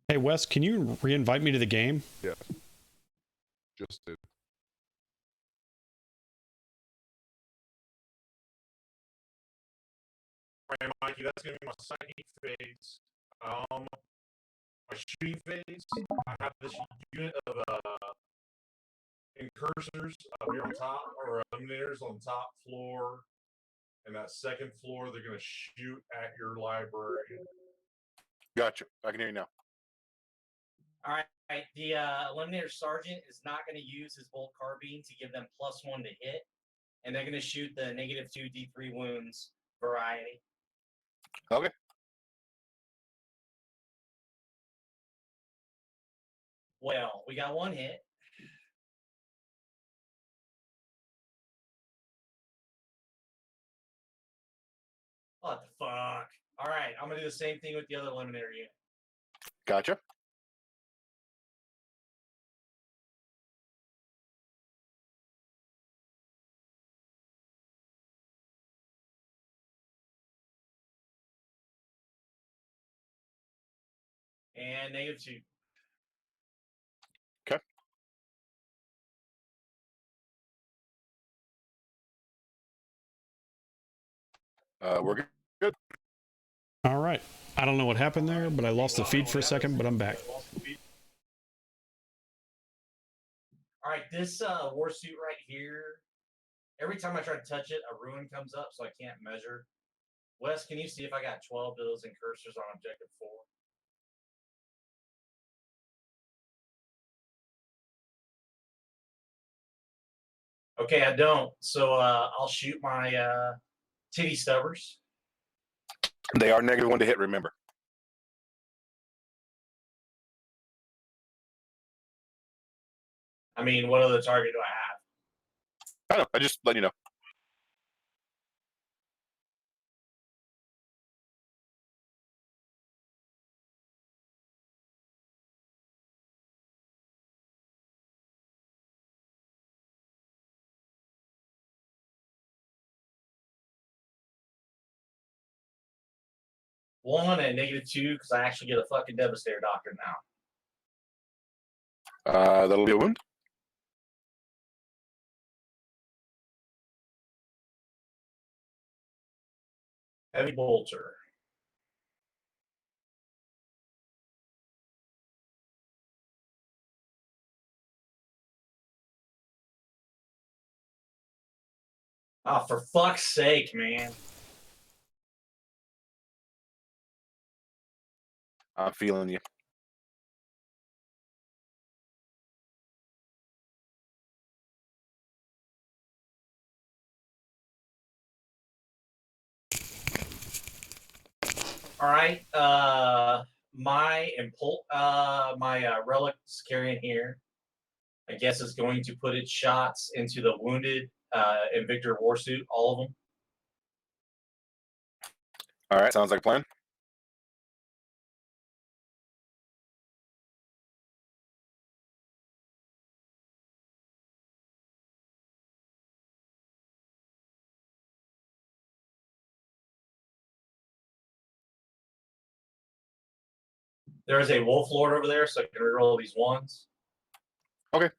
Hey Wes, can you re-invite me to the game? Yeah, just did. Alright, Mikey, that's going to be my second phase. My shooting phase, I have this unit of incursors up here on top, or eliminators on the top floor. And that second floor, they're going to shoot at your library. Gotcha. I can hear you now. All right. The Eliminator Sergeant is not going to use his bolt carbine to give them +1 to hit, and they're going to shoot the -2 D3 wounds variety. Okay. Well, we got 1 hit. What the fuck? All right, I'm going to do the same thing with the other Eliminator unit. Gotcha. And -2. Okay. We're good. All right. I don't know what happened there, but I lost the feed for a second, but I'm back. All right, this war suit right here, every time I try to touch it, a ruin comes up, so I can't measure. Wes, can you see if I got 12 of those incursors on objective 4? Okay, I don't. So I'll shoot my titty stubbers. They are -1 to hit, remember. I mean, what other target do I have? I know. I just let you know. One and -2 because I actually get a fucking Devastator Doctor now. That'll be a wound. Heavy Bolter. Oh, for fuck's sake, man. I'm feeling you. All right. My relics carrying here, I guess, is going to put its shots into the wounded Invictor Warsuit, all of them. All right. Sounds like a plan. There's a Wolf Lord over there, so I can reroll these ones. Okay.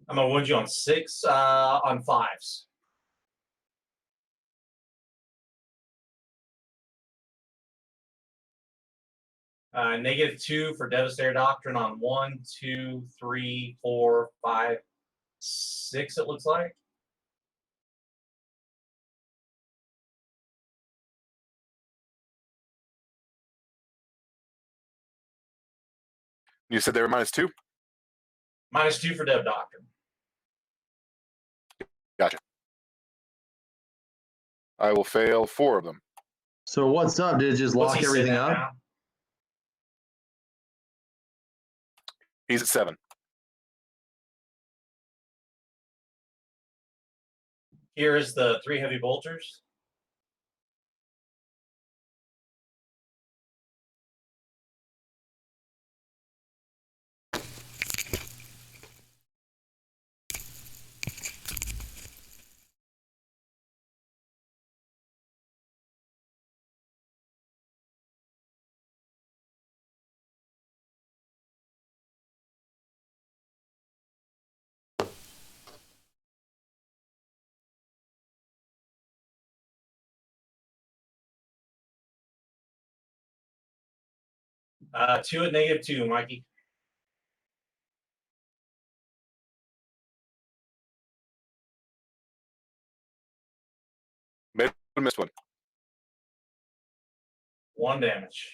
I'm gonna wound you on 6 on 5s. -2 for Devastator Doctrine on 1, 2, 3, 4, 5, 6, it looks like. You said they were -2? -2 for Dev Doctrine. Gotcha. I will fail 4 of them. So what's up? Did it just What's lock he everything sitting at up? now? He's at 7. Here is the 3 heavy bolters. Two at -2, Mikey. Maybe we missed one. 1 damage.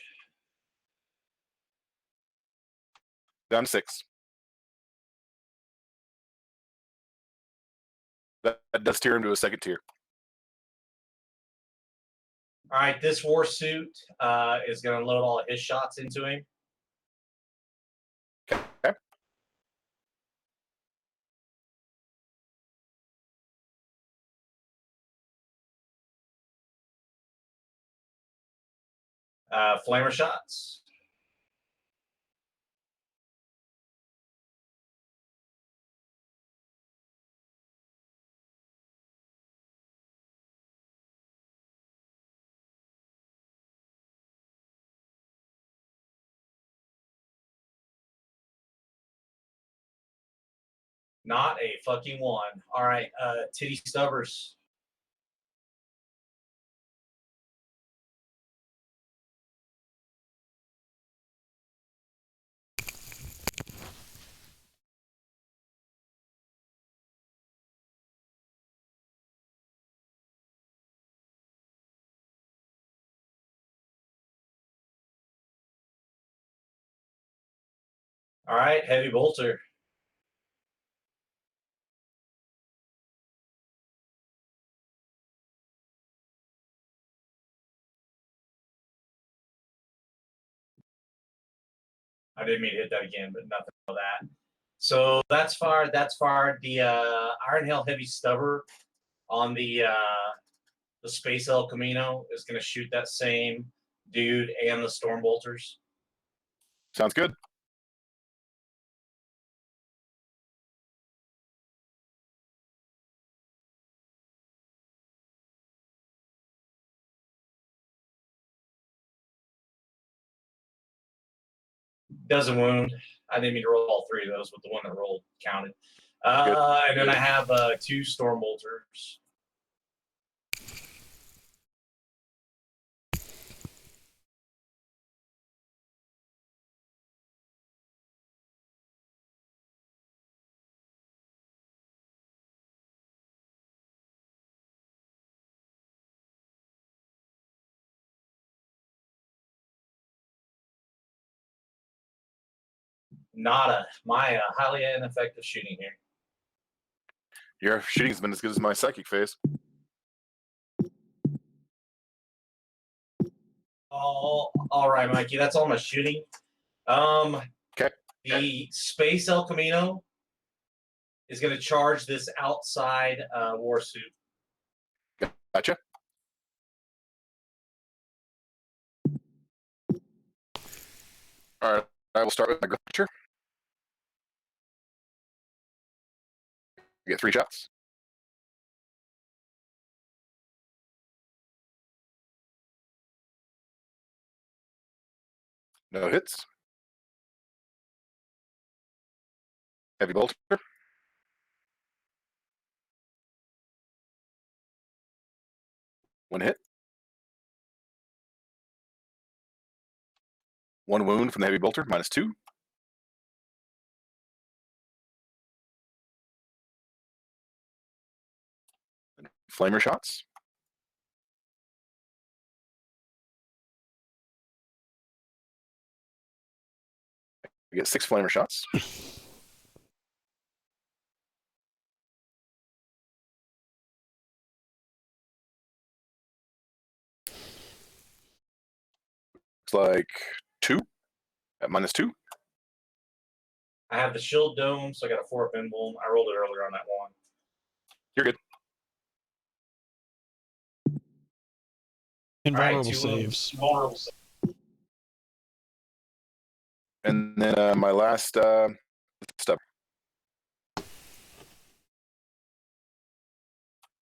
Down to 6. That does tear him to a 2nd tier. All right, this war suit is going to load all of his shots into him. Okay. Flamer shots. Not a fucking one. All right, titty stubbers. All right, heavy bolter. I didn't mean to hit that again, but nothing of that. So that's fired. That's fired. The Iron Hail Heavy Stubber on the Space El Camino is going to shoot that same dude and the Storm Bolters. Sounds good. Doesn't wound. I didn't mean to roll all 3 of those, but the one that rolled counted. And then I have 2 Storm Bolters. Nada. My highly ineffective shooting here. Your shooting's been as good as my psychic phase. Oh, all right, Mikey. That's all my shooting. Okay. The Space El Camino is going to charge this outside war suit. Gotcha. All right. I will start with my Glacier. You get 3 shots. No hits. Heavy bolter. 1 hit. 1 wound from the heavy bolter, -2. And flamer shots. You get 6 flamer shots. It's like 2 at -2. I have the shield dome, so I got a 4-up emblem. I rolled it earlier on that one. You're good. Invulnerable 2 saves. Vulnerable. And then my last step.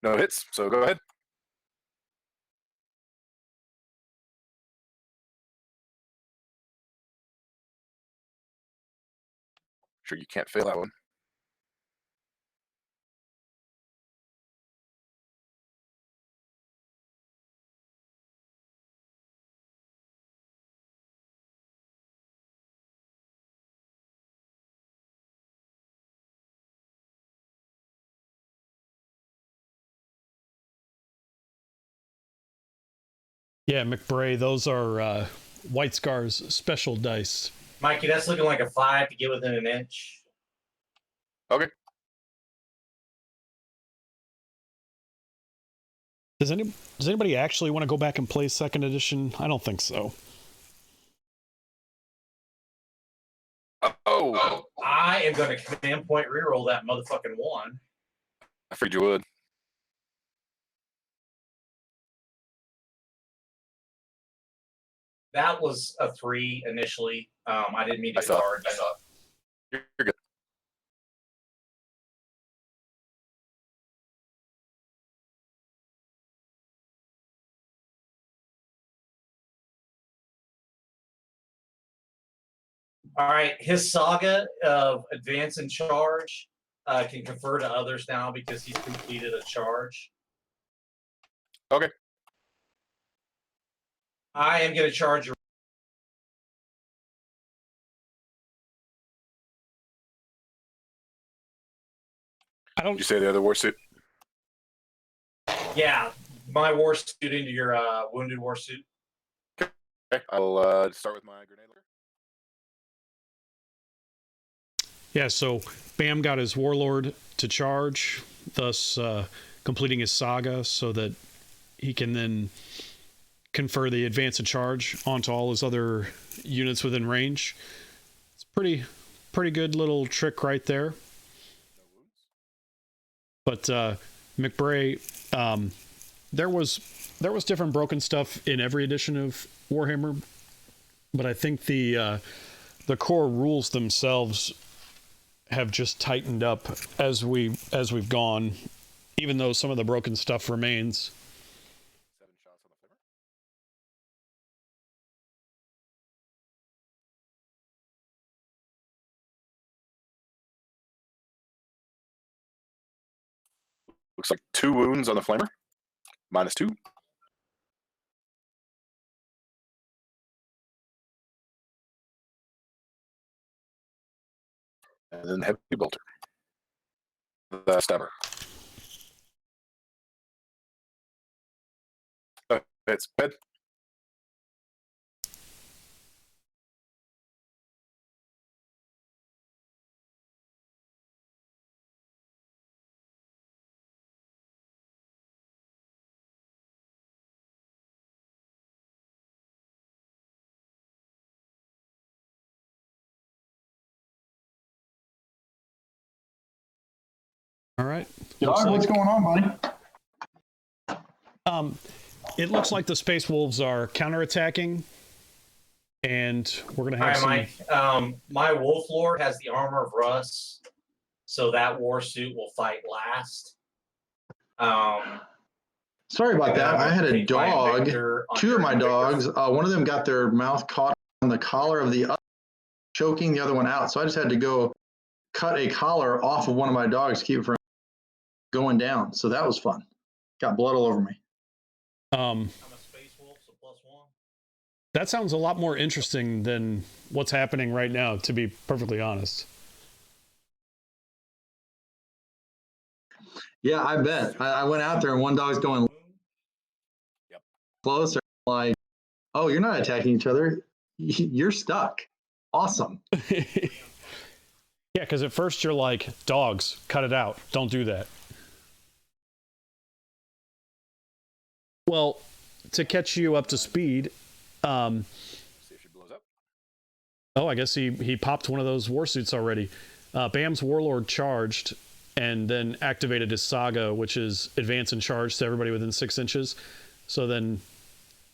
No hits, so go ahead. Sure, you can't fail that one. Yeah, McBray, those are White Scar's special dice. Mikey, that's looking like a 5 to get within an inch. Okay. Does anybody actually want to go back and play second edition? I don't think so. Oh, I am going to command point reroll that motherfucking 1. I figured you would. That was a 3 initially. I didn't mean to I saw it. charge. You're good. All right, his saga of advance and charge can confer to others now because he's completed a charge. Okay. I am going to charge your. Did you say the other warsuit? Yeah, my warsuit into your wounded warsuit. Okay, I'll start with my grenade launcher. Yeah, so Bam got his Warlord to charge, thus completing his saga so that he can then confer the advance and charge onto all his other units within range. It's pretty good little trick right there. But McBray, there was different broken stuff in every edition of Warhammer, but I think the core rules themselves have just tightened up as we've gone, even though some of the broken stuff remains. 7 shots on the flavor. Looks like 2 wounds on the flamer. -2. And then heavy bolter. The stabber. Oh, it's bed. All right. Dog, what's going on, buddy? It looks like the Space Wolves are counterattacking, and we're gonna All have right, Mike. My Wolf Lord has the armor of Russ, so that warsuit will fight last. Sorry about and then that. I'm I gonna had a take my dog, Invictor on 2 your of my Invictor. dogs. One of them got their mouth caught on the collar of the other, choking the other one out. So I just had to go cut a collar off of one of my dogs to keep it from going down. So that was fun. Got blood all over me. I'm a Space Wolf, so +1. that sounds a lot more interesting than what's happening right now, to be perfectly honest. Yeah, I bet. I went out there and one dog's going Yep. closer. Like, oh, you're not attacking each other. You're stuck. Awesome. Yeah, because at first you're like, dogs, cut it out. Don't do that. Well, to catch you up to speed, Oh, I guess he popped one of those war suits already. Bam's Warlord charged and then activated his Saga, which is advance and charge to everybody within 6 inches. So then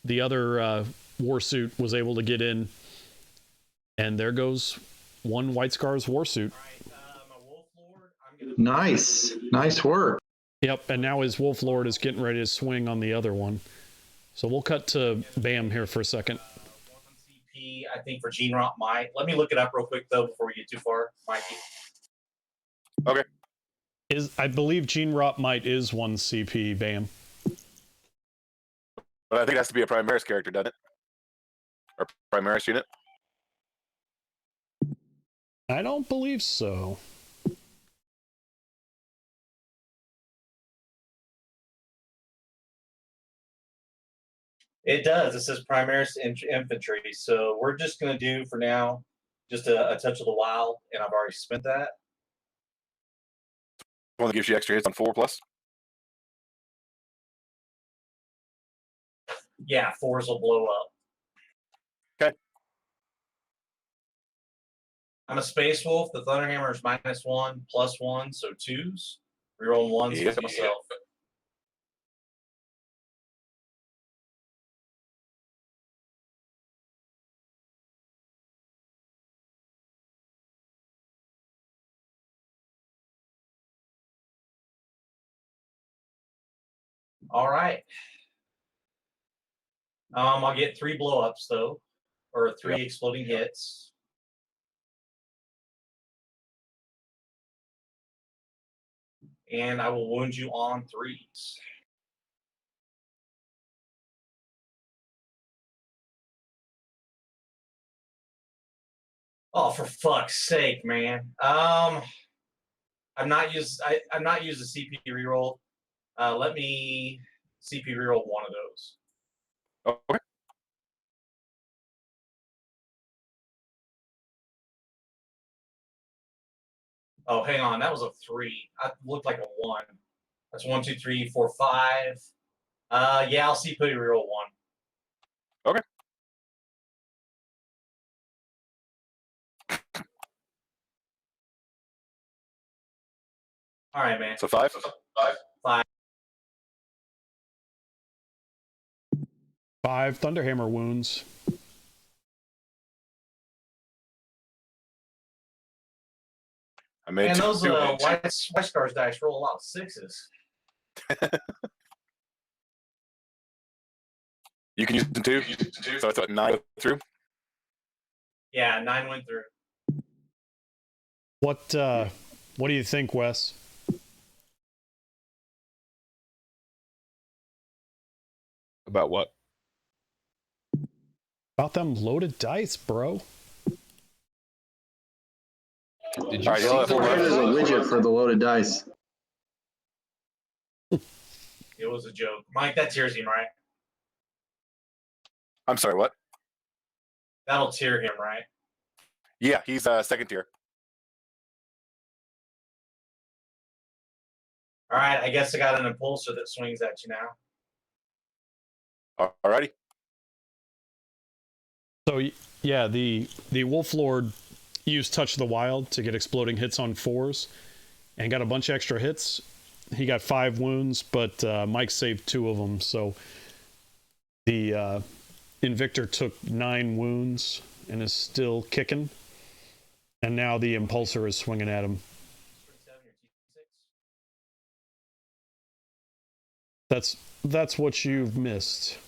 the other war suit was able to get in, and there goes one White Scar's war suit. All right, my Wolf Lord, I'm gonna. Nice work. Yep, and now his Wolf Lord is getting ready to swing on the other one. So we'll cut to Bam here for a second. 1 CP, I think, for Gene Rot Mike. Let me look it up real quick though before we get too far, Mikey. Okay. I believe Gene Rot Might is 1 CP, Bam. But I think it has to be a Primaris character, doesn't it? Or Primaris unit. I don't believe so. It does. It says Primaris Infantry. So we're just going to do for now just a touch of the wild, and I've already spent that. One that gives you extra hits on 4+. Yeah, 4s will blow up. Okay. I'm a Space Wolf. The Thunderhammer is -1, +1, so 2s. Reroll 1s Yep. for myself. All right. I'll get 3 blow-ups though, or 3 exploding hits. And I will wound you on 3s. Oh, for fuck's sake, man. I'm not used the CP reroll. Let me CP reroll one of those. Okay. Oh, hang on. That was a 3. That looked like a 1. That's 1, 2, 3, 4, 5. Yeah, I'll CP reroll 1. Okay. All right, man. So 5. 5. 5 Thunderhammer wounds. I made And 2. those white stars dice roll a lot of 6s. You can use them too. So it's what, 9 through. Yeah, 9 went through. What do you think, Wes? About what? About them loaded dice, bro. Did you All right, see you'll have the to There's a widget for the loaded dice. It was a joke. Mike, that's tears him, right? I'm sorry, what? That'll tear him, right? Yeah, he's 2nd tier. All right, I guess I got an impulsor that swings at you now. Alrighty. So yeah, the Wolf Lord used Touch of the Wild to get exploding hits on 4s and got a bunch of extra hits. He got 5 wounds, but Mike saved 2 of them. So the Invictor took 9 wounds and is still kicking. And now the Impulsor is swinging at him. That's what you've missed.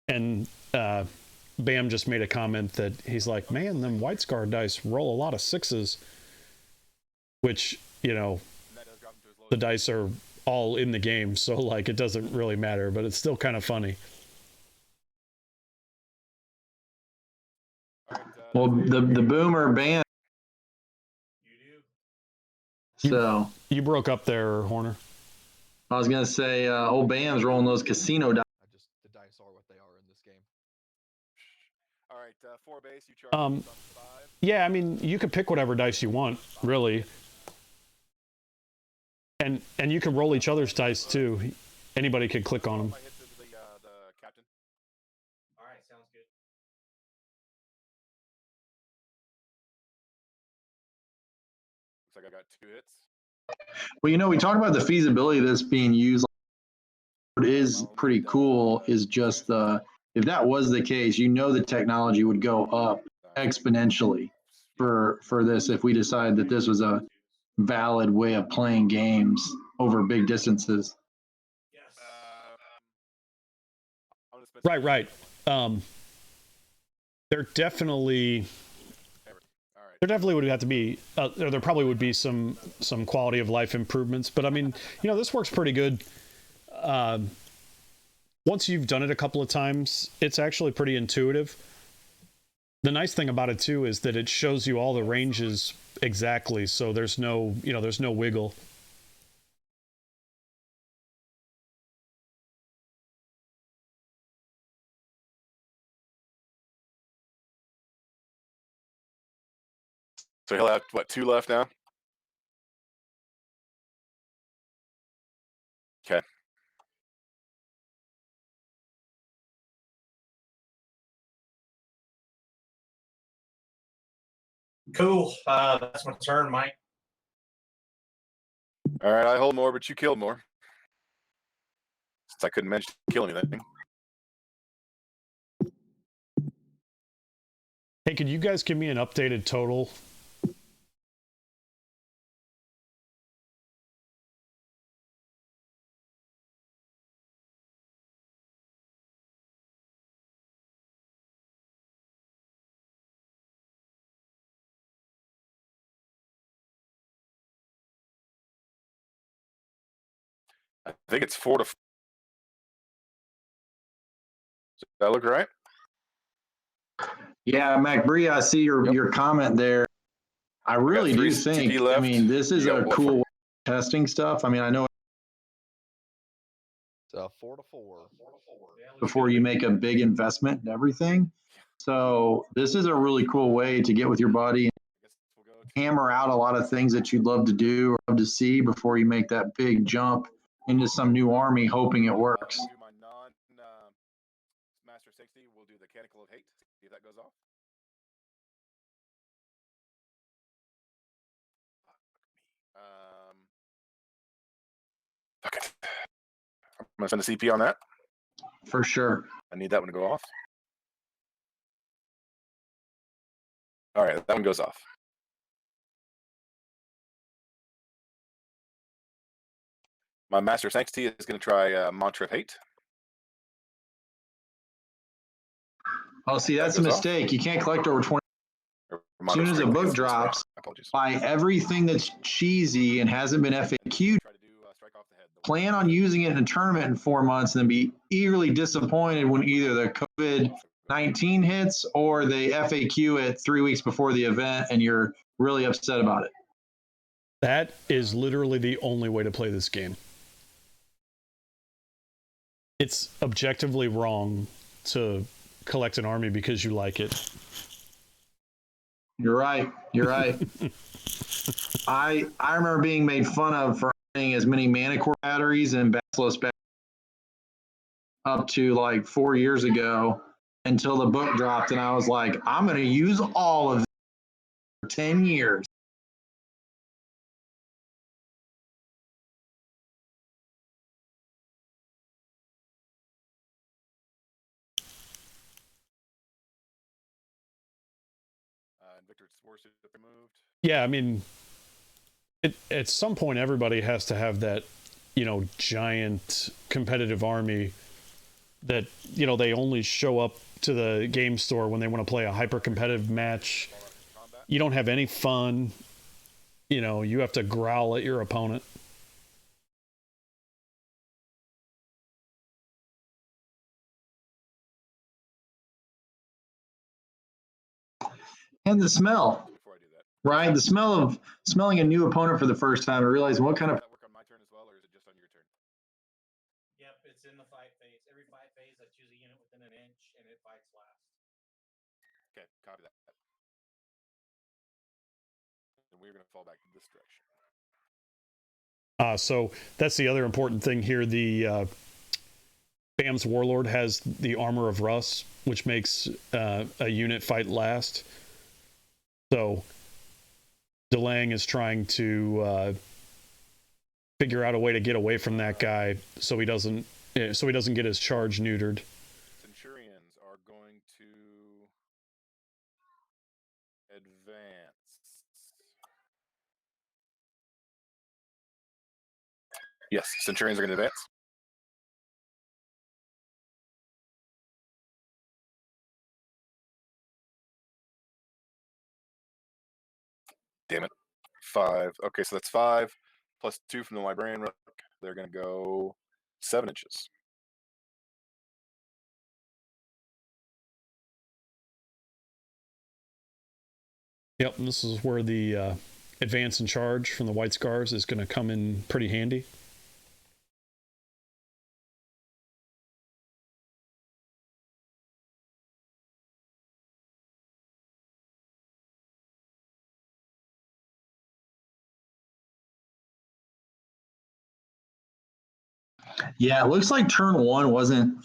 And Bam just made a comment that he's like, man, them White Scar dice roll a lot of 6s, which, you know, the dice are all in the game, so like it doesn't really matter, but it's still kind of funny. Well, the boomer band. You do? So You broke up there, Horner. I was gonna say, old Bam's rolling those casino dice. the dice are what they are in this game. All right, 4 base. You charge 5. Yeah, I mean, you could pick whatever dice you want, really. And you can roll each other's dice too. Anybody could click on them. I hit the captain. All right, sounds good. like I got 2 hits. Well, we talked about the feasibility of this being used. What is pretty cool is just if that was the case, the technology would go up exponentially for this if we decide that this was a valid way of playing games over big distances. Yes. I'm gonna spend some Right. There definitely All right. there definitely would have to be there probably would be some quality of life improvements, but I mean, this works pretty good. Once you've done it a couple of times, it's actually pretty intuitive. The nice thing about it too is that it shows you all the ranges exactly, so there's no wiggle. So he'll have, what, 2 left now? Okay. Cool. That's my turn, Mike. All right, I hold more, but you killed more. Since I couldn't manage to kill anything. Hey, could you guys give me an updated total? I think it's 4 to 4. Does that look right? Yeah, MacBree, I see your comment there. I really do 3 think, CP left. this is You got a what, cool way of testing stuff. I know It's 4 to 4. before you make a big investment and everything. So this is a really cool way to get with your buddy and I guess we'll go to hammer out a lot of things that you'd love to do or love to see before you make that big jump into some new army, hoping it works. We'll do my non Master 60. We'll do the Canticle of Hate. See if that goes off. Fuck it. I'm gonna send a CP on that. For sure. I need that one to go off. All right, that one goes off. My Master Sanctity is going to try Mantra of Hate. Oh, see, that's a That goes off. mistake. You can't collect over 20. Or As Mantra soon as a Strength, I book guess it was. drops, Apologies. buy everything that's cheesy and hasn't been FAQ'd. Try to do strike off the head. Plan on using it in a tournament in 4 months and then be eagerly disappointed when either the COVID-19 hits or they FAQ it 3 weeks before the event and you're really upset about it. That is literally the only way to play this game. It's objectively wrong to collect an army because you like it. You're right. I remember being made fun of for having as many Mana Core batteries and Basilisk batteries up to like 4 years ago until the book dropped, and I was like, I'm going to use all of them for 10 years. Victor's Warsuit removed. Yeah, at some point everybody has to have that, giant competitive army that, they only show up to the game store when they want to play a hyper competitive match. You don't have any fun. You have to growl at your opponent. And the smell, Before I do that, right? The smell of smelling a new opponent for the first time and realizing what kind of does that work on my turn as well, or is it just on your turn? Yep, it's in the fight phase. Every fight phase, I choose a unit within an inch, and it fights last. Okay, copy that. And we're going to fall back this direction. So that's the other important thing here. The Bam's Warlord has the Armor of Russ, which makes a unit fight last. So DeLang is trying to figure out a way to get away from that guy so he doesn't get his charge neutered. Centurions are going to advance. Yes, Centurions are going to advance. Damn it. 5. Okay, so that's 5 plus 2 from the Librarian Rook. They're going to go 7 inches. Yep, and this is where the advance and charge from the White Scars is going to come in pretty handy. Yeah, it looks like turn one wasn't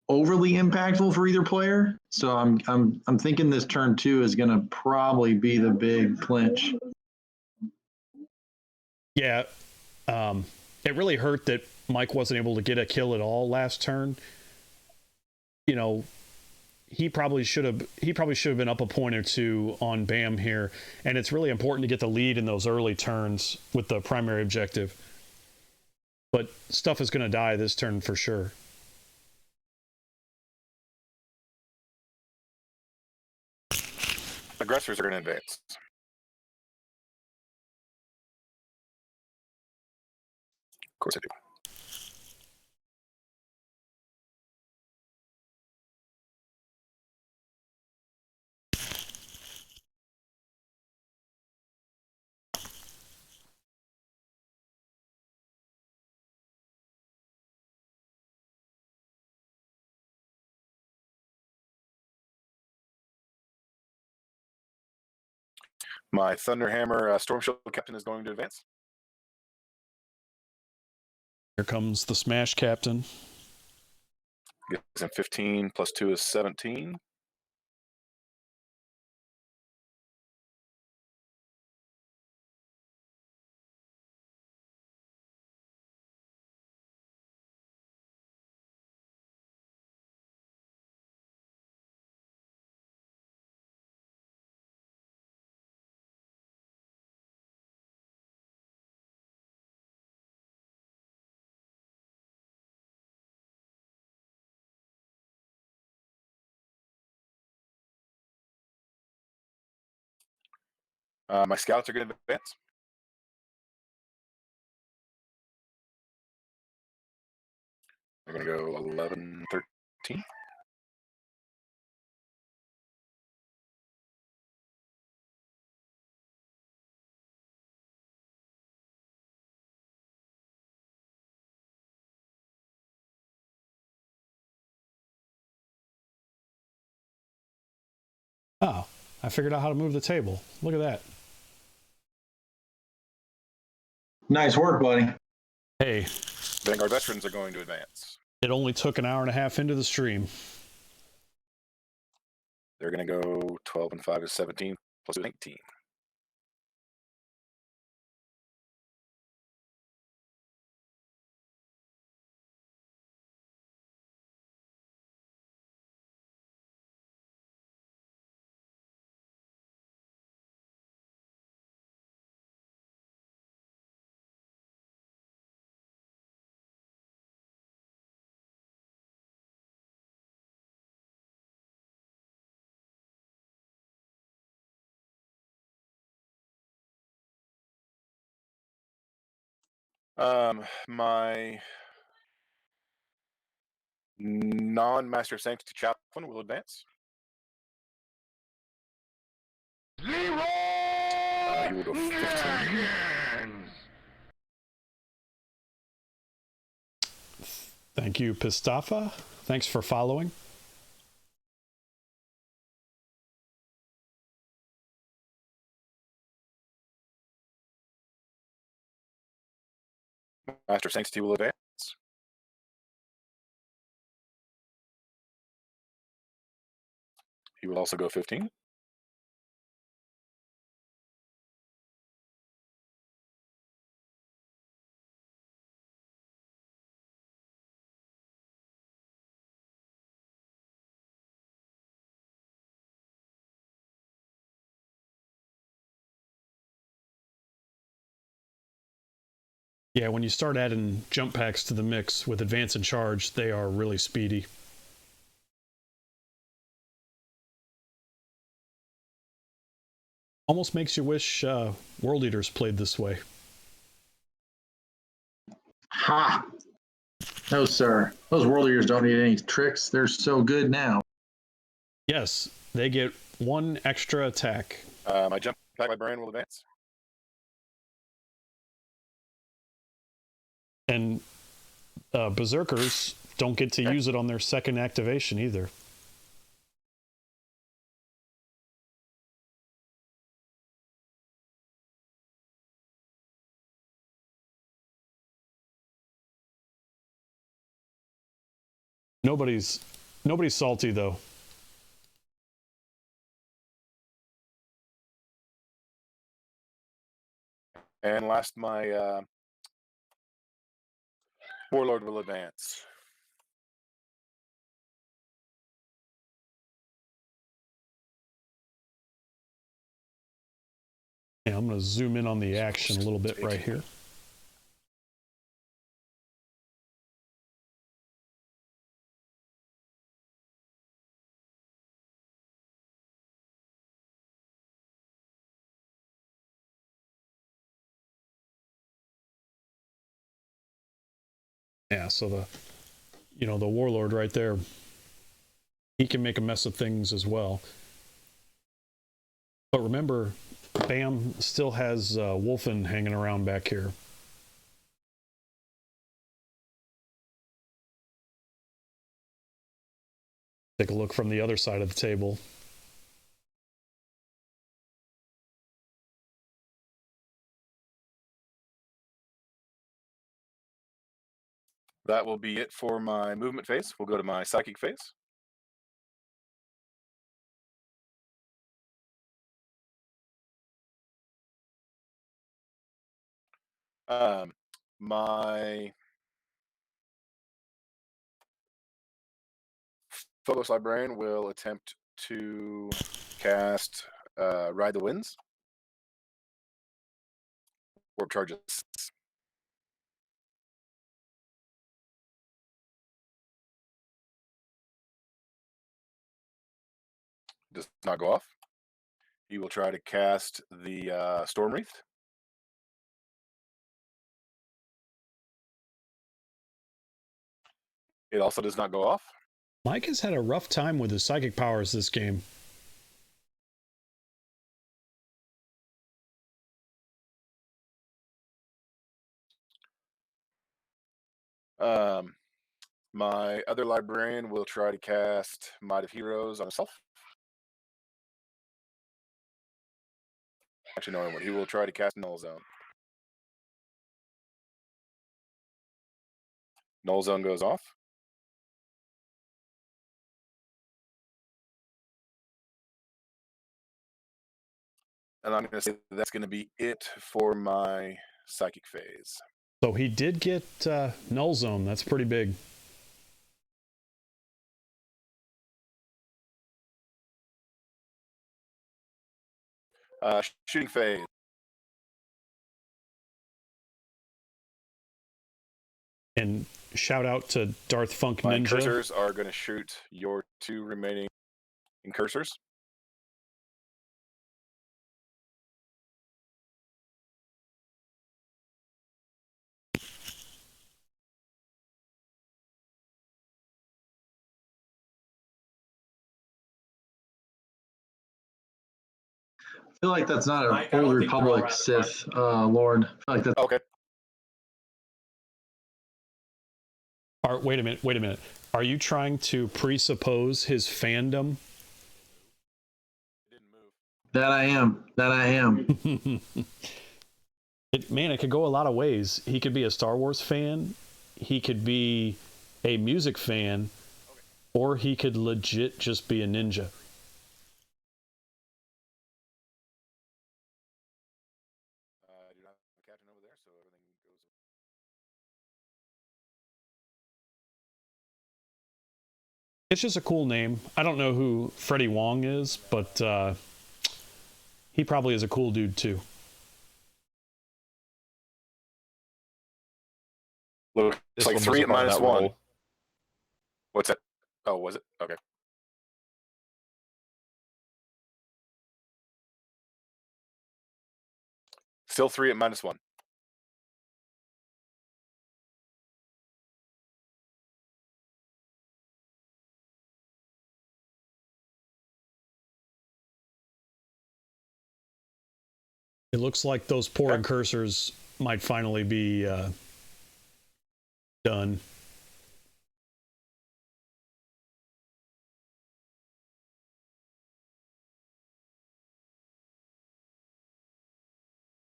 overly impactful for either player. So I'm thinking this turn two is going to probably be the big clinch. Yeah, it really hurt that Mike wasn't able to get a kill at all last turn. You know, he probably should have been up a point or two on Bam here, and it's really important to get the lead in those early turns with the primary objective. But stuff is going to die this turn for sure. Aggressors are going to advance. Of course I do. My Thunderhammer Storm Shield Captain is going to advance. Here comes the Smash Captain. Gives him 15 plus 2 is 17. My scouts are going to advance. They're going to go 11, 13. Oh, I figured out how to move the table. Look at that. Nice work, buddy. Hey, Vanguard Veterans are going to advance. it only took an hour and a half into the stream. They're going to go 12 and 5 is 17 plus 19. My non-Master Sanctity Chaplain will advance. He will go 15. Thank you, Pistafa. Thanks for following. Master Sanctity will advance. He will also go 15. Yeah, when you start adding jump packs to the mix with advance and charge, they are really speedy. Almost makes you wish World Eaters played this way. Ha! No, sir. Those World Eaters don't need any tricks. They're so good now. Yes, they get 1 extra attack. My jump pack librarian will advance. And Berserkers don't get to use it on their second activation either. Nobody's salty though. And last, my warlord will advance. Yeah, I'm going to zoom in on the action a little bit right here. Yeah, so the warlord right there, he can make a mess of things as well. But remember, Bam still has Wolfen hanging around back here. Take a look from the other side of the table. That will be it for my movement phase. We'll go to my psychic phase. My Phobos librarian will attempt to cast Ride the Winds. Warp charges. Does not go off. He will try to cast the Storm Wreath. It also does not go off. Mike has had a rough time with his psychic powers this game. My other librarian will try to cast Might of Heroes on himself. Actually, no, he will try to cast Null Zone. Null Zone goes off. And I'm going to say that's going to be it for my psychic phase. So he did get Null Zone. That's pretty big. Shooting phase. And shout out to Darth Funk My Ninja. cursors are going to shoot your 2 remaining incursors. I feel like that's not an Mike, I don't old think they're all Republic around the Sith, Lord. I feel like that's Okay. Wait a minute. Are you trying to presuppose his fandom? It didn't move. that I am. It could go a lot of ways. He could be a Star Wars fan. He could be a music fan. Or he could legit just be a ninja. I do not have a captain over there, so everything goes. It's just a cool name. I don't know who Freddie Wong is, but he probably is a cool dude too. Looks This like one 3 was at a part of minus that 1. roll. What's that? Oh, was it? Okay. Still 3 at minus 1. It looks like those poor incursors might finally be done.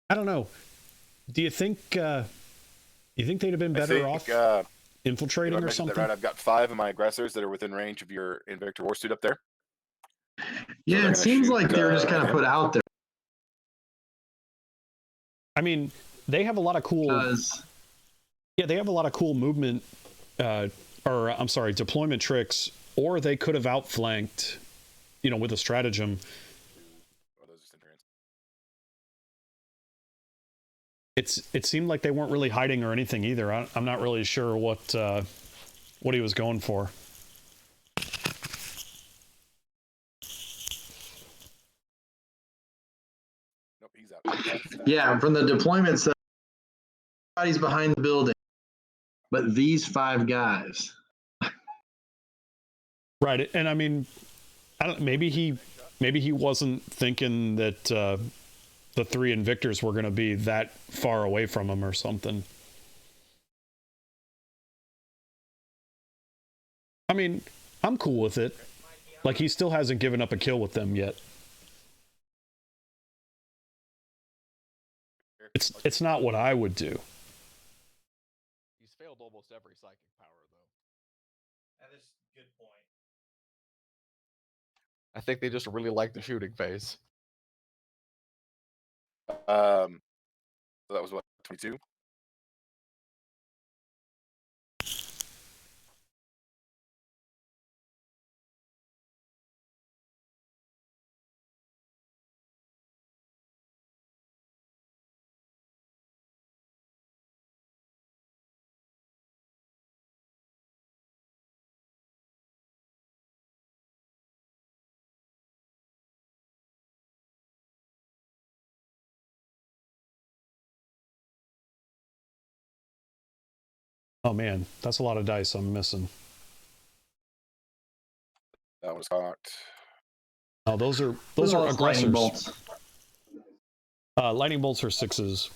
I don't know. Do you think they'd have been better off infiltrating or something? Right, I've got 5 of my aggressors that are within range of your Invictor Warsuit up there. Yeah, it seems like they were just kind of put out there. I mean, they have a lot of cool. Yeah, they have a lot of cool movement, deployment tricks. Or they could have outflanked, with a stratagem. It seemed like they weren't really hiding or anything either. I'm not really sure what he was going for. Nope, he's out. Yeah, from the deployments, everybody's behind the building, but these 5 guys. Right, and I mean, maybe he wasn't thinking that the 3 Invictors were going to be that far away from him or something. I mean, I'm cool with it. Like, he still hasn't given up a kill with them yet. It's not what I would do. He's failed almost every psychic power, though. That is a good point. I think they just really like the shooting phase. So that was what, 22? Oh man, that's a lot of dice I'm missing. That was cocked. Oh, those are aggressors. Lightning bolts. Lightning bolts are 6s.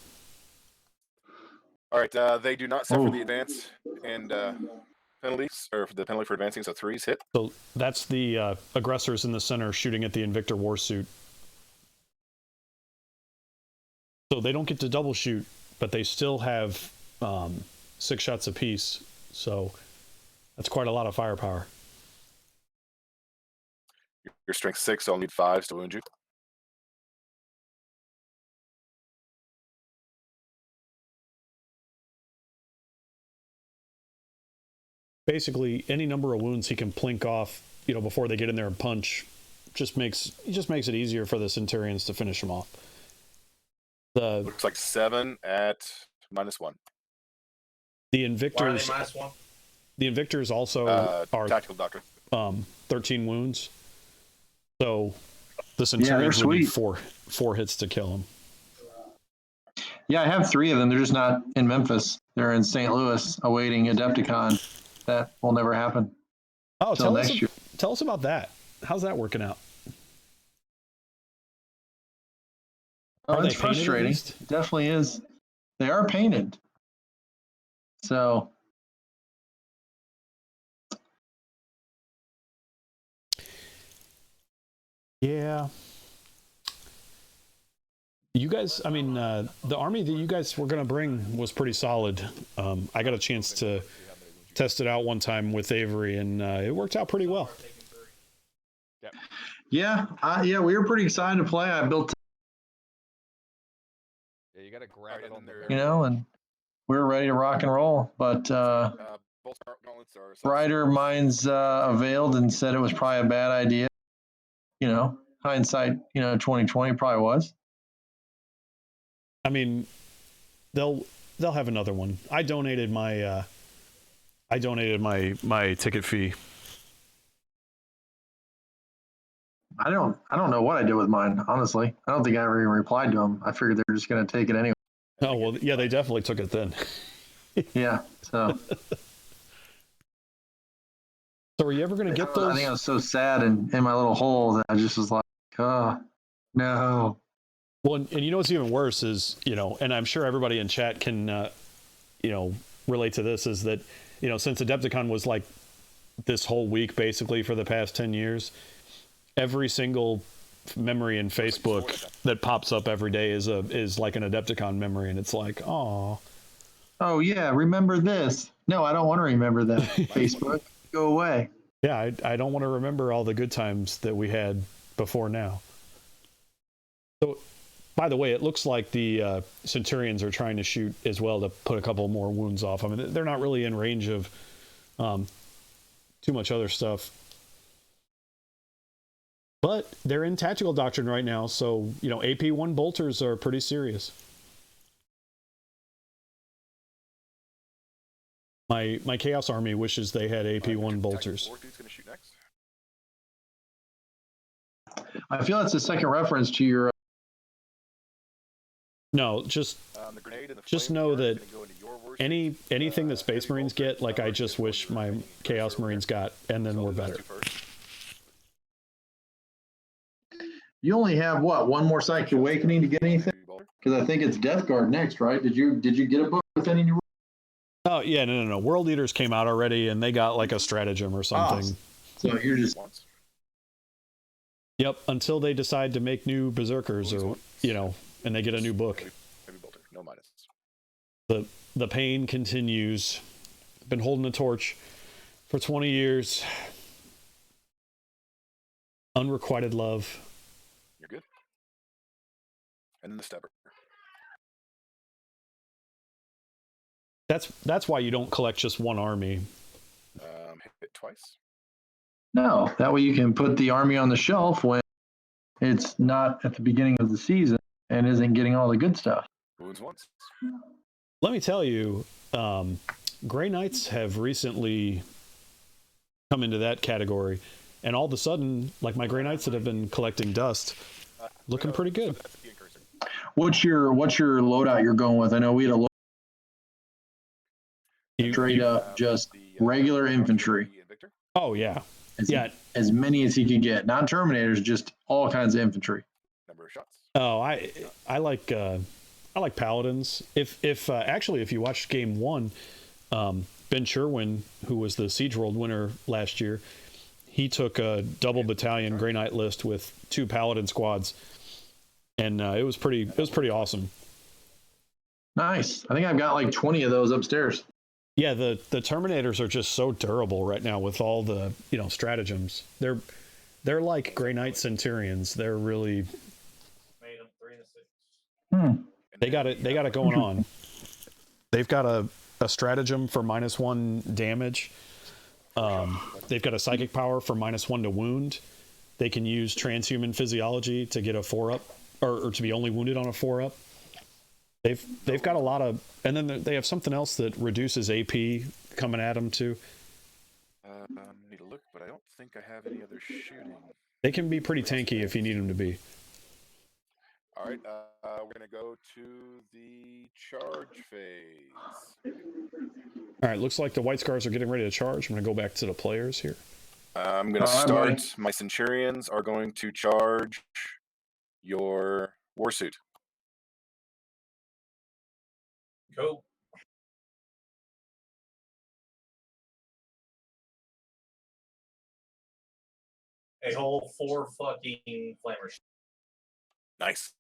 All right, they do not suffer the advance and penalties, or the penalty for advancing, so 3s hit. So that's the aggressors in the center shooting at the Invictor Warsuit. So they don't get to double shoot, but they still have 6 shots apiece. So that's quite a lot of firepower. Your strength 6, so I'll need 5s to wound you. Basically, any number of wounds he can plink off, before they get in there and punch, just makes it easier for the Centurions to finish him off. Looks like 7 at -1. The Invictors. Why are they -1? The Invictors also are tactical doctrine. 13 wounds. So the Centurions would need 4 hits to kill him. Yeah, I have 3 of them. They're just not in Memphis. They're in St. Louis awaiting Adepticon. That will never happen. Oh, tell us about that. How's that working out? Oh, it's frustrating. It definitely is. They are painted. So. Yeah. You guys, I mean, the army that you guys were going to bring was pretty solid. I got a chance to test it out one time with Avery, and it worked out pretty well. Yeah, we were pretty excited to play. I built. Yeah, you got to grab it on there. And we were ready to rock and roll. But brighter minds availed and said it was probably a bad idea. Hindsight, 2020 probably was. I mean, they'll they'll have another one. I donated my my ticket fee. I don't know what I did with mine, honestly. I don't think I ever even replied to them. I figured they were just going to take it anyway. Oh well, yeah, they definitely took it then. Yeah. So So are you ever going to get I those? think I was so sad in my little hole that I just was like, oh, no. Well, and you know what's even worse is, and I'm sure everybody in chat can, relate to this, is that, since Adepticon was like this whole week basically for the past 10 years, every single memory in Facebook that pops up every day is like an Adepticon memory, and it's like, oh. Oh, yeah, remember this. No, I don't want to remember that. Facebook, go away. Yeah, I don't want to remember all the good times that we had before now. So, by the way, it looks like the Centurions are trying to shoot as well to put a couple more wounds off. I mean, they're not really in range of too much other stuff. But they're in Tactical Doctrine right now, so, AP1 bolters are pretty serious. My Chaos Army wishes they had AP1 bolters. Who's going to shoot next? I feel it's a second reference to your. No, just The grenade and the just know that anything that Space Marines get, like I just wish my Chaos Marines got, and then we're better. You only have what, one more Psychic Awakening to get anything? Because I think it's Death Guard next, right? Did you get a book with any new? Oh yeah, no. World Eaters came out already, and they got like a stratagem or something. So you're just. Yep, until they decide to make new Berserkers, or and they get a new book. No minus. The pain continues. Been holding the torch for 20 years. Unrequited love. You're good. And then the stepper. That's why you don't collect just one army. Hit it twice. No, that way you can put the army on the shelf when it's not at the beginning of the season and isn't getting all the good stuff. Wounds once. Let me tell you, Grey Knights have recently come into that category, and all of a sudden, like my Grey Knights that have been collecting dust, looking pretty good. What's your loadout you're going with? I know we had a straight up just regular infantry. Oh yeah, as many as he could get. Not Terminators, just all kinds of infantry. Number of shots. Oh, I like Paladins. If you watched Game 1, Ben Sherwin, who was the Siege World winner last year, he took a double battalion Grey Knight list with 2 Paladin squads, and it was pretty awesome. Nice. I think I've got like 20 of those upstairs. Yeah, the Terminators are just so durable right now with all the stratagems. They're like Grey Knight Centurions. They're really Made them 3 and 6. They got it going on. They've got a stratagem for -1 damage. They've got a psychic power for -1 to wound. They can use transhuman physiology to get a 4-up, or to be only wounded on a 4-up. They've got a lot of, and then they have something else that reduces AP coming at them too. Need to look, but I don't think I have any other shooting. They can be pretty tanky if you need them to be. All right, we're gonna go to the charge phase. All right, looks like the White Scars are getting ready to charge. I'm gonna go back to the players here. I'm gonna start. My Centurions are going to charge your Warsuit. Cool. A whole 4 fucking flamers. Nice.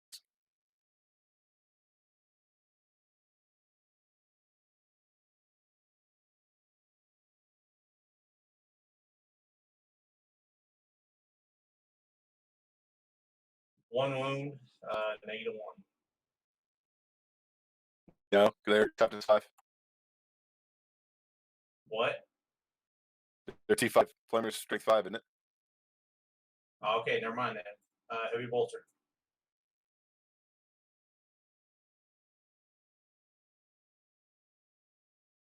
One wound, -1. No, they're toughness 5. What? They're T5. Flamer's strength 5, isn't it? Oh, okay, never mind then. Heavy bolter.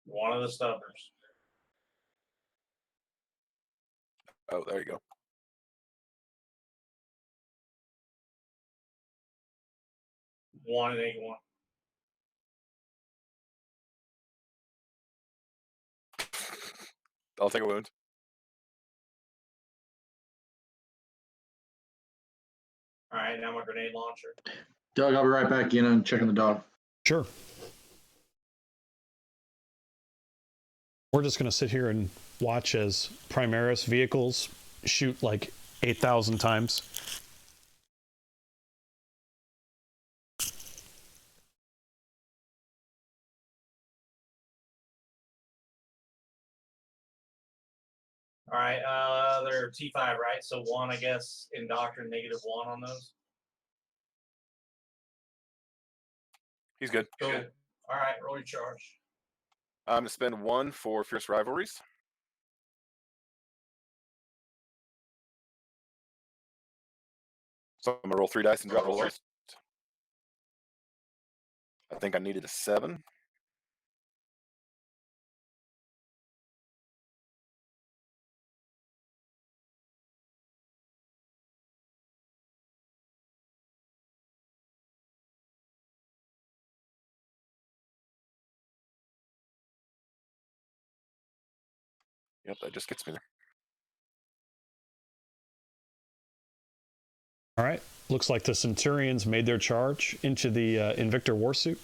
One of the stubbers. Oh, there you go. One and 81. I'll take a wound. All right, now my grenade launcher. Doug, I'll be right back in and checking the dog. Sure. We're just going to sit here and watch as Primaris vehicles shoot like 8,000 times. All right, they're T5, right? So one, I guess, in doctrine, -1 on those. He's good. Cool. All right, roll your charge. I'm going to spend 1 for Fierce Rivalries. So I'm going to roll 3 dice and drop the lowest. I think I needed a 7. Yep, that just gets me there. All right. Looks like the Centurions made their charge into the Invictor Warsuit.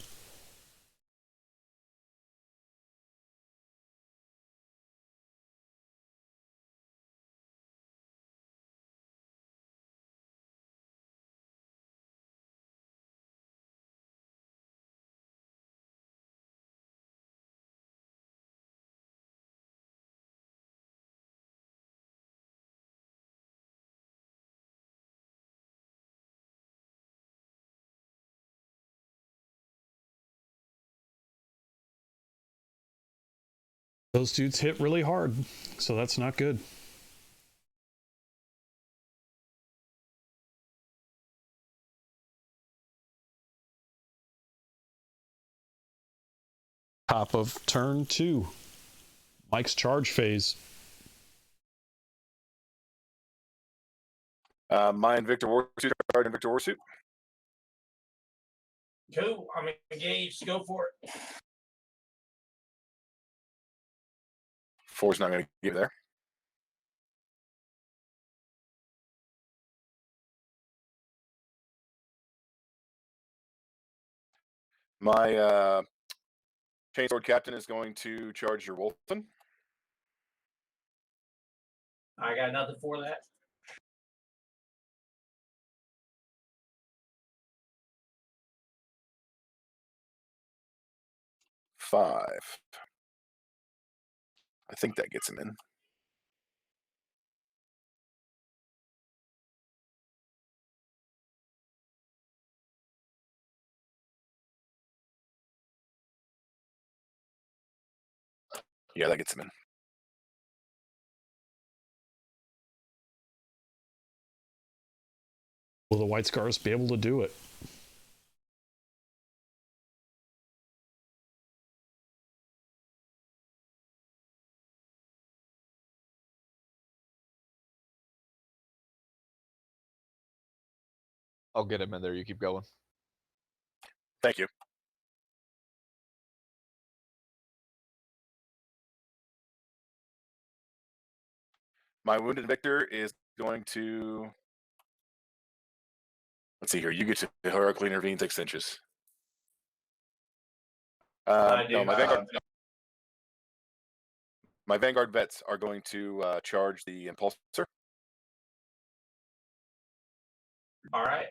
Those dudes hit really hard, so that's not good. Top of turn 2. Mike's charge phase. My Invictor Warsuit, Invictor Warsuit. Cool. I'm engaged. Go for it. 4's not going to get there. My Chainsword Captain is going to charge your Wolfen. I got nothing for that. Five. I think that gets him in. Yeah, that gets him in. Will the White Scars be able to do it? I'll get him in there. You keep going. Thank you. My Wounded Victor is going to... Let's see here. You get to heroically intervene 6 inches. No, my Vanguard vets are going to charge the Impulsor. All right.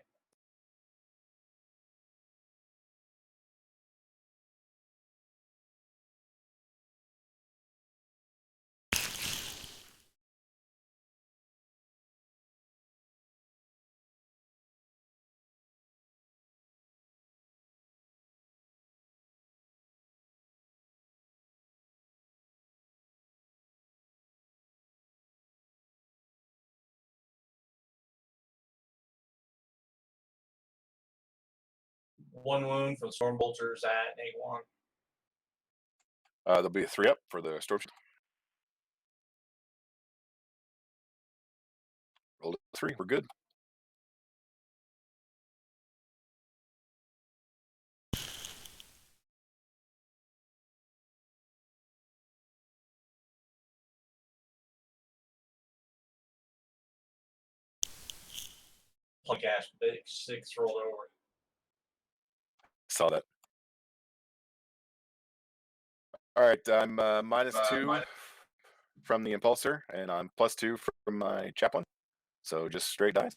One wound for the Storm Bolters at -1. There'll be a 3 up for the storm shield. Rolled a 3. We're good. Plug ash, big 6 rolled over. Saw that. All right, I'm -2 from the impulsor, and I'm +2 from my chaplain. So just straight dice.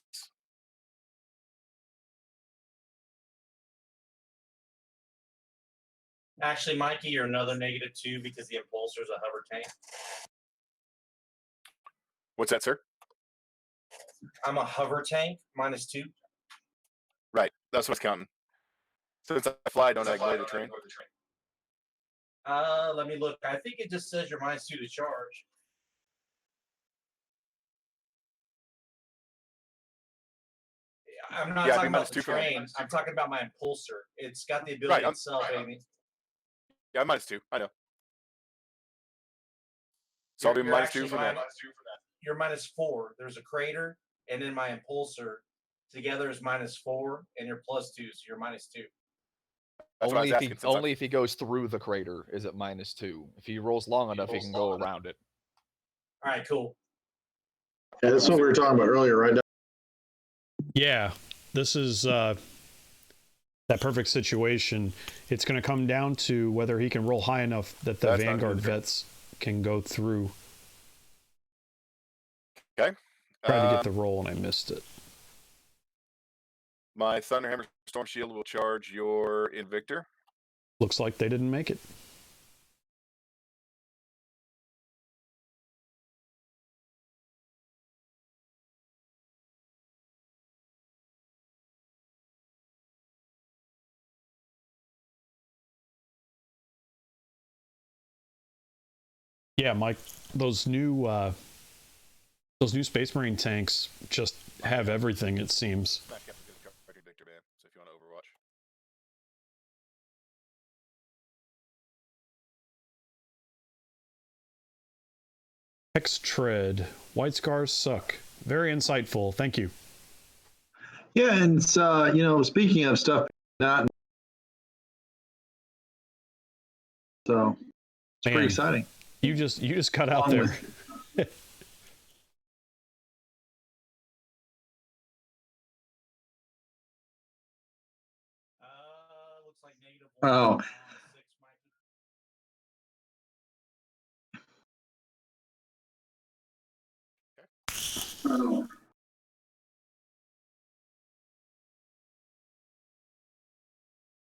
Actually, Mikey, you're another -2 because the impulsor's a hover tank. What's that, sir? I'm a hover tank, -2. Right, that's what I was counting. Since I fly, don't I go to train? Let me look. I think it just says you're -2 to charge. I'm not Yeah, I'd be talking about the -2 for me. train. I'm talking about my impulsor. It's got the ability itself, baby. Yeah, I'm -2. I know. So I'll be You're -2 actually for that. You're -4. There's a crater, and then my impulsor together is -4, and you're +2, so you're -2. That's what I was asking. Since Only if he goes through the crater is it -2. If he rolls long enough, he can go around it. All right, cool. Yeah, that's what we were talking about earlier, right? Yeah, this is that perfect situation. It's going to come down to whether he can roll high enough that the That's not Vanguard good. vets can go through. Okay. Tried to get the roll and I missed it. My Thunderhammer Storm Shield will charge your Invictor. Looks like they didn't make it. Yeah, Mike, those new Space Marine tanks just have everything, it seems. Smash Captain is a Invictor, man. So if you want to Overwatch. Hex Tread. White Scars suck. Very insightful. Thank you. Yeah, and it's, speaking of stuff not, so it's Man, pretty exciting. You just cut out there. Looks like -1 Oh. on 6, Mikey. Oh.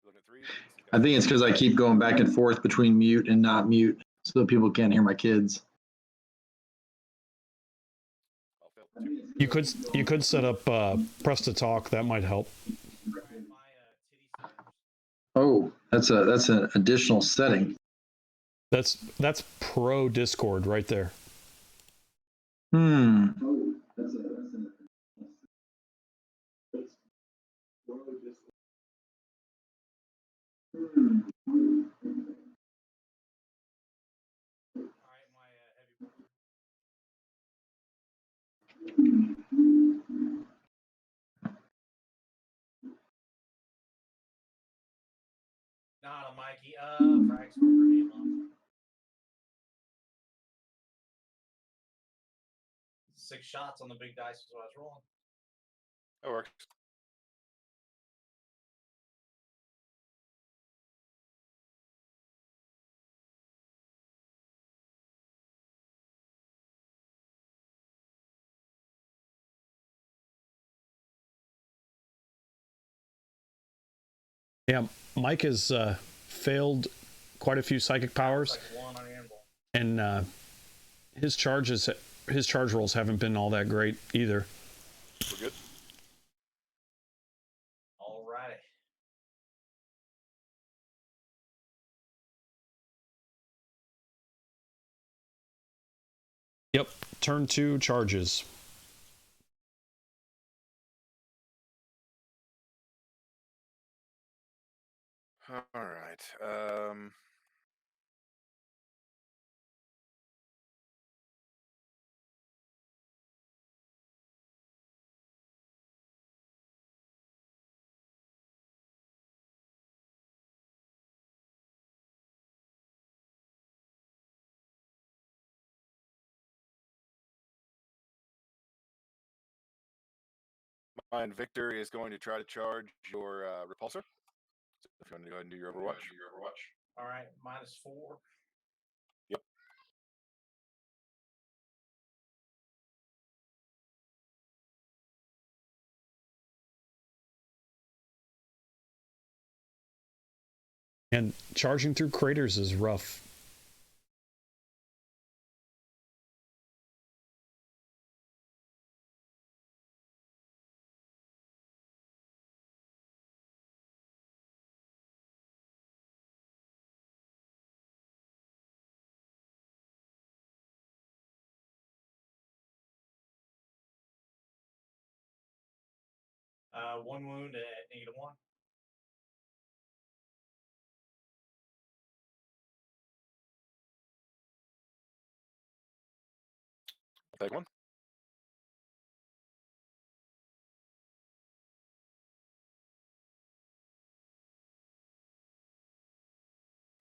Looking at 3. I think it's because I keep going back and forth between mute and not mute, so that people can't hear my kids. I'll fail 2. You could set up press to talk. That might help. Oh, that's an additional setting. That's pro Discord right there. Hmm. Not a Mikey. Frag storm grenade launcher. 6 shots on the big dice is what I was rolling. That works. Yeah, Mike has failed quite a few psychic powers, and his charge rolls haven't been all that great either. We're good. All righty. Yep, turn 2 charges. All right. My Invictor is going to try to charge your repulsor. So if you want to go ahead and do your Overwatch. All right, -4. Yep. And charging through craters is rough. One wound at -1. Take one.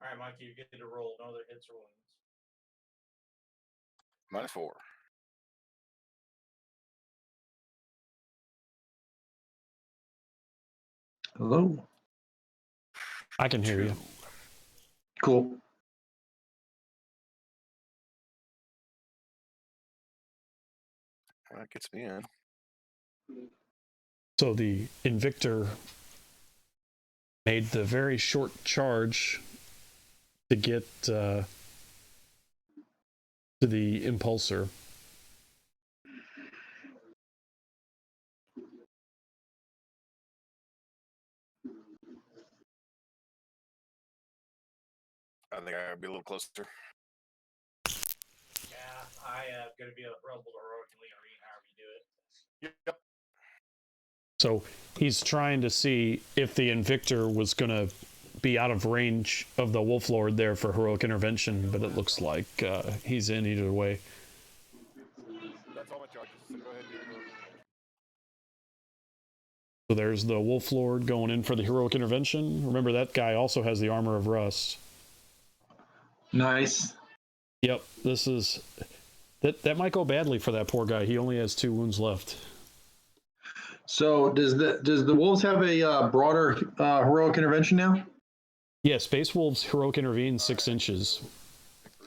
All right, Mike, you get to roll. No other hits or wounds. -4. Hello. I can hear you. Cool. That gets me in. So the Invictor made the very short charge to get to the Impulsor. I think I gotta be a little closer. Yeah, I going to be a rebel heroically arena, however you do it. Yep. So he's trying to see if the Invictor was going to be out of range of the Wolf Lord there for heroic intervention, but it looks like he's in either way. That's all my charges. So go ahead and do your heroic. So there's the Wolf Lord going in for the heroic intervention. Remember, that guy also has the Armor of Rust. Nice. Yep, this is... That might go badly for that poor guy. He only has 2 wounds left. So does the Wolves have a broader heroic intervention now? Yeah, Space Wolves heroic intervene 6 inches.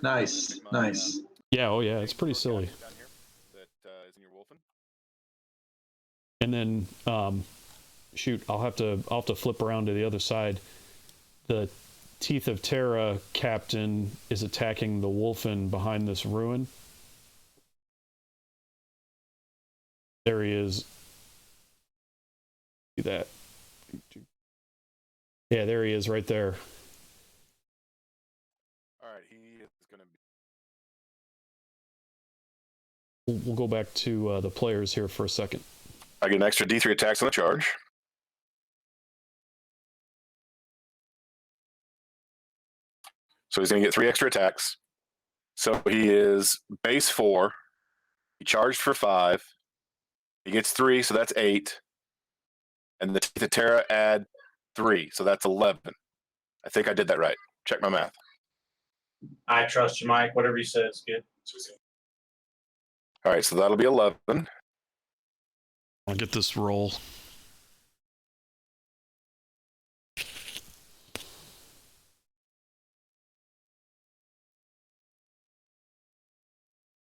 Nice. Nice. Yeah, oh yeah, it's pretty silly. Down here that is in your Wolfen. And then, shoot, I'll have to flip around to the other side. The Teeth of Terra captain is attacking the Wolfen behind this ruin. There he is. See that? Yeah, there he is, right there. All right, he is going to be. We'll go back to the players here for a second. I get an extra D3 attacks on the charge. So he's going to get 3 extra attacks. So he is base 4. He charged for 5. He gets 3, so that's 8. And the Teeth of Terra add 3, so that's 11. I think I did that right. Check my math. I trust you, Mike. Whatever you said is good. All right, so that'll be 11. I'll get this roll.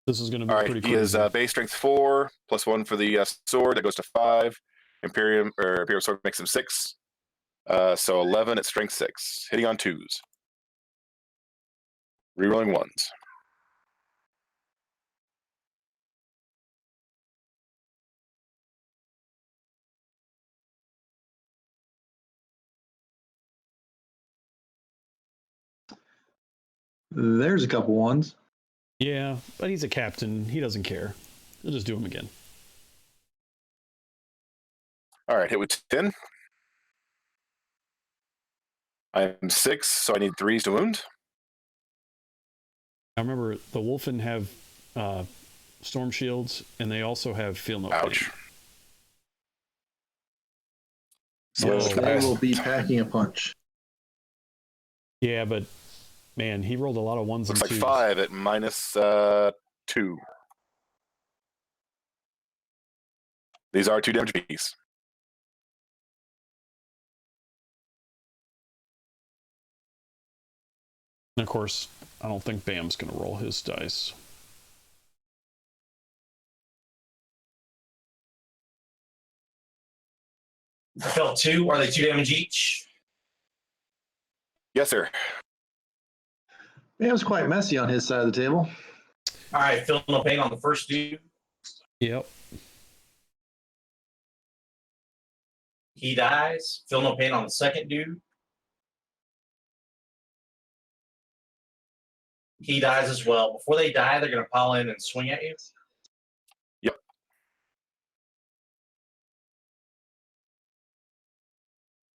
This is going to be All right, pretty he is crazy. base strength 4, +1 for the sword. That goes to 5. Imperial sword makes him 6. So 11 at strength 6. Hitting on 2s. Rerolling 1s. There's a couple ones. Yeah, but he's a captain. He doesn't care. He'll just do them again. All right, hit with 10. I'm 6, so I need 3s to wound. I remember the Wolfen have storm shields, and they also have feel no Ouch. pain. So Whoa. that's They fast. will be packing a punch. Yeah, but man, he rolled a lot of 1s Looks and like 2s. 5 at -2. These are 2 damage apiece. And of course, I don't think Bam's going to roll his dice. I felt 2. Are they 2 damage each? Yes, sir. It was quite messy on his side of the table. All right, feel no pain on the first dude. Yep. He dies. Feel no pain on the second dude. He dies as well. Before they die, they're going to pile in and swing at you. Yep.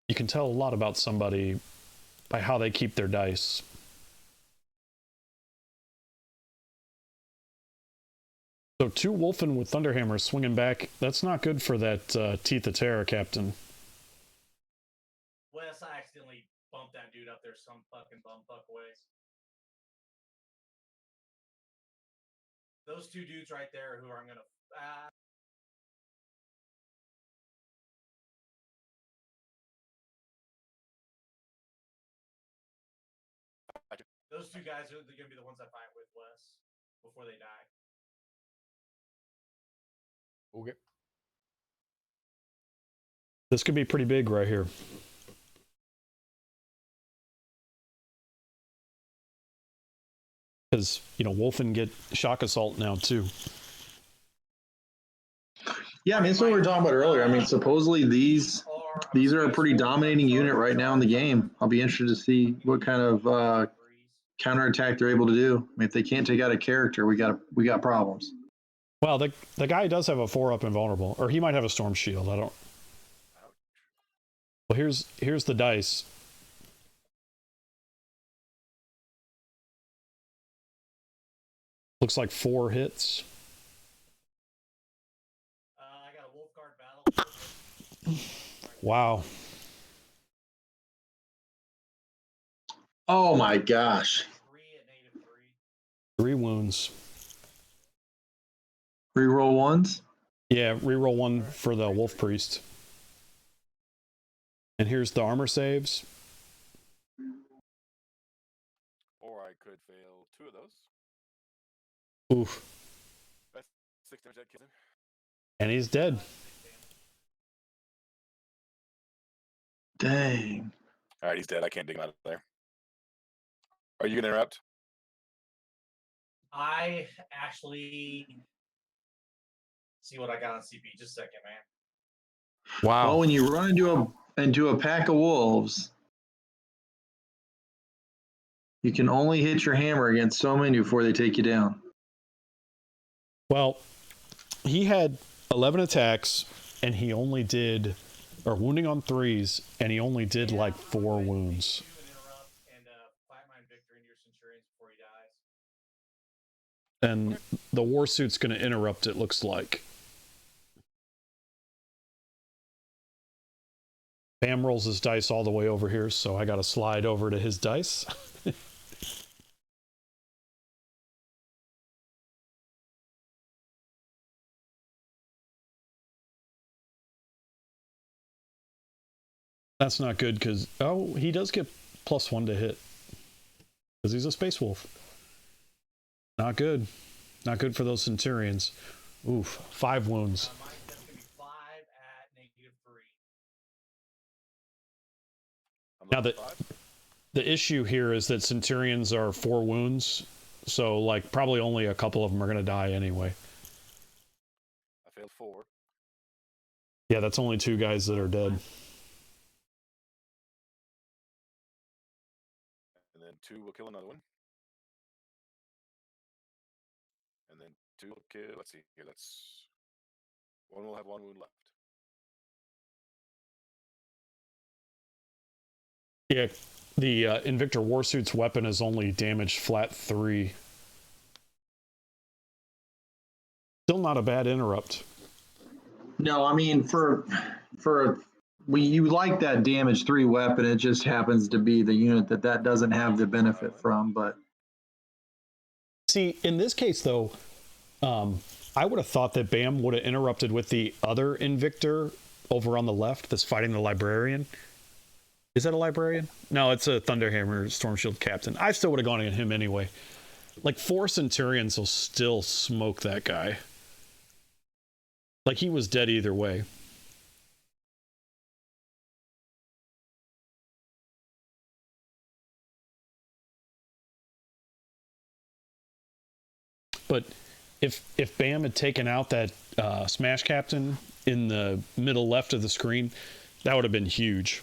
You can tell a lot about somebody by how they keep their dice. So 2 Wolfen with Thunderhammers swinging back. That's not good for that Teeth of Terror captain. Wes, I accidentally bumped that dude up there some fucking bumfuck way. Those 2 dudes right there who I'm going to... Those 2 guys are going to be the ones I fight with, Wes, before they die. Okay. This could be pretty big right here. Because, Wolfen get shock assault now, too. Yeah, I mean, that's what we were talking about earlier. I mean, supposedly these are a pretty dominating unit right now in the game. I'll be interested to see what kind of counterattack they're able to do. I mean, if they can't take out a character, we got problems. Well, the guy does have a 4-up invulnerable, or he might have a storm shield. I don't. Well, here's the dice. Looks like 4 hits. I got a wolf guard battle. Wow. Oh my gosh. 3 at -3. 3 wounds. Reroll ones. Yeah, reroll 1 for the Wolf Priest. And here's the armor saves. Or I could fail 2 of those. Oof. That's 6 damage that kills him. And he's dead. Dang. All right, he's dead. I can't dig him out of there. Are you going to interrupt? I actually see what I got on CP. Just a second, man. Wow. Well, when you run into a pack of wolves, you can only hit your hammer against so many before they take you down. Well, he had 11 attacks, and he only did, or wounding on 3s, and he only did like 4 wounds. And the war suit's going to interrupt, it looks like. Bam rolls his dice all the way over here, so I got to slide over to his dice. That's not good because, oh, he does get +1 to hit because he's a space wolf. Not good. Not good for those centurions. Oof, 5 wounds. That's going to be 5 at -3. Now, the issue here is that centurions are 4 wounds, so, like, probably only a couple of them are going to die anyway. I failed 4. Yeah, that's only 2 guys that are dead. And then 2 will kill another one. And then 2 will kill. Let's see here. 1 will have 1 wound left. Yeah, the Invictor Warsuit's weapon is only damaged flat 3. Still not a bad interrupt. No, I mean you like that damage 3 weapon. It just happens to be the unit that doesn't have the benefit from. But see, in this case though, I would have thought that Bam would have interrupted with the other Invictor over on the left that's fighting the Librarian. Is that a librarian? No, it's a Thunderhammer Storm Shield captain. I still would have gone at him anyway. Like 4 Centurions will still smoke that guy. Like he was dead either way. But if Bam had taken out that Smash Captain in the middle left of the screen, that would have been huge.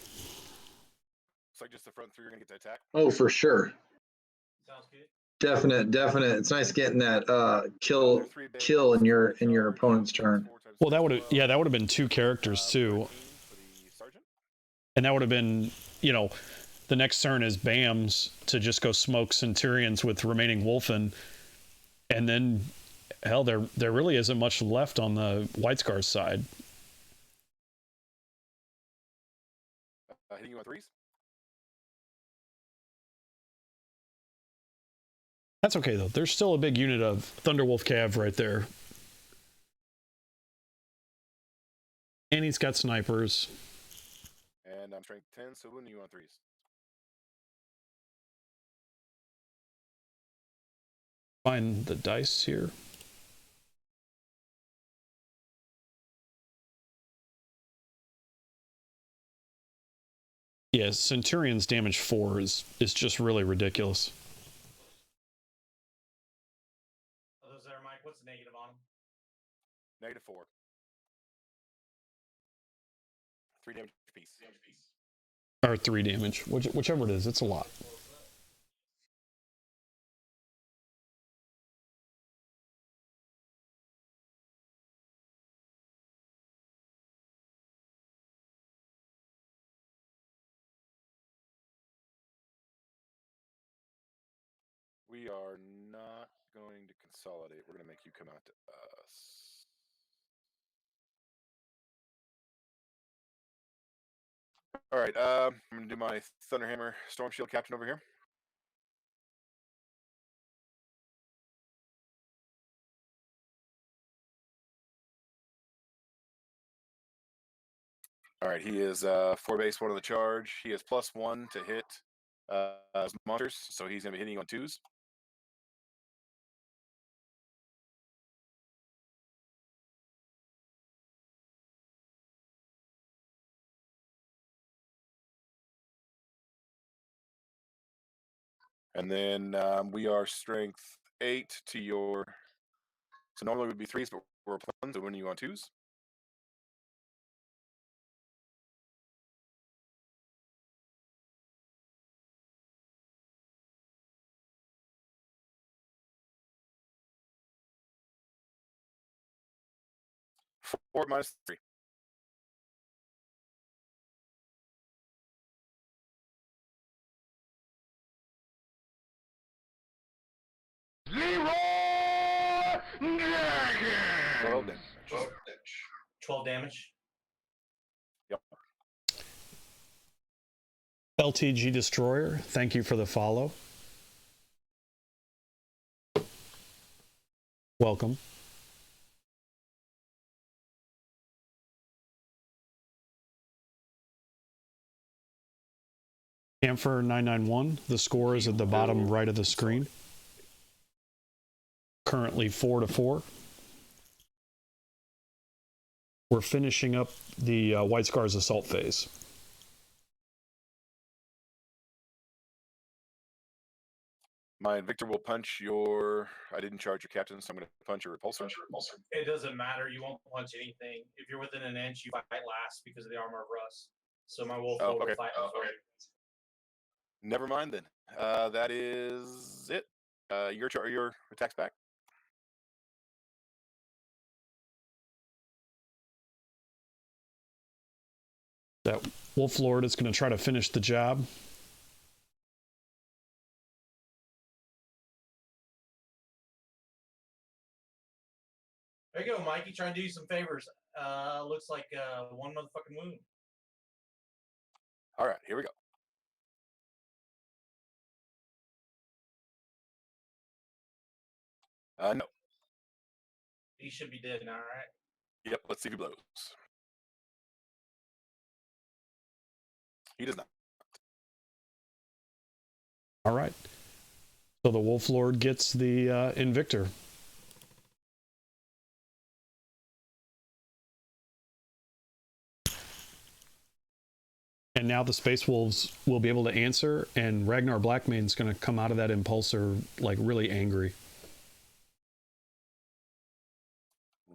It's like just the front 3 are going to get to attack. Oh, for sure. Sounds good. Definite. It's nice getting that kill in your opponent's turn. Well, that would have been 2 characters too. And that would have been, the next turn is Bam's to just go smoke Centurions with remaining Wolfen. And then, hell, there really isn't much left on the White Scars side. Hitting you on 3s? That's okay, though. There's still a big unit of Thunderwolf Cav right there. And he's got snipers. And I'm strength 10, so when you on 3s? Find the dice here. Yeah, Centurion's damage 4 is just really ridiculous. Are those there, Mike? What's the negative on them? -4. 3 damage piece. Or 3 damage. Whichever it is, it's a lot. We are not going to consolidate. We're going to make you come out to us. All right, I'm going to do my Thunderhammer Storm Shield captain over here. All right, he is 4 base, 1 on the charge. He has +1 to hit monsters, so he's going to be hitting you on 2s. And then we are strength 8 to your. So normally it would be 3s, but we're +1, so when you on 2s. Four -3. Well then. 12 damage. Yep. LTG Destroyer, thank you for the follow. Welcome. Camphor 991, the score is at the bottom right of the screen. Currently 4-4. We're finishing up the White Scars assault phase. My Victor will punch your. I didn't charge your captain, so I'm going to punch your repulsor. It doesn't matter. You won't punch anything. If you're within an inch, you fight last because of the armor of rust. So my wolf will okay. fight before you. Never mind then. That is it. Your attacks back. That Wolf Lord is going to try to finish the job. There you go, Mikey. Trying to do you some favors. Looks like 1 motherfucking wound. All right, here we go. No. He should be dead now, right? Yep, let's see if he blows. He does not. All right. So the Wolf Lord gets the Invictor. And now the Space Wolves will be able to answer, and Ragnar Blackmane's going to come out of that impulsor like really angry.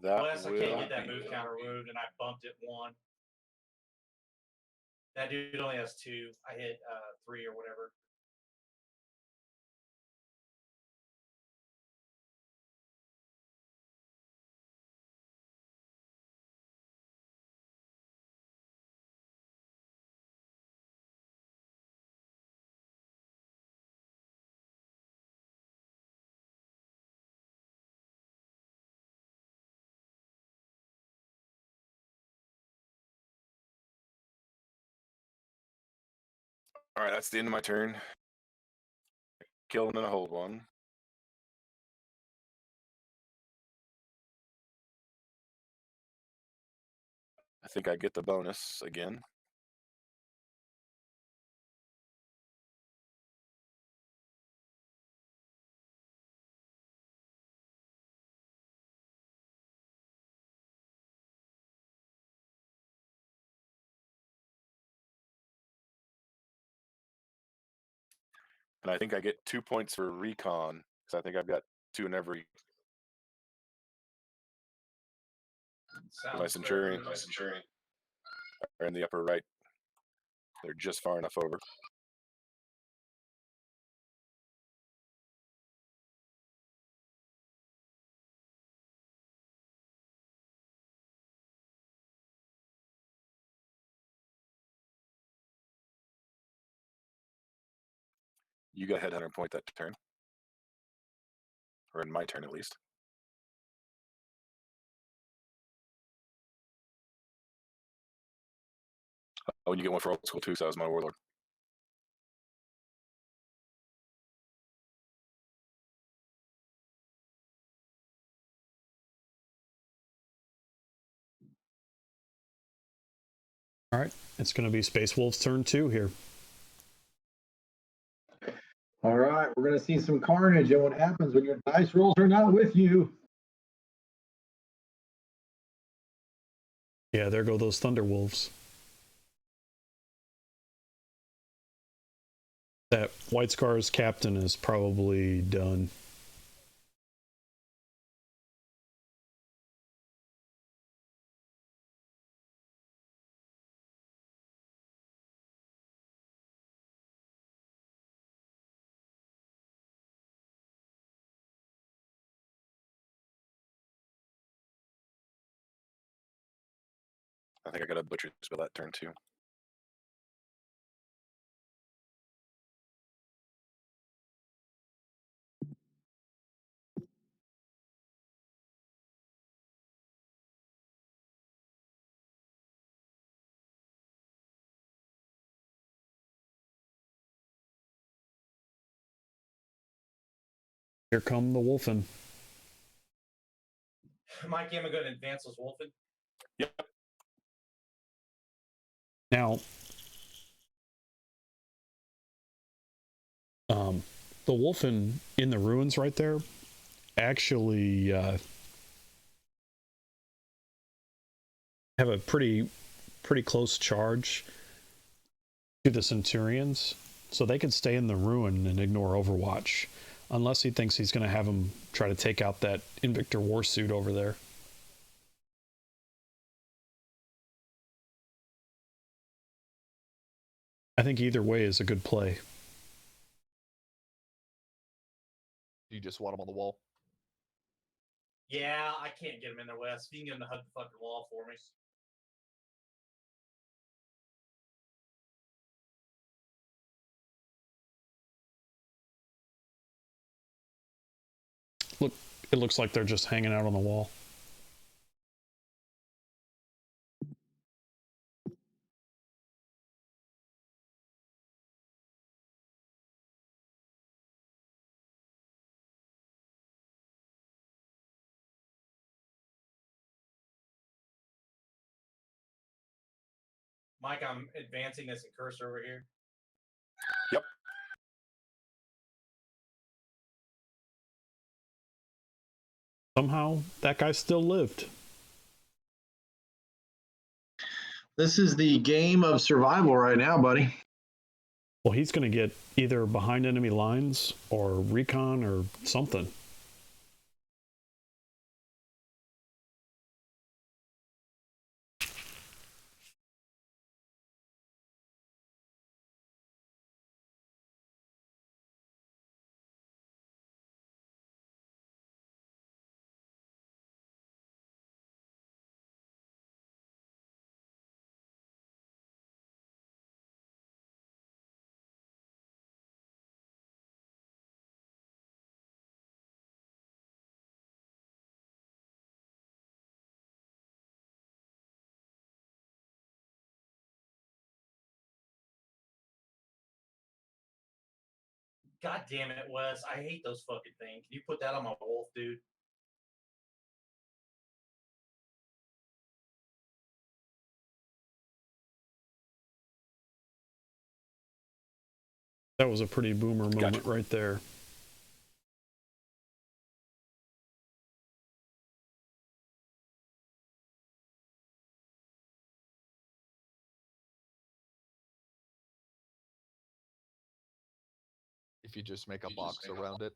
That Wes, I will can't get that be- move counter removed, and I bumped it 1. That dude only has 2. I hit 3 or whatever. All right, that's the end of my turn. Kill and then I hold 1. I think I get the bonus again. And I think I get 2 points for recon, because I think I've got 2 in every. My Sounds fair. Centurion are in the upper right. They're just far enough over. You got headhunter point that turn, or in my turn at least. Oh, and you get 1 for old school too, so that was my warlord. All right. It's going to be Space Wolf's turn 2 here. All right, we're going to see some carnage and what happens when your dice rolls are not with you. Yeah, there go those Thunder Wolves. That White Scar's captain is probably done. I think I got a butcher spell that turn too. Here come the Wolfen. Mike, am I going to advance those Wolfen? Yep. Now, the Wolfen in the ruins right there actually have a pretty close charge to the Centurions, so they could stay in the ruin and ignore Overwatch, unless he thinks he's going to have him try to take out that Invictor Warsuit over there. I think either way is a good play. You just want him on the wall. Yeah, I can't get him in there, Wes. You can get him to hug the fucking wall for me. Look, it looks like they're just hanging out on the wall. Mike, I'm advancing this cursor over here. Yep. Somehow that guy still lived. This is the game of survival right now, buddy. Well, he's going to get either behind enemy lines or recon or something. God damn it, Wes. I hate those fucking things. Can you put that on my wolf, dude? That was a pretty boomer moment right there. If you just make a box around it,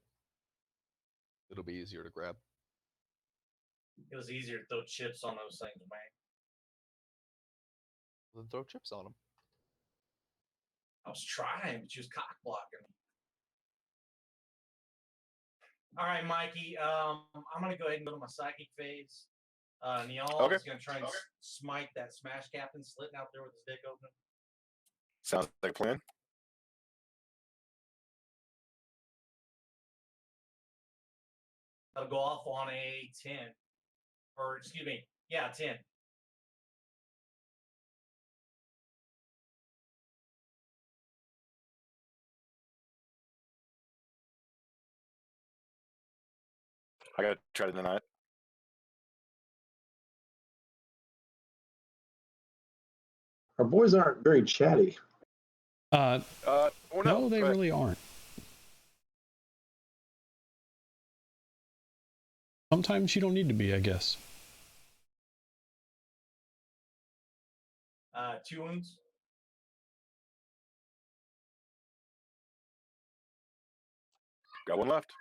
it'll be easier to grab. It was easier to throw chips on those things, man. Then throw chips on them. I was trying, but she was cock blocking. All right, Mikey. I'm gonna go ahead and go to my psychic phase. Neal is gonna try and smite that smash captain slitting out there with his dick open. Sounds like a plan. That'll go off on a 10. Or, excuse me, yeah, 10. I gotta try to deny it. Our boys aren't very chatty. No, they really aren't. Sometimes you don't need to be, I guess. 2 wounds. Got one left.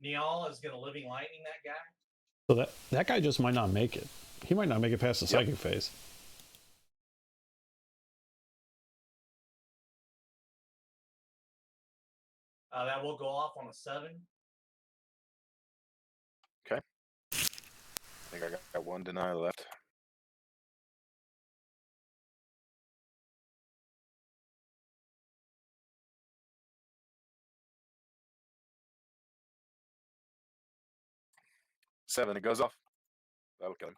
Neal is gonna living lightning that guy. So that guy just might not make it. He might not make it past the psychic phase. That will go off on a 7. Okay. I think I got one deny left. Seven, it goes off. That'll kill him.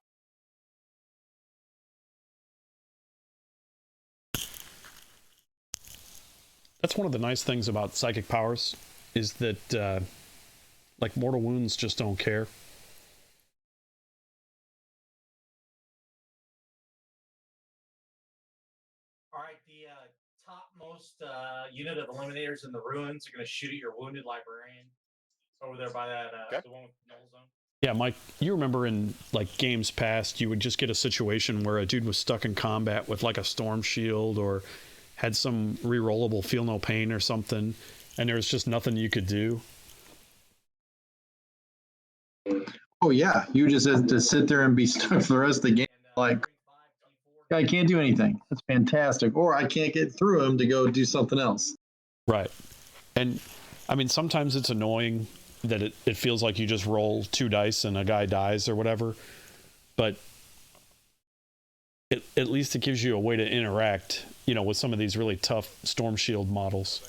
That's one of the nice things about psychic powers, is that like mortal wounds just don't care. All right, the topmost unit of eliminators in the ruins are going to shoot at your wounded librarian over there by that the one with the null zone. Yeah, Mike, you remember in like games past, you would just get a situation where a dude was stuck in combat with like a storm shield or had some rerollable feel no pain or something, and there was just nothing you could do. Oh yeah, you just have to sit there and be stuck for the rest of the game. Like, I can't do anything. That's fantastic. Or I can't get through him to go do something else. Right. And I mean, sometimes it's annoying that it feels like you just roll 2 dice and a guy dies or whatever. But at least it gives you a way to interact, with some of these really tough Storm Shield models.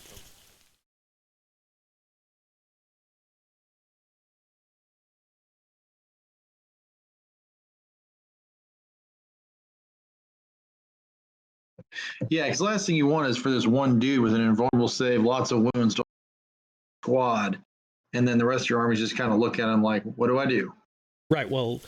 Yeah, because the last thing you want is for this one dude with an invulnerable save, lots of wounds to squad, and then the rest of your armies just kind of look at him like, what do I do? Right. Well,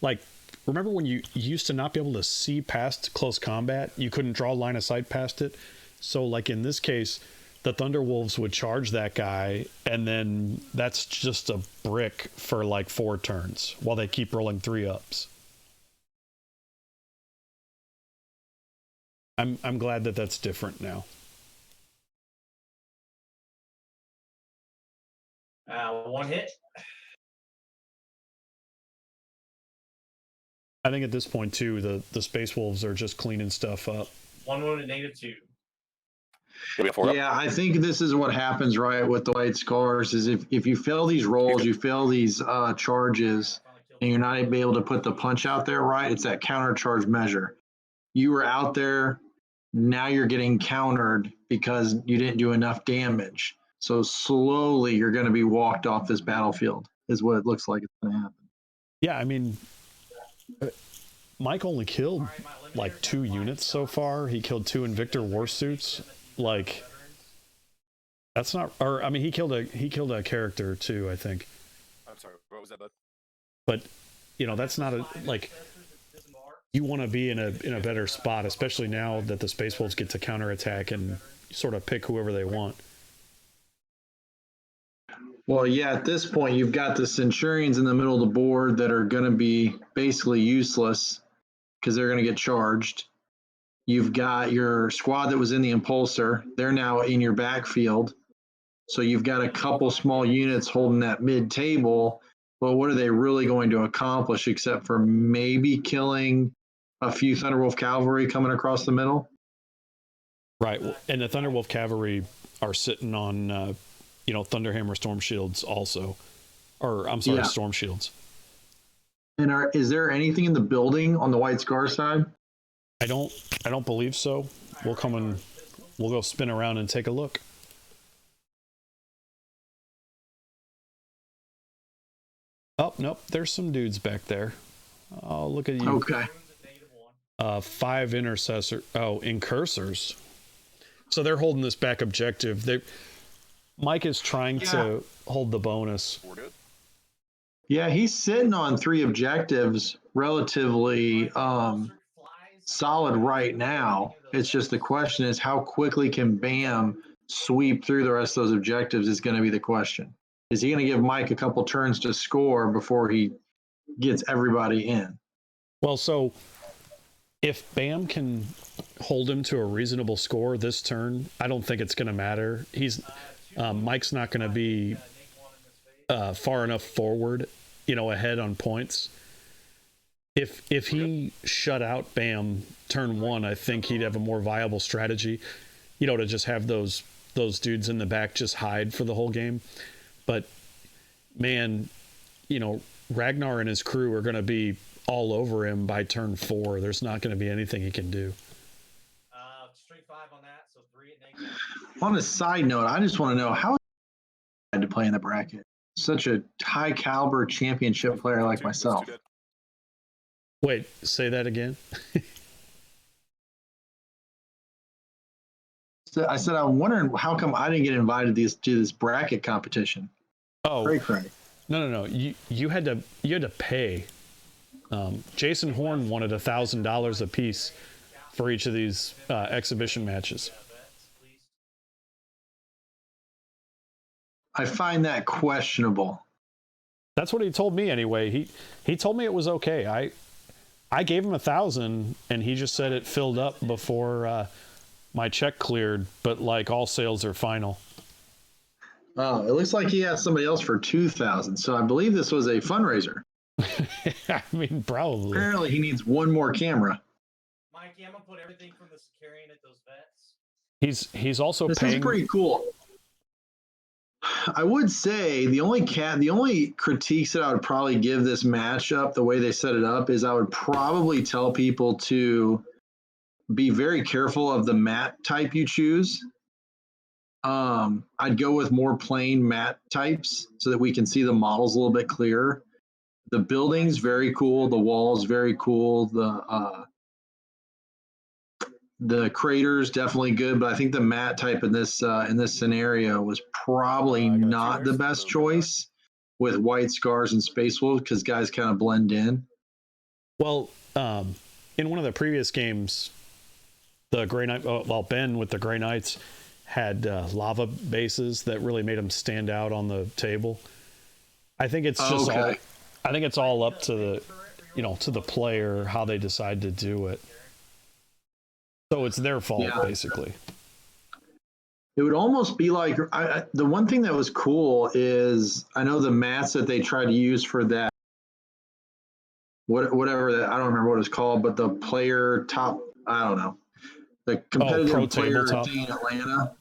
like, remember when you used to not be able to see past close combat? You couldn't draw line of sight past it. So, like in this case, the Thunderwolves would charge that guy, and then that's just a brick for like 4 turns while they keep rolling 3-ups. I'm glad that that's different now. One hit. I think at this point too, the Space Wolves are just cleaning stuff up. 1 wounded, -2. Yeah, I think this is what happens, right, with the White Scars, is if you fail these rolls, you fail these charges, and you're not able to put the punch out there, right, it's that counter charge measure. You were out there, now you're getting countered because you didn't do enough damage. So slowly you're going to be walked off this battlefield, is what it looks like it's going to happen. Yeah, I mean, Mike only killed like 2 units so far. He killed 2 Invictor Warsuits. Like, that's not, or I mean, he killed a character too, I think. I'm sorry, what was that, bud? But you know, that's not a, like, you want to be in a better spot, especially now that the Space Wolves get to counterattack and sort of pick whoever they want. Well, yeah, at this point, you've got the Centurions in the middle of the board that are going to be basically useless because they're going to get charged. You've got your squad that was in the Impulsor. They're now in your backfield. So you've got a couple small units holding that mid-table. But what are they really going to accomplish except for maybe killing a few Thunderwolf cavalry coming across the middle? Right. And the Thunderwolf cavalry are sitting on, Thunderhammer Storm Shields also. Or, I'm sorry, Storm Shields. And is there anything in the building on the White Scar side? I don't believe so. We'll go spin around and take a look. Oh, nope, there's some dudes back there. Oh, look at you. Okay. 5 incursors. So they're holding this back objective. Mike is trying to hold the bonus. Yeah, he's sitting on 3 objectives relatively solid right now. It's just the question is how quickly can Bam sweep through the rest of those objectives is going to be the question. Is he going to give Mike a couple turns to score before he gets everybody in? Well, so if Bam can hold him to a reasonable score this turn, I don't think it's going to matter. Mike's not going to be far enough forward, ahead on points. If he shut out Bam turn 1, I think he'd have a more viable strategy, to just have those dudes in the back just hide for the whole game. But man, Ragnar and his crew are going to be all over him by turn 4. There's not going to be anything he can do. Straight 5 on that, so 3 at -1. On a side note, I just want to know how I had to play in the bracket. Such a high caliber championship player like myself. Wait, say that again. So I said, I'm wondering how come I didn't get invited to this bracket competition. Oh, Cray. No. You had to pay. Jason Horn wanted $1,000 a piece for each of these exhibition matches. I find that questionable. That's what he told me anyway. He told me it was okay. I gave him $1,000 and he just said it filled up before my check cleared, but like all sales are final. Oh, it looks like he has somebody else for $2,000. So I believe this was a fundraiser. I mean, probably. Apparently he needs one more camera. Mikey, I'm gonna put everything from the carrying at those vets. He's also this paying. Is pretty cool. I would say the only critiques that I would probably give this matchup, the way they set it up, is I would probably tell people to be very careful of the mat type you choose. I'd go with more plain mat types so that we can see the models a little bit clearer. The building's very cool. The wall's very cool. The crater's definitely good, but I think the mat type in this scenario was probably not the best choice with White Scars and Space Wolves because guys kind of blend in. Well, in one of the previous games, the Grey Knight, Ben with the Grey Knights, had lava bases that really made them stand out on the table. I think it's just Okay. I think it's all up to the, to the player how they decide to do it. So it's their fault, Yeah. basically. It would almost be like the one thing that was cool is I know the mats that they tried to use for that, whatever that, I don't remember what it's called, but the player top, I don't know, the competitive Pro player tabletop. thing in Atlanta.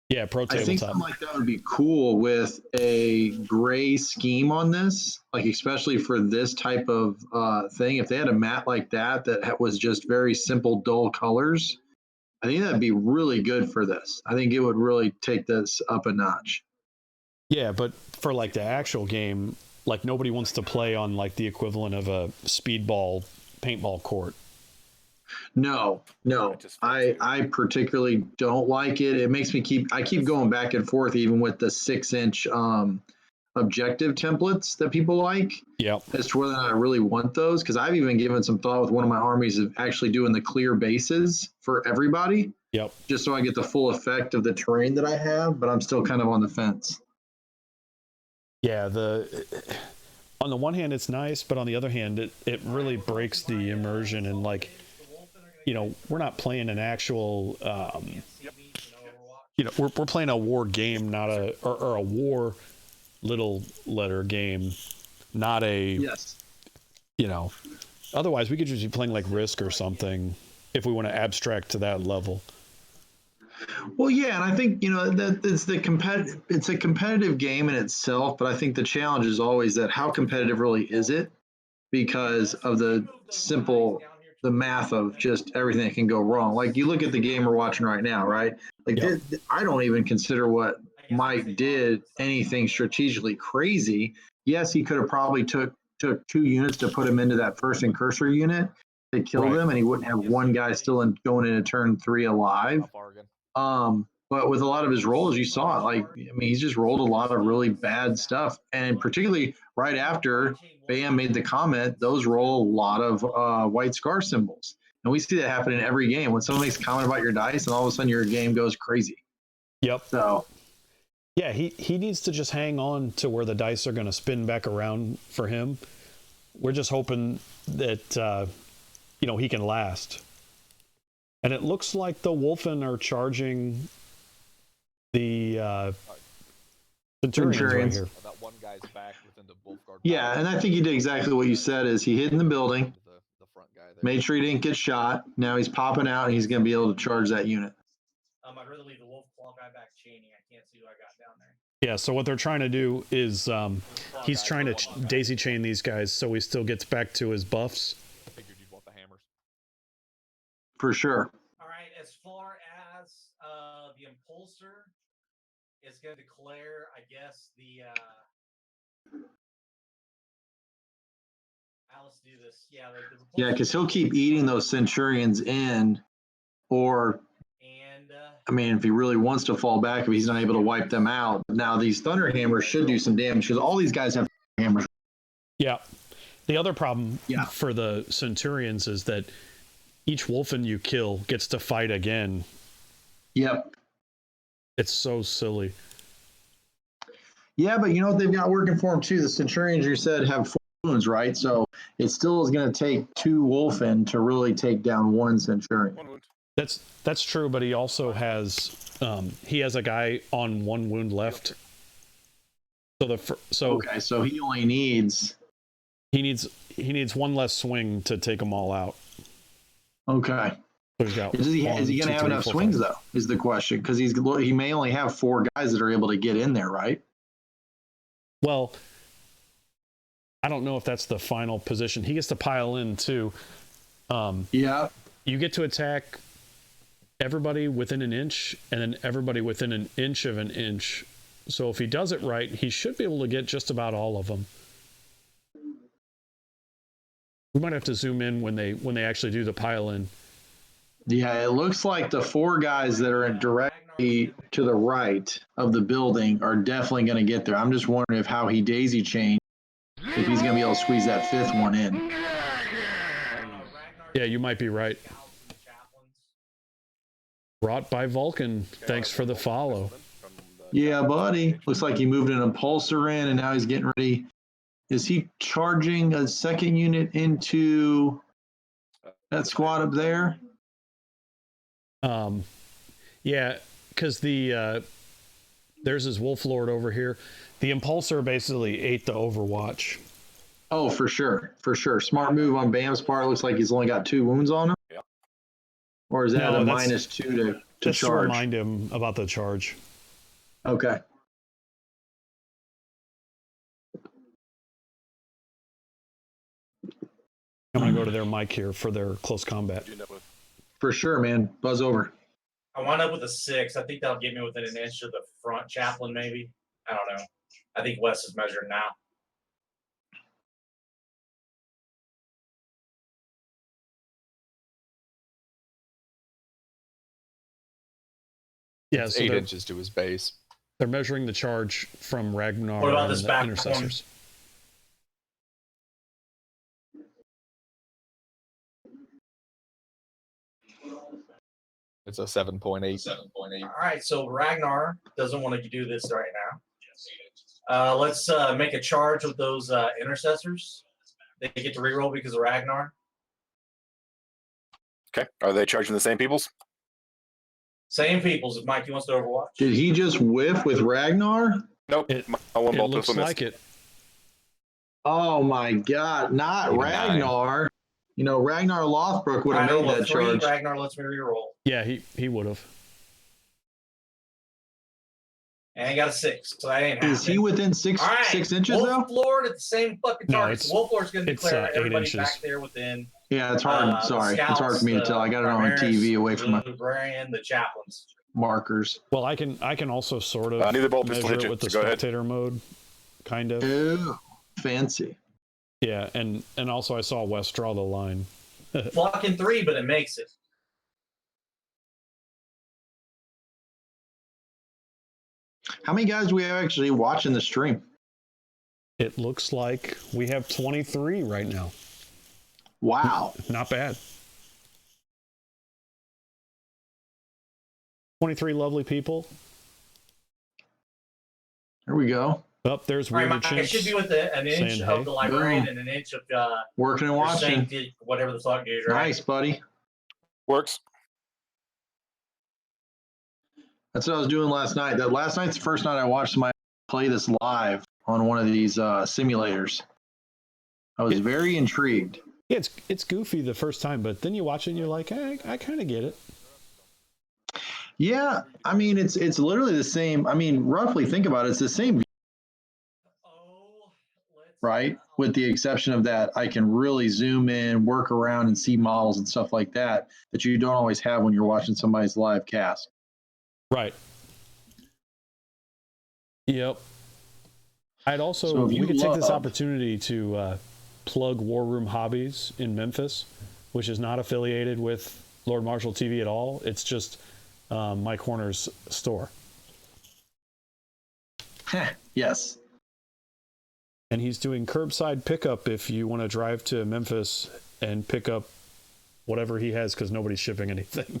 Yeah, pro I think tabletop. something like that would be cool with a gray scheme on this, like especially for this type of thing. If they had a mat like that was just very simple, dull colors, I think that'd be really good for this. I think it would really take this up a notch. Yeah, but for like the actual game, like nobody wants to play on like the equivalent of a speedball paintball court. No. I particularly don't like it. It makes me keep going back and forth, even with the 6-inch objective templates that people like, Yeah. as to whether or not I really want those. Because I've even given some thought with one of my armies of actually doing the clear bases for everybody, Yep. just so I get the full effect of the terrain that I have. But I'm still kind of on the fence. Yeah, on the one hand it's nice, but on the other hand it really breaks the immersion, and like, we're not playing an actual we're playing a war game, not or a war little letter game, not a Yes. Otherwise we could just be playing like Risk or something if we want to abstract to that level. Well, yeah, and I think that it's a competitive game in itself, but I think the challenge is always that how competitive really is it, because of the math of just everything that can go wrong. Like you look at the game we're watching right now, right? Like Yep. I don't even consider what Mike did anything strategically crazy. Yes, he could have probably took 2 units to put him into that first incursor unit to kill Right. them, and he wouldn't have one guy still going into turn 3 alive. A bargain. But with a lot of his rolls, you saw it. Like, I mean, he's just rolled a lot of really bad stuff. And particularly right after Bam made the comment, those roll a lot of white scar symbols. And we see that happen in every game. When someone makes a comment about your dice, and all of a sudden your game goes crazy. Yep. So, yeah, he needs to just hang on to where the dice are going to spin back around for him. We're just hoping that he can last. And it looks like the Wolfen are charging the Centurions right here. About one guy's back within the Wolf Guard. yeah, and I think he did exactly what you said. Is he hid in the building, The front guy there. made sure he didn't get shot. Now he's popping out, and he's going to be able to charge that unit. I'd rather leave the wolf claw guy back chaining. I can't see what I got down there. Yeah, so what they're trying to do is he's trying to daisy chain these guys so he still gets back to his buffs. I figured you'd want the hammers. For sure. All right, as far as the impulsor is going to declare, I guess let's do this. Yeah, Yeah, because he'll keep eating those Centurions in, or I mean, if he really wants to fall back, if he's not able to wipe them out. Now, these Thunder Hammers should do some damage because all these guys have hammers. Yeah. The other problem Yeah. for the Centurions is that each Wolfen you kill gets to fight again. Yep. It's so silly. Yeah, but you know what they've got working for them too? The Centurions, you said, have 4 wounds, right? So it still is going to take 2 Wolfen to really take down 1 Centurion. 1 wound. That's true, but he also has a guy on 1 wound left. Okay, so he only needs. He needs 1 less swing to take them all out. Okay. So he's got Is he 1, going 2, to have 3, enough 4, swings 5. though? Is the question, because he may only have 4 guys that are able to get in there, right? Well, I don't know if that's the final position. He gets to pile in too. Yeah. You get to attack everybody within an inch, and then everybody within an inch of an inch. So if he does it right, he should be able to get just about all of them. We might have to zoom in when they actually do the pile in. Yeah, it looks like the 4 guys that are directly to the right of the building are definitely going to get there. I'm just wondering how he daisy chained, if he's going to be able to squeeze that 5th one in. Yeah, you might be right. Brought by Vulcan. Thanks for the follow. Yeah, buddy. Looks like he moved an impulsor in, and now he's getting ready. Is he charging a second unit into that squad up there? Yeah, because there's his Wolf Lord over here. The impulsor basically ate the Overwatch. Oh, for sure. For sure. Smart move on Bam's part. Looks like he's only got 2 wounds on him. Yeah. Or is that No, a that's- -2 to Just to charge? remind him about the charge. Okay. I'm going to go to their mic here for their close combat. For sure, man. Buzz over. I wound up with a 6. I think that'll get me within an inch of the front chaplain, maybe. I don't know. I think Wes is measuring now. Yeah, It's so 8 they're, inches to his base. they're measuring the charge from Ragnar What about and this the back intercessors. It's a 7.8. All right, so Ragnar doesn't want to do this right now. Let's make a charge with those intercessors. They get to reroll because of Ragnar. Okay. Are they charging the same peoples? Same peoples. If Mikey wants to Overwatch. Did he just whiff with Ragnar? Nope. It, I want it both looks of them. like it. Oh my God! Not Even Ragnar. You know, Ragnar Lothbrok would I have roll made a that 3. charge. Ragnar lets me reroll. Yeah, he would have. And I got a 6, so that ain't happening. Is he within 6 All right, 6 inches Wolf though? Lord at the same fucking No, target. it's- Wolf Lord's going to it's, declare 8 everybody inches. back there within. Yeah, it's hard. Sorry, it's hard for me to tell. I got it on my TV away from my librarian, the chaplains. markers. Well, I can also sort of neither bolt pistol measure hit it you, with the so go ahead. spectator mode, kind of. Ooh, fancy. Yeah, and also I saw Wes draw the line. Fucking 3, but it makes it. How many guys do we have actually watching the stream? It looks like we have 23 right now. Wow. Not bad. 23 lovely people. There we go. Up there's All right, Weird Mike, I should be Chimps. with an inch saying, of hey. the librarian Boom. and an inch of Working and your watching. sanctity, whatever the fuck is, right? Nice, buddy. Works. That's what I was doing last night. That last night's the first night I watched somebody play this live on one of these simulators. I was very intrigued. Yeah, it's goofy the first time, but then you watch it and you're like, I kind of get it. Yeah, I mean it's literally the same. I mean, roughly think about it, it's the same, right? With the exception of that, I can really zoom in, work around, and see models and stuff like that you don't always have when you're watching somebody's live cast. Right. Yep. I'd also, So if we you could take this love- opportunity to plug War Room Hobbies in Memphis, which is not affiliated with Lord Marshall TV at all. It's just Mike Horner's store. Yes. And he's doing curbside pickup if you want to drive to Memphis and pick up whatever he has because nobody's shipping anything.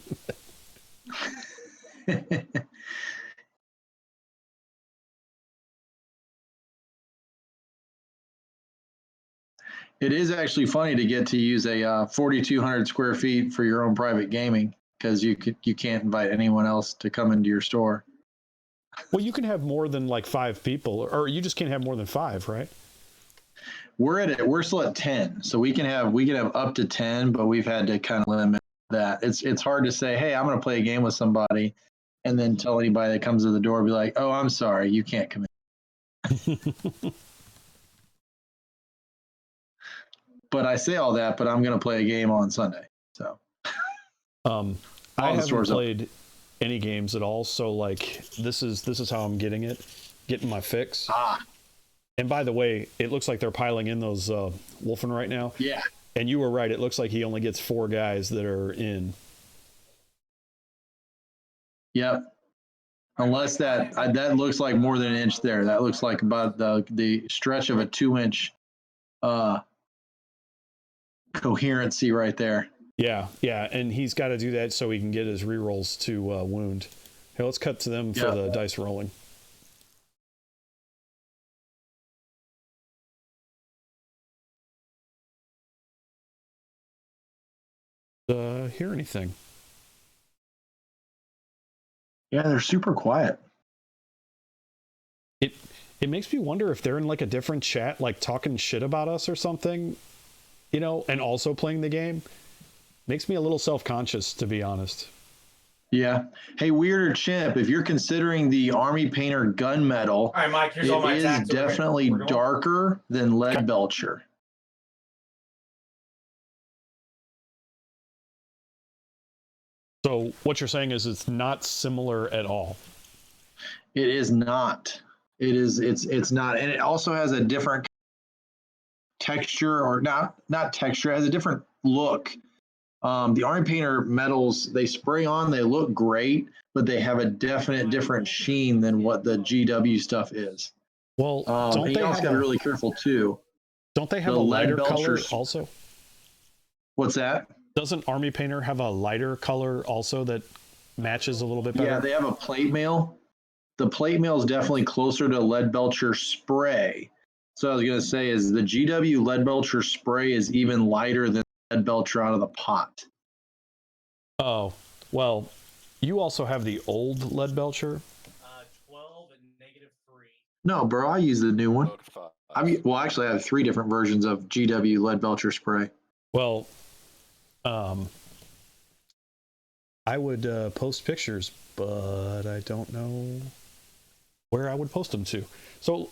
It is actually funny to get to use a 4,200 square feet for your own private gaming because you can't invite anyone else to come into your store. Well, you can have more than like 5 people, or you just can't have more than 5, right? We're still at 10, so we can have up to 10, but we've had to kind of limit that. It's hard to say, hey, I'm going to play a game with somebody, and then tell anybody that comes to the door, be like, oh, I'm sorry, you can't come in. But I say all that, but I'm going to play a game on Sunday. So, I haven't stores played any games at all, so like this is how I'm getting my fix. And by the way, it looks like they're piling in those Wolfen right now. Yeah. And you were right. It looks like he only gets 4 guys that are in. Yep. Unless that looks like more than an inch there. That looks like about the stretch of a 2-inch coherency right there. Yeah, yeah, and he's got to do that so he can get his rerolls to wound. Hey, let's cut to them for the dice rolling. Hear anything? Yeah, they're super quiet. It makes me wonder if they're in like a different chat, like talking shit about us or something, you know, and also playing the game. Makes me a little self-conscious, to be honest. Yeah. Hey, Weirder Chimp, if you're considering the Army Painter gunmetal, All right, Mike, here's all my it is attacks. definitely We're going. darker than Lead Belcher. So what you're saying is it's not similar at all. It is not. It's not, and it also has a different texture, or not texture. It has a different look. The Army Painter metals, they spray on, they look great, but they have a definite different sheen than what the GW stuff is. Well, and you also got to be really careful too. Don't they have The a Lead lighter color Belchers- also? What's that? Doesn't Army Painter have a lighter color also that matches a little bit better? Yeah, they have a plate mail. The plate mail is definitely closer to Lead Belcher spray. So I was going to say is the GW Lead Belcher spray is even lighter than Lead Belcher out of the pot. Oh, well, you also have the old Lead Belcher. 12 and -3. No, bro, I use the new one. Load 5. Well, actually, I have 3 different versions of GW Lead Belcher spray. Well, I would post pictures, but I don't know where I would post them to. So,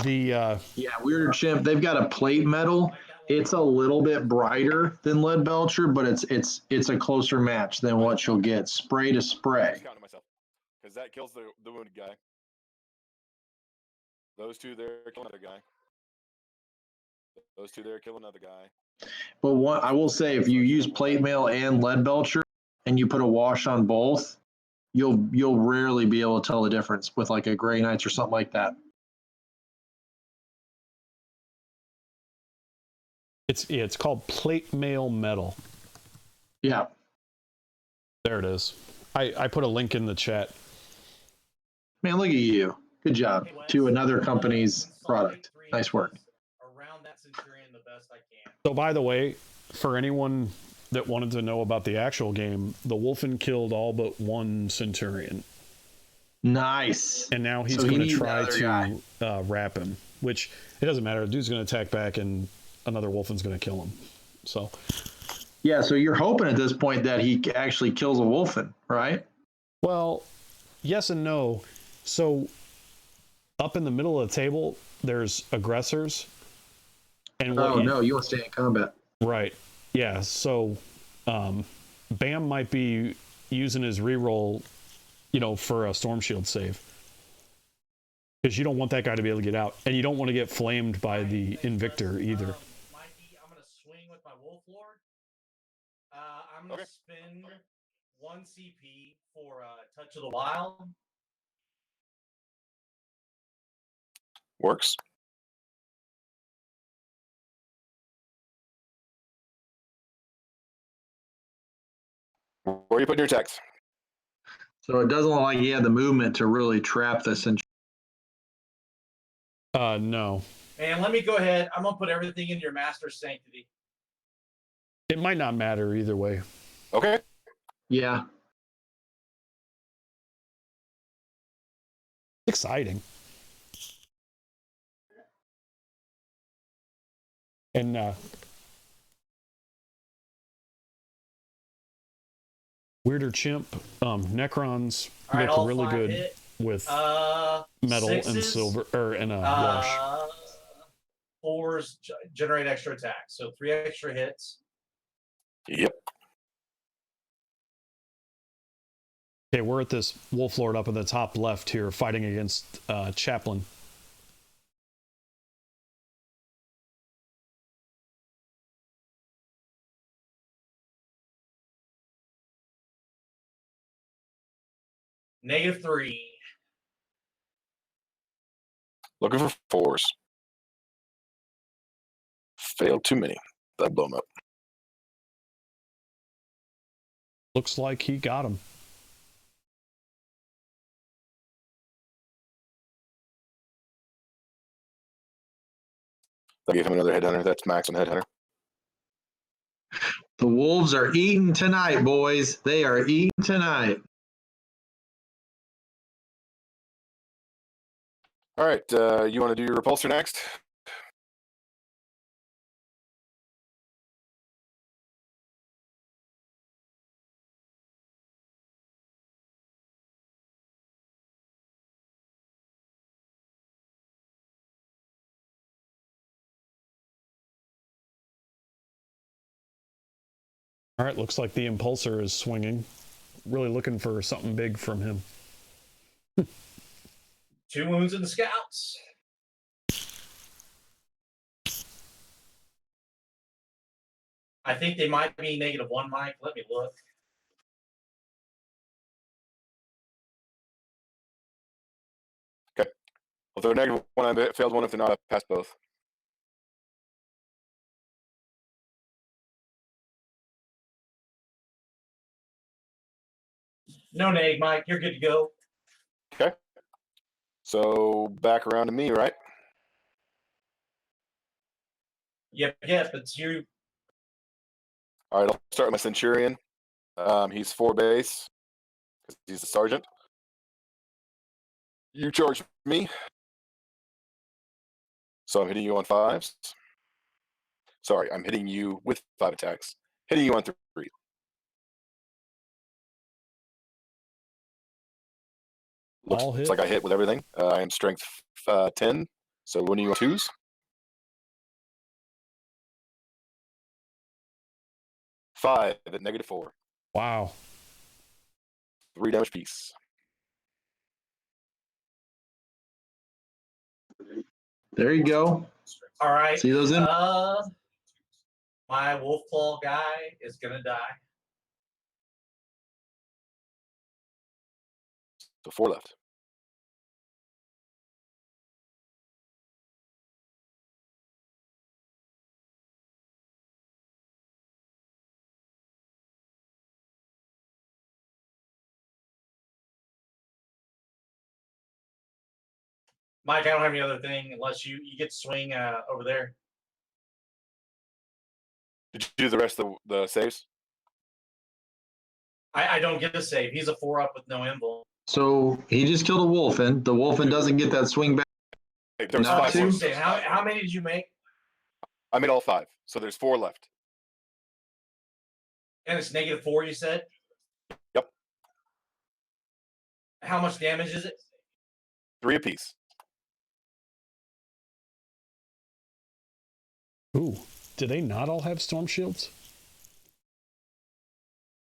Yeah, Weirder Chimp, they've got a plate metal. It's a little bit brighter than Lead Belcher, but it's a closer match than what you'll get spray to spray. Discounting myself because that kills the wounded guy. Those two there kill another guy. Those two there kill another guy. But I will say, if you use plate mail and Lead Belcher and you put a wash on both, you'll rarely be able to tell the difference with like a Grey Knights or something like that. it's called plate mail metal. Yeah. There it is. I put a link in the chat. Man, look at you. Good job. To another company's product. Nice work. Around that Centurion the best I can. So, by the way, for anyone that wanted to know about the actual game, the Wolfen killed all but one Centurion. Nice. And now he's So he going to needs try another to wrap him, which it doesn't matter. The dude's going to attack back and another Wolfen's going to kill him. So, Yeah, so you're hoping at this point that he actually kills a Wolfen, right? well, yes and no. So, up in the middle of the table, there's aggressors. And Oh, no, you want to stay in combat. Right. Yeah. So, Bam might be using his reroll, for a Storm Shield save. Because you don't want that guy to be able to get out. And you don't want to get flamed by the Invictor either. Mikey, I'm going to swing with my Wolf Lord. I'm going to spend 1 CP for Touch of the Wild. Works. Where are you putting your attacks? So it doesn't look like he had the movement to really trap this. No. And let me go ahead. I'm going to put everything in your Master Sanctity. It might not matter either way. Okay. Yeah. Exciting. And Weirder Chimp, Necrons All right, look all really 5 good hit. with metal and Sixes, silver, and wash. 4s generate extra attacks. So 3 extra hits. Yep. Okay, we're at this Wolf Lord up in the top left here, fighting against Chaplain. -3. Looking for 4s. failed too many. That blow him up. Looks like he got him. I gave him another headhunter. That's max on headhunter. The Wolves are eating tonight, boys. They are eating tonight. All right, you want to do your repulsor next? All right, looks like the impulsor is swinging. Really looking for something big from him. 2 wounds in the scouts. I think they might be -1, Mike. Let me look. Okay. Well, if they're -1, I failed one. If they're not, I passed both. No neg, Mike. You're good to go. Okay. So back around to me, right? Yep, it's you. All right, I'll start with my Centurion. He's 4 base because he's the sergeant. You charge me. So I'm hitting you on 5s. Sorry, I'm hitting you with 5 attacks. Hitting you on 3. All Looks hit. like I hit with everything. I am strength 10. So when are you on 2s? 5 at -4. Wow. 3 damage piece. There you go. All right. See those in? My wolf claw guy is gonna die. So 4 left. Mike, I don't have any other thing unless you get to swing over there. Did you do the rest of the saves? I don't get a save. He's a 4-up with no invul. So he just killed a wolfen. The wolfen doesn't get that swing back. Hey, there's Not 5 two? wolves. How many did you make? I made all 5. So there's 4 left. And it's -4, you said? Yep. How much damage is it? 3 apiece. Ooh, do they not all have storm shields?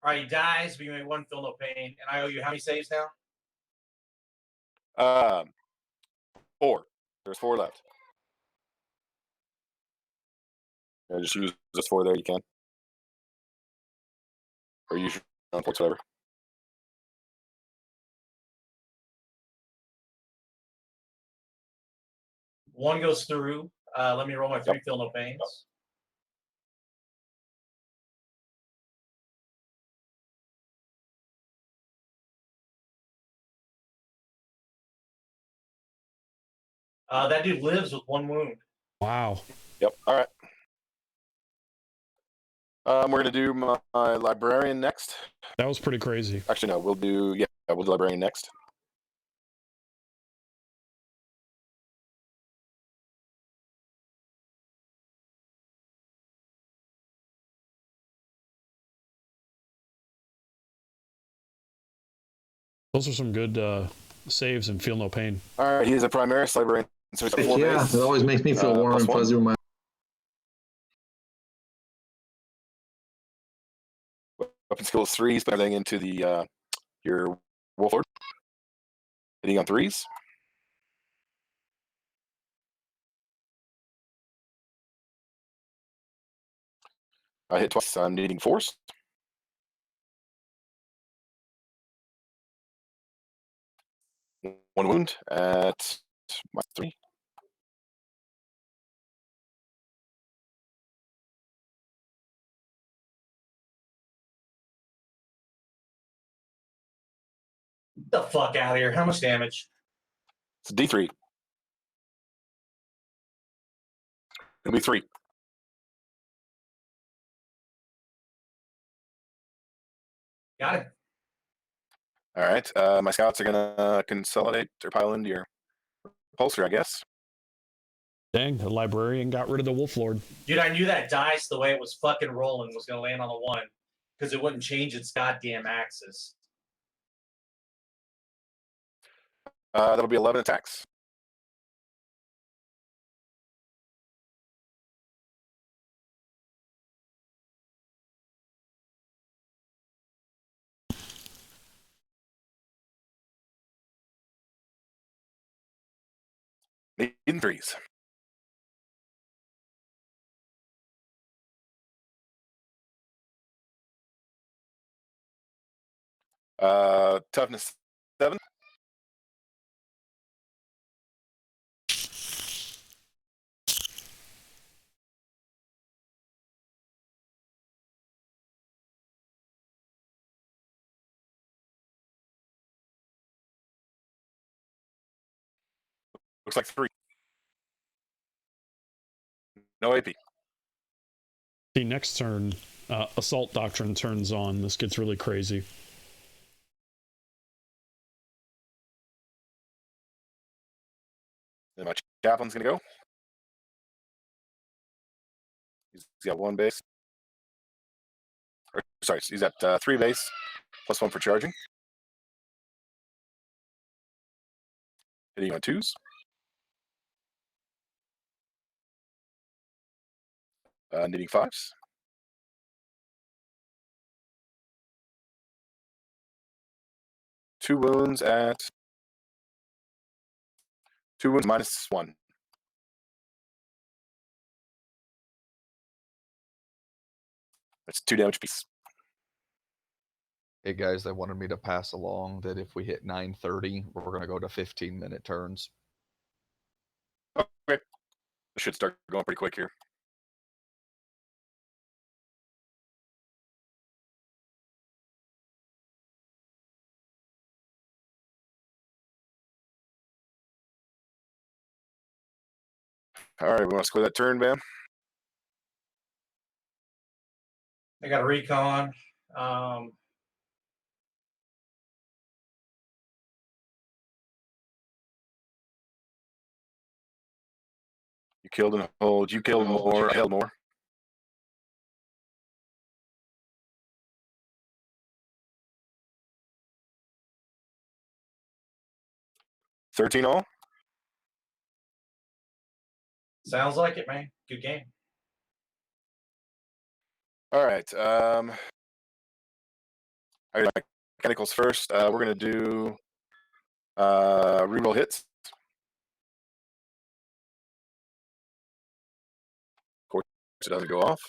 All right, he dies, but you made 1 feel no pain. And I owe you how many saves now? 4. There's 4 left. Yeah, just use this 4 there. You can. Or use your own points, whatever. One goes through. Let me roll my 3 feel no pains. That dude lives with 1 wound. Wow. Yep. All right. We're gonna do my librarian next. That was pretty crazy. Actually, no. We'll do librarian next. Those are some good saves and feel no pain. All right. He's a Primaris librarian, so he's a 4 Yeah, base. it always makes me feel warm and +1. fuzzy with my. Weapon skill is 3. Spend everything into the your wolf lord. Hitting on 3s. I hit twice. I'm needing 4s. One wound at my 3. the fuck out of here. How much damage? It's a D3. It'll be 3. Got it. All right. My scouts are gonna consolidate or pile into your repulsor, I guess. Dang, the librarian got rid of the Wolf Lord. Dude, I knew that dice, the way it was fucking rolling, was going to land on the 1 because it wouldn't change its goddamn axis. That'll be 11 attacks. Needing 3s. Toughness 7. Looks like 3. No AP. The next turn, Assault Doctrine turns on. This gets really crazy. Then my chaplain's gonna go. He's got 1 base. Or, sorry, he's got 3 base, plus 1 for charging. Hitting on 2s. Needing 5s. Two wounds minus 1. That's 2 damage piece. Hey guys, they wanted me to pass along that if we hit 9:30, we're going to go to 15-minute turns. Okay. This should start going pretty quick here. All right, we want to score that turn, Bam. I got a recon. You killed and hold. You killed more. I held more. $13 all. Sounds like it, man. Good game. All right. I got my mechanicals first. We're gonna do reroll hits. Of course, it doesn't go off.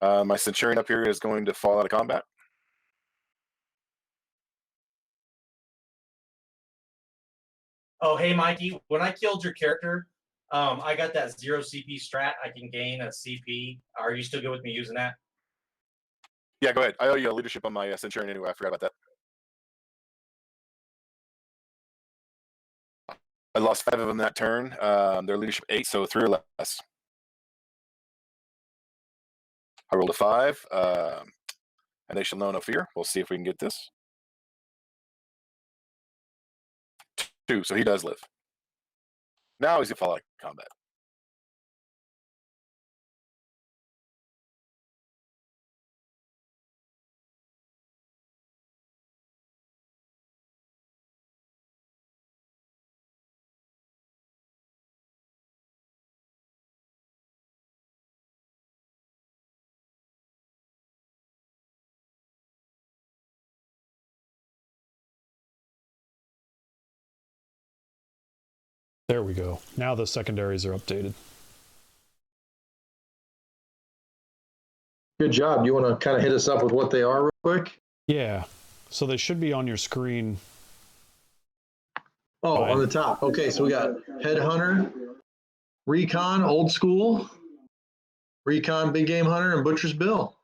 My Centurion up here is going to fall out of combat. Oh, hey, Mikey. When I killed your character, I got that 0 CP strat. I can gain a CP. Are you still good with me using that? Yeah, go ahead. I owe you a leadership on my Centurion anyway. I forgot about that. I lost 5 of them that turn. Their leadership 8, so 3 or less. I rolled a 5, and they shall know no fear. We'll see if we can get this. 2, so he does live. Now he's gonna fall out of combat. There we go. Now the secondaries are updated. Good job. You want to kind of hit us up with what they are real quick? Yeah. So they should be on your screen. Oh, Fine. on the top. Okay, so we got Headhunter, Recon, Old School, Recon, Big Game Hunter, and Butcher's Bill.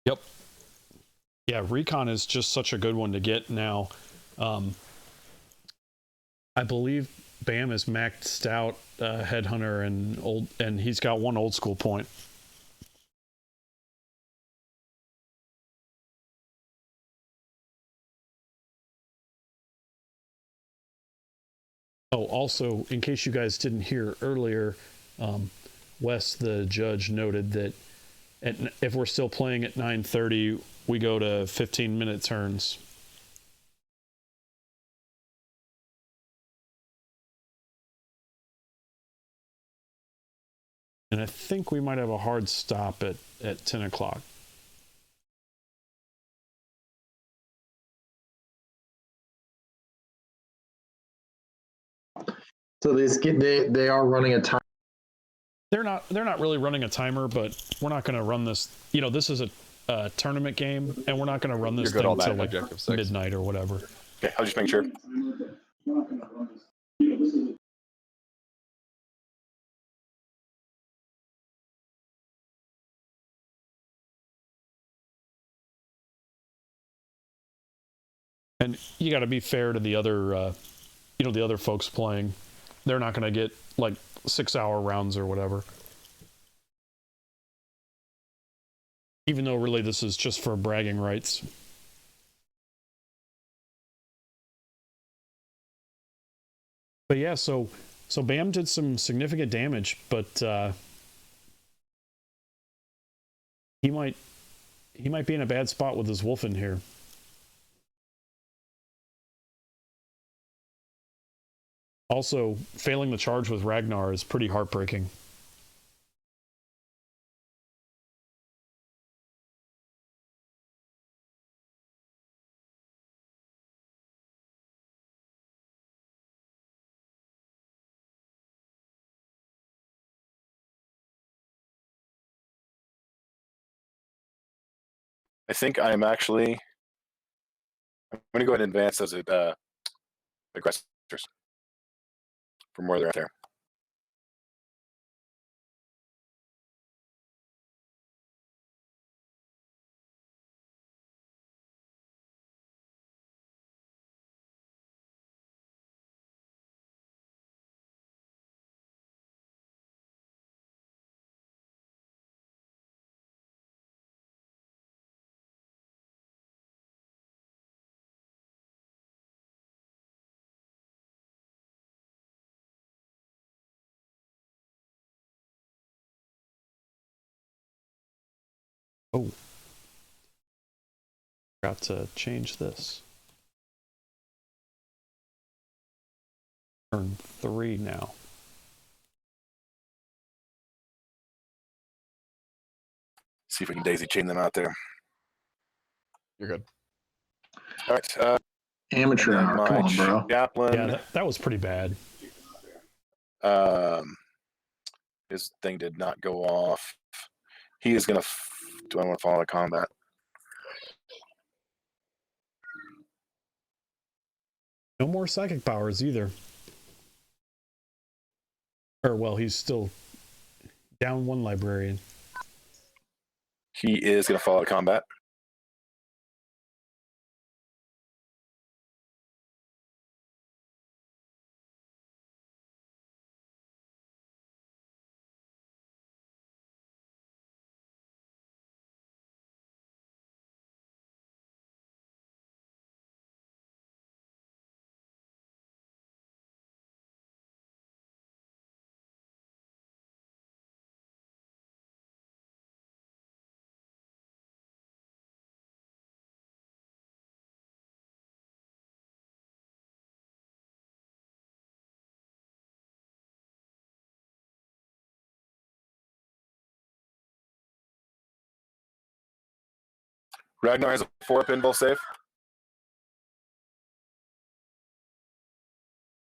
Yep. Yeah, Recon is just such a good one to get now. I believe Bam is maxed out Headhunter and he's got one old school point. Oh, also, in case you guys didn't hear earlier, Wes, the judge, noted that if we're still playing at 9:30, we go to 15-minute turns. And I think we might have a hard stop at 10 o'clock. So they are running a time. They're not really running a timer, but we're not going to run this. This is a tournament game, and we're not going to run this thing until like midnight or whatever. Okay, I'll just make sure. And you got to be fair to the other, the other folks playing. They're not going to get like 6-hour rounds or whatever. Even though really this is just for bragging rights. But yeah, so Bam did some significant damage, but he might be in a bad spot with his wolf in here. Also, failing the charge with Ragnar is pretty heartbreaking. I think I'm going to go ahead and advance those aggressors from where they're at there. Oh. Forgot to change this. Turn 3 now. See if we can daisy chain them out there. You're good. All right. Amateur hour. Come on, bro. Chaplain. Yeah, that was pretty bad. His thing did not go off. He is going to... Do I want to follow the combat? No more psychic powers either. Or, well, he's still down one librarian. He is going to follow the combat. Ragnar has a 4 pinball save.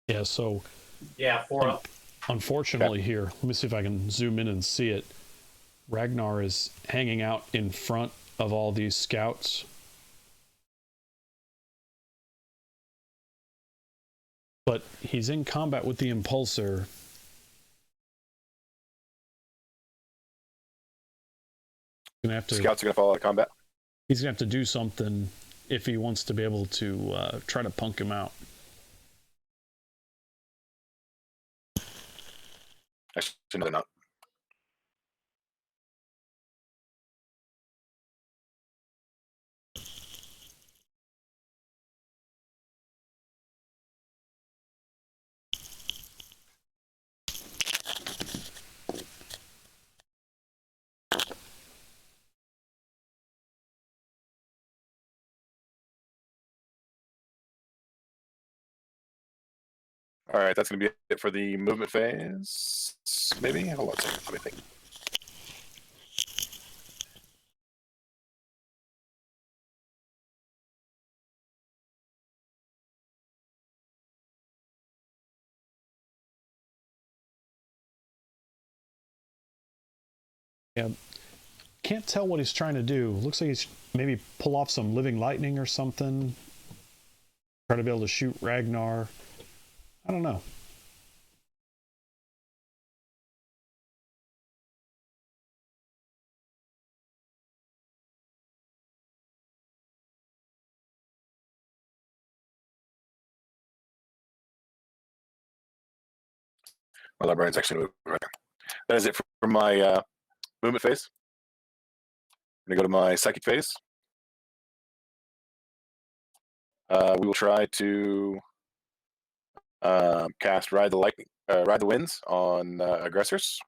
Yeah, so... Yeah, 4 up. Unfortunately here, let me see if I can zoom in and see it. Ragnar is hanging out in front of all these scouts. But he's in combat with the Impulsor. Gonna have to. Scouts are going to fall out of combat. He's gonna have to do something if he wants to be able to try to punk him out. Actually, no, they're not. All right, that's going to be it for the movement phase. Maybe? Hold on a second. Let me think. Yeah. Can't tell what he's trying to do. Looks like he's maybe pull off some living lightning or something. Try to be able to shoot Ragnar. I don't know. My librarian's actually moving right now. That is it for my movement phase. I'm going to go to my psychic phase. We will try to cast Ride the Winds on aggressors.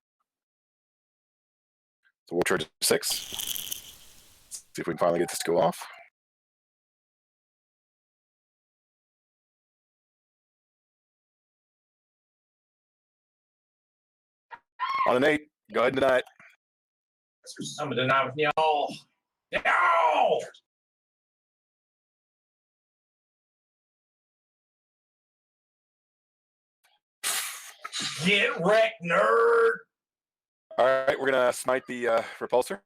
So we'll charge 6. See if we can finally get this to go off. On an 8, go ahead and deny it. I'm gonna deny with y'all. Y'all! Get wrecked, nerd! All right, we're going to smite the repulsor.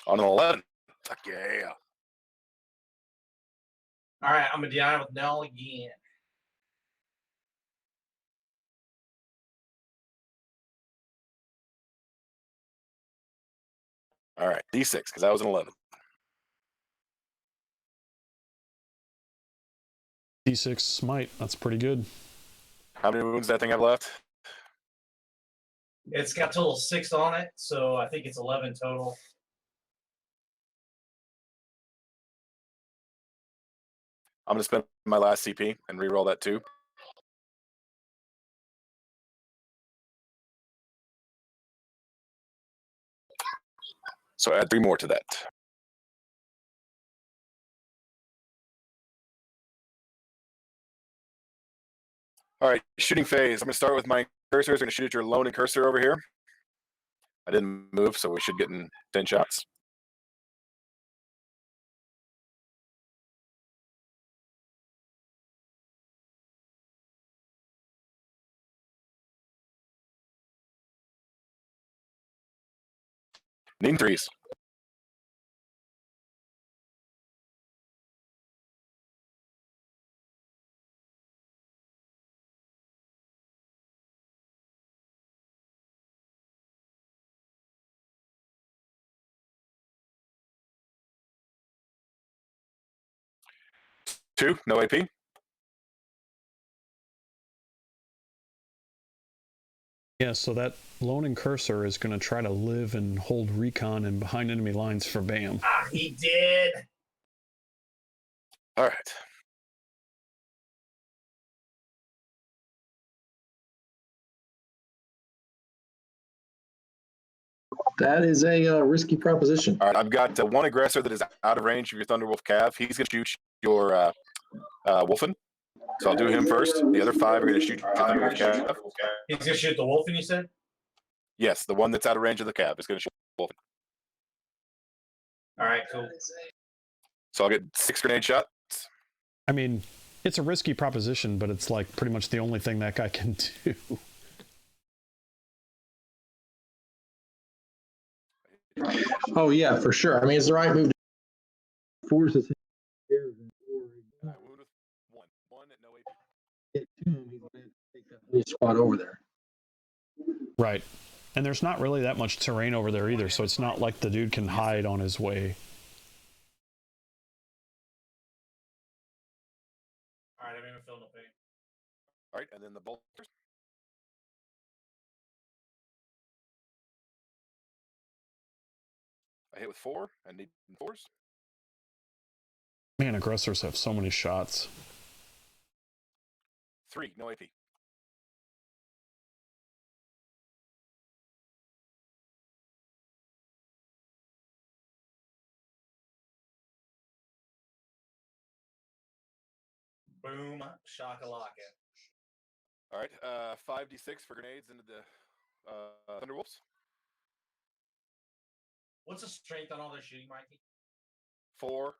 On an 11. Fuck yeah. All right, I'm gonna deny with Nell again. All right, D6, because that was an 11. D6 smite. That's pretty good. How many wounds does that thing have left? It's got total 6 on it, so I think it's 11 total. I'm going to spend my last CP and re-roll that too. So add 3 more to that. All right, shooting phase. I'm going to start with my cursors. I'm going to shoot at your lone and cursor over here. I didn't move, so we should get in 10 shots. Needing 3s. Two, no AP. Yeah, so that lone and cursor is going to try to live and hold recon and behind enemy lines for BAM. Ah, he did. All right. That is a risky proposition. All right, I've got one aggressor that is out of range of your Thunderwolf Cav. He's going to shoot your Wolfen. So I'll do him first. The other 5 are going to shoot your Thunderwolf Cav. He's gonna shoot the wolf, and you said? Yes, the one that's out of range of the Cav is going to shoot Wolfen. All right, cool. So I'll get 6 grenade shots. I mean, it's a risky proposition, but it's like pretty much the only thing that guy can do. Oh yeah, for sure. I mean, it's the right move. Forces him. Wound with 1. 1 at no AP. Get to him, he's going to take that whole spot over there. Right. And there's not really that much terrain over there either, so it's not like the dude can hide on his way. All right, I'm even feeling the pain. All right, and then the bolters. I hit with 4 and need 4s. Man, aggressors have so many shots. 3, no AP. Boom, shakalaka. All right, 5d6 for grenades into the Thunderwolves. What's the strength on all their shooting, Mikey? 4.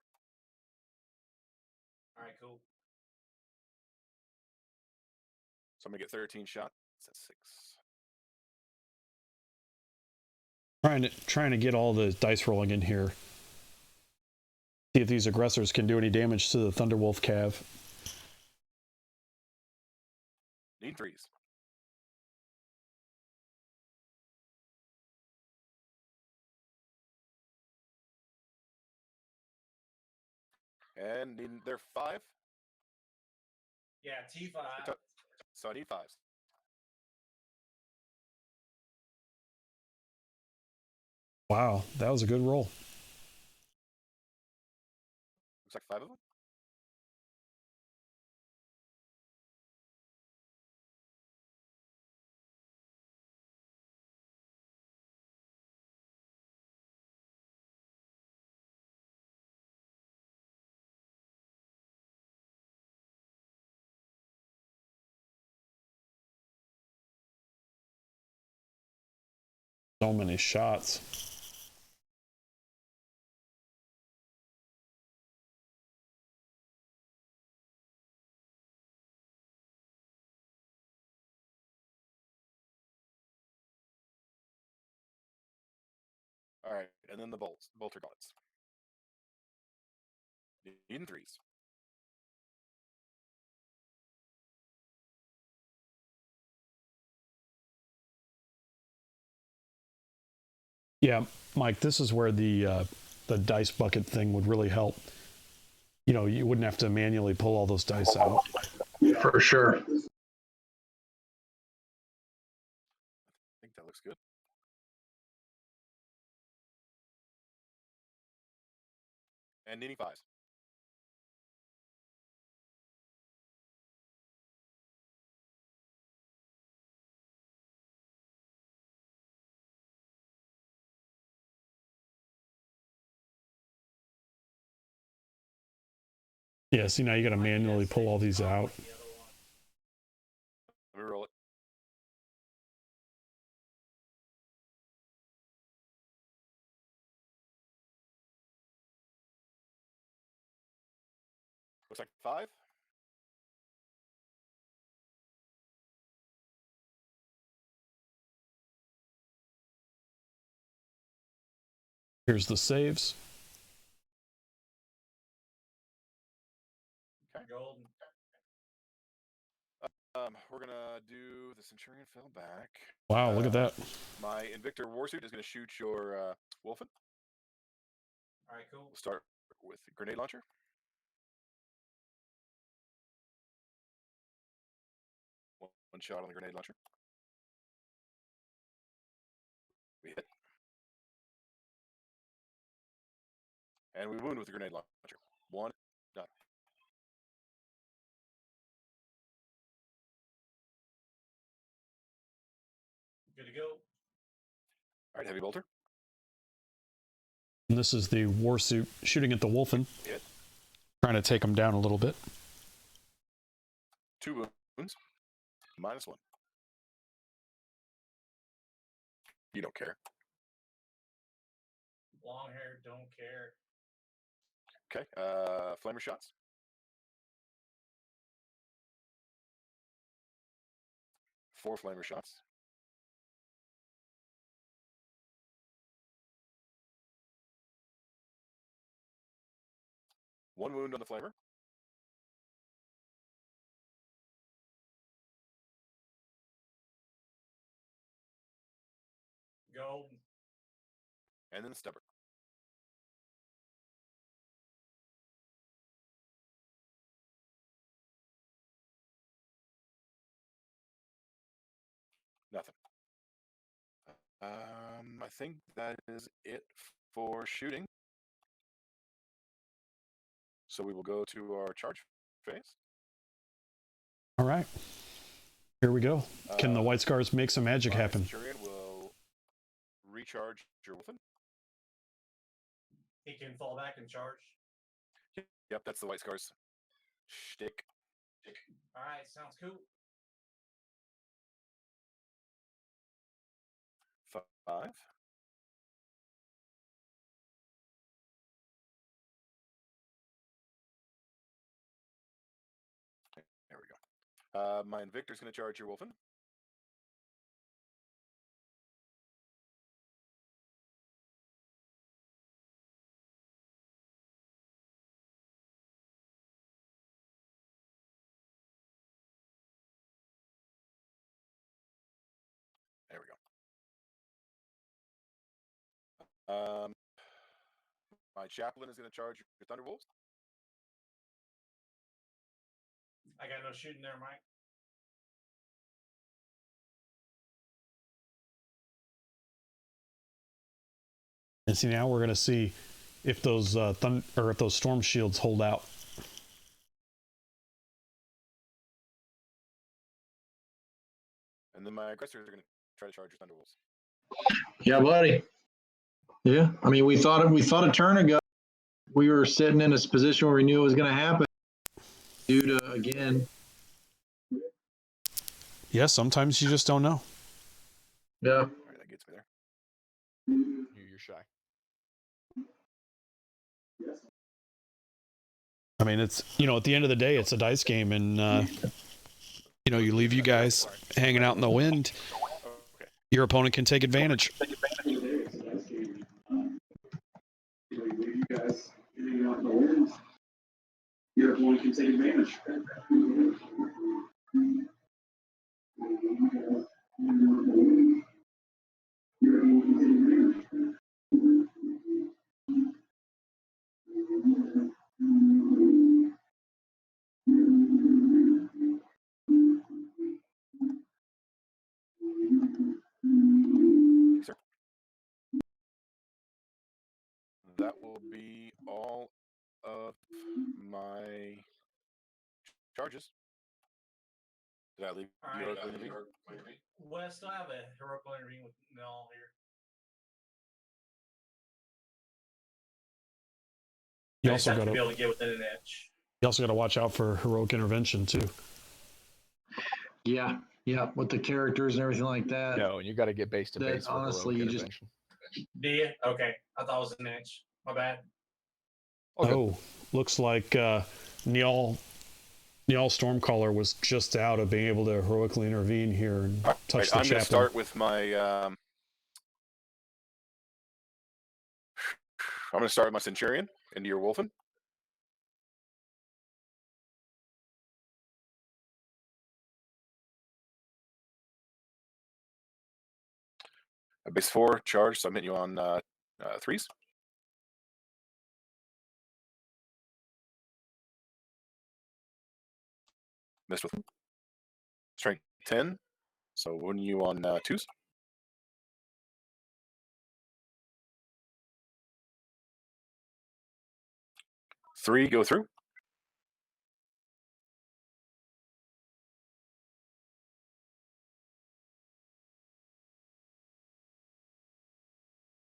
All right, cool. So I'm gonna get 13 shots. That's 6. Trying to get all the dice rolling in here. See if these aggressors can do any damage to the Thunderwolf Cav. Need 3s. And they're 5. Yeah, T5. So I need 5s. Wow, that was a good roll. Looks like 5 of them. So many shots. All right, and then the bolter gauntlets. Needing 3s. Yeah, Mike, this is where the dice bucket thing would really help. You know, you wouldn't have to manually pull all those dice out. For sure. I think that looks good. And needing 5s. Yeah, see, now you got to manually pull all these out. Let me roll it. Looks like 5. Here's the saves. Okay. Golden. We're gonna do the Centurion fell back. Wow, look at that. My Invictor Warsuit is gonna shoot your Wolfen. All right, cool. We'll start with the grenade launcher. One shot on the grenade launcher. We hit. And we wound with the grenade launcher. 1, done. Good to go. All right, heavy bolter. And this is the Warsuit shooting at the Wolfen. Hit. Trying to take him down a little bit. 2 wounds. -1. You don't care. Long hair, don't care. Okay. Flamer shots. 4 flamer shots. One wound on the flamer. Go. And then stubborn. Nothing. I think that is it for shooting. So we will go to our charge phase. All right. Here we go. Can the White Scars make some magic My happen? Centurion will recharge your Wolfen. He can fall back and charge. Yep, that's the White Scars shtick. All right, sounds cool. 5. There we go. My Invictor's going to charge your Wolfen. There we go. My Chaplain is going to charge your Thunderwolves. I got no shooting there, Mike. And see, now we're going to see if those if those storm shields hold out. And then my aggressors are going to try to charge your Thunderwolves. Yeah, buddy. Yeah, I mean, we thought a turn ago we were sitting in this position where we knew it was going to happen. Due to again. Yeah, sometimes you just don't know. Yeah. All right, that gets me there. You're shy. I mean, it's, at the end of the day, it's a dice game, and you leave you guys hanging out in the wind. Okay. Your opponent can take advantage. Your opponent can take advantage. Yes, sir. That will be all of my charges. Did I leave All heroic right. intervene? Wes, do I have a heroical intervene with Nell here? You I just also have got to be to able to get within an inch. watch out for heroic intervention too. Yeah, with the characters and everything like that. No, and you got to get base to That base for honestly, heroic you just- intervention. Do you? Okay. I thought it was an inch. My bad. Okay. Oh, looks like Neil Stormcaller was just out of being able to heroically intervene here and touch the I'm going chaplain. to start with my. I'm going to start with my Centurion into your Wolfen. A base 4 charge, so I'm hitting you on 3s. Missed with strength 10, so when you on 2s. Three go through.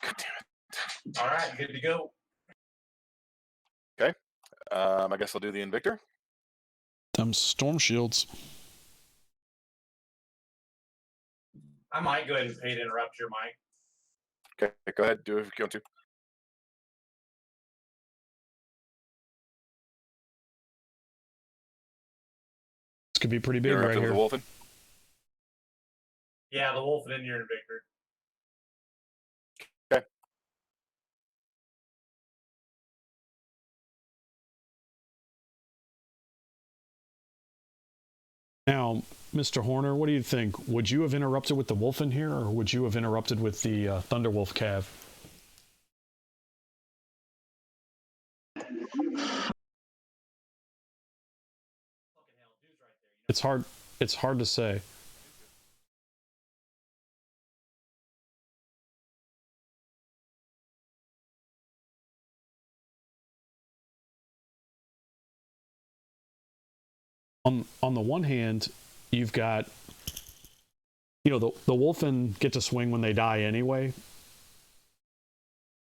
God damn it. All right. Good to go. I guess I'll do the Invictor. Them storm shields. I might go ahead and pay to interrupt your mic. Okay, go ahead. Do it if you want to. This could be pretty big You're right after here. the Wolfen. Yeah, the wolf and then your Invictor. Okay. Now, Mr. Horner, what do you think? Would you have interrupted with the wolf in here, or would you have interrupted with the Thunderwolf Cav? It's hard. It's hard to say. On the one hand, you've got, the Wolfen get to swing when they die anyway,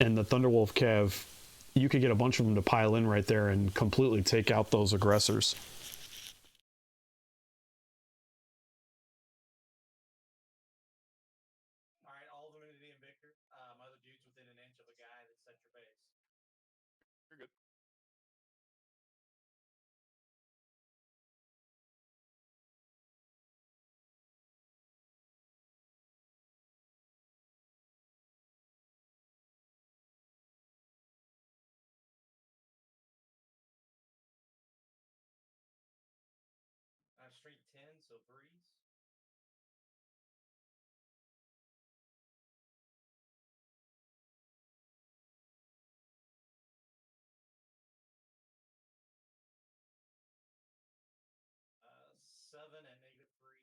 and the Thunderwolf Cav, you could get a bunch of them to pile in right there and completely take out those aggressors. All right, all of them into the Invictor. Other dudes within an inch of a guy that set your base. You're good. Street 10, so breeze. Uh, 7 and -3.